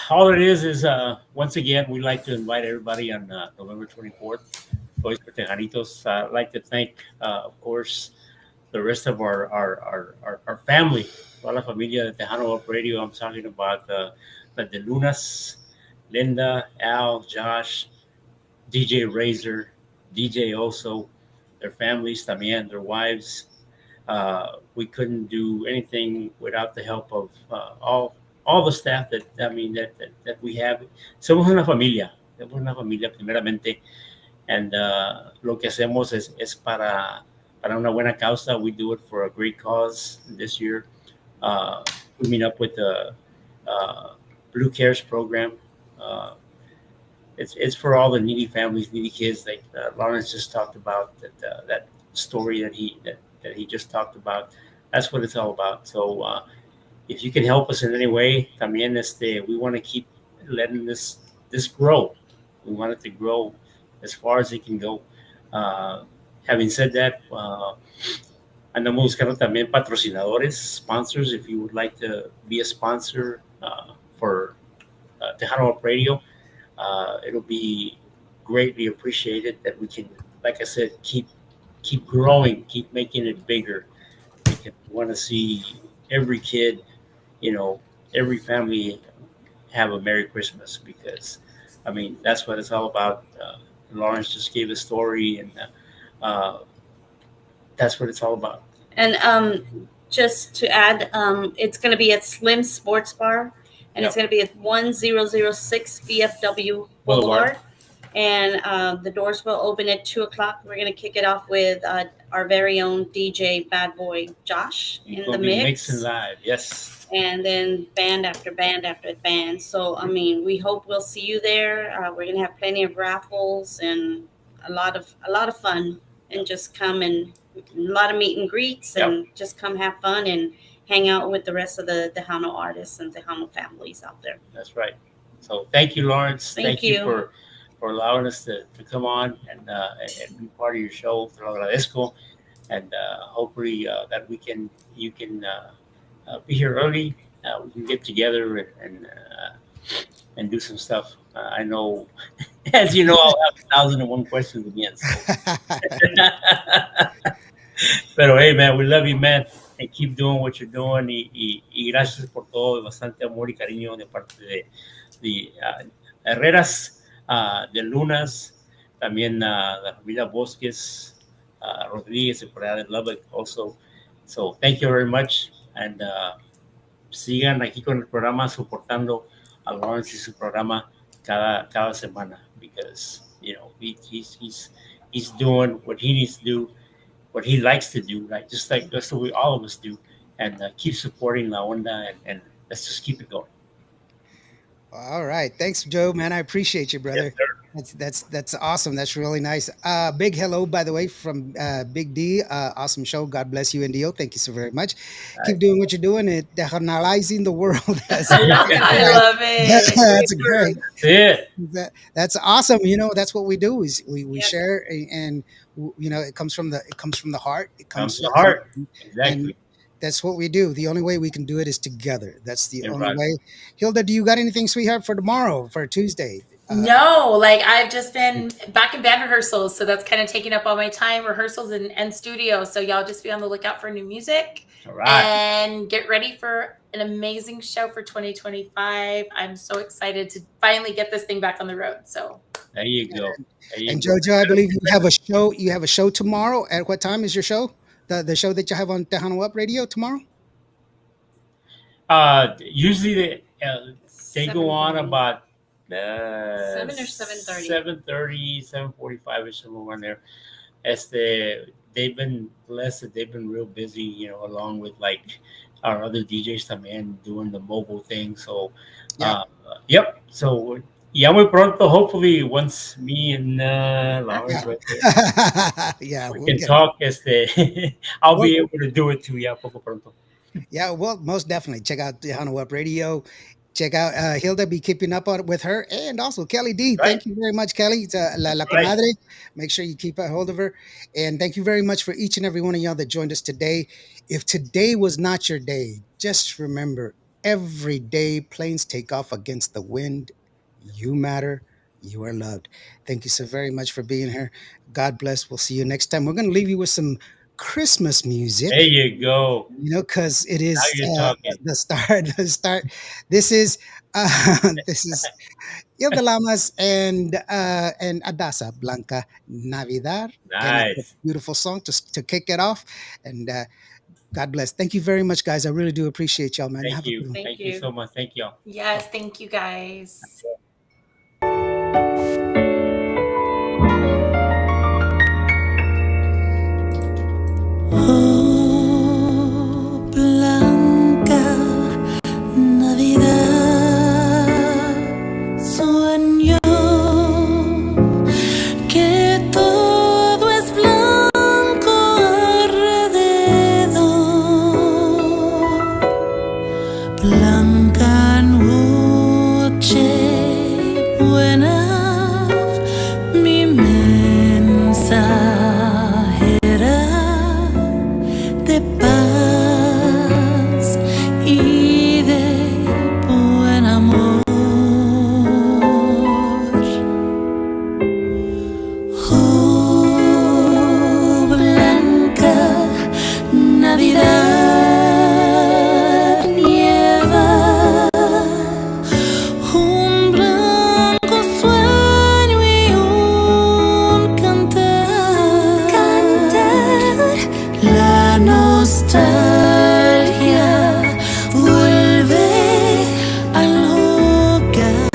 All it is once again, we'd like to invite everybody on November 24th, Toys for Tejanitos. I'd like to thank, of course, the rest of our family, toda la familia de Tejano Up Radio. I'm talking about the De Lunas, Linda, Al, Josh, DJ Razor, DJ Oso, their families también, their wives. We couldn't do anything without the help of all the staff that we have. Somos una familia primeramente, and lo que hacemos es para una buena causa. We do it for a great cause. This year, we meet up with the Blue Cares program. Uh, it's for all the needy families, needy kids. Like Lawrence just talked about that story that he just talked about. That's what it's all about. So if you can help us in any way, también we want to keep letting this grow. We want it to grow as far as it can go. Having said that, andamos buscando también patrocinadores, sponsors. If you would like to be a sponsor for Tejano Up Radio, it'll be greatly appreciated that we can, like I said, keep growing, keep making it bigger. We want to see every kid, every family have a Merry Christmas, because, I mean, that's what it's all about. Lawrence just gave a story, and that's what it's all about. And just to add, it's going to be at Slim Sports Bar, and it's Yep. going to be at 1006 VFW Boulevard. Boulevard. And the doors will open at 2:00. We're going to kick it off with our very own DJ Bad Boy Josh He's in gonna the be mix. mixing live, yes. And then band after band after band. So, I mean, we hope we'll see you there. We're going to have plenty of raffles and a lot of fun. And just come, and a lot of meet and greets, and just come have fun and hang out with the rest of the Tejano artists and Tejano families out there. That's right. So thank you, Lawrence. Thank you you. for allowing us to come on and be part of your show. Te lo agradezco. And hopefully that you can be here early. We can get together and do some stuff. I know, as you know, I'll have 1,001 questions again. So. Pero hey, man, we love you, man, and keep doing what you're doing. Y gracias por todo, bastante amor y cariño de parte de Herreras, de Lunas, también la familia Bosques, Rodríguez, y por allá de Lubbock also. So thank you very much, and sigan aquí con el programa, soportando a Lawrence y su programa cada semana, because he's doing what he needs to do, what he likes to do, like just like that's the way all of us do, and keep supporting La Onda, and let's just keep it going. All right. Thanks, Joe, man. I appreciate you, brother. Yes, sir. That's awesome. That's really nice. Big hello, by the way, from Big D. Awesome show. God bless you, Indio. Thank you so very much. Keep doing what you're doing. Decolonizing the world. I love it. That's great. That's it. That's awesome. That's what we do. Is we Yes. share, and it comes from the heart. It Comes comes to the heart. and Exactly. that's what we do. The only way we can do it is together. That's the You're only right. way. Hilda, do you got anything, sweetheart, for tomorrow, for Tuesday? No, like I've just been back in band rehearsals, so that's kind of taking up all my time, rehearsals and studio. So y'all just be on the lookout for new music All right. and get ready for an amazing show for 2025. I'm so excited to finally get this thing back on the road. So There you go. And Jojo, I believe you have a show. You have a show tomorrow. At what time is your show? The show that you have on Tejano Up Radio tomorrow? Usually they go on 7:30. about 7 or 7:30. 7:30, 7:45 ish, somewhere around there. They've been blessed. They've been real busy, along with like our other DJs también doing the mobile thing. So, Yeah. yep. So, ya muy pronto, hopefully, once me and Lawrence right there, Yeah, we we'll can get- talk. I'll be Well- able to do it too. Yeah, poco pronto. Yeah, well, most definitely. Check out Tejano Up Radio. Check out Hilda. Be keeping up with her, and also Kelly D. Right. Thank you very much, Kelly. La comadre. Make sure you keep a hold of her. And thank you very much for each and every one of y'all that joined us today. If today was not your day, just remember, every day planes take off against the wind. You matter. You are loved. Thank you so very much for being here. God bless. We'll see you next time. We're going to leave you with some Christmas music. There you go. Because it is Now you're talking. the start. The start. This is Hilda Lamas and Adasa Blanca Navidad. And it's Nice. a beautiful song to kick it off. And God bless. Thank you very much, guys. I really do appreciate y'all, man. Thank Have a you. good one. Thank Thank you you. so much. Thank y'all. yes, thank you guys. Oh, blanca Navidad, sueño que todo es blanco alrededor. Blanca noche buena, mi mensajera de paz y de buen amor. Oh, blanca Navidad, nieva un blanco sueño y un cantar. La nostalgia vuelve al hogar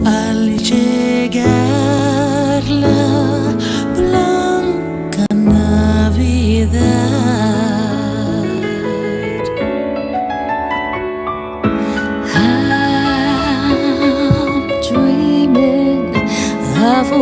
al llegar la blanca Navidad. I'm dreaming of a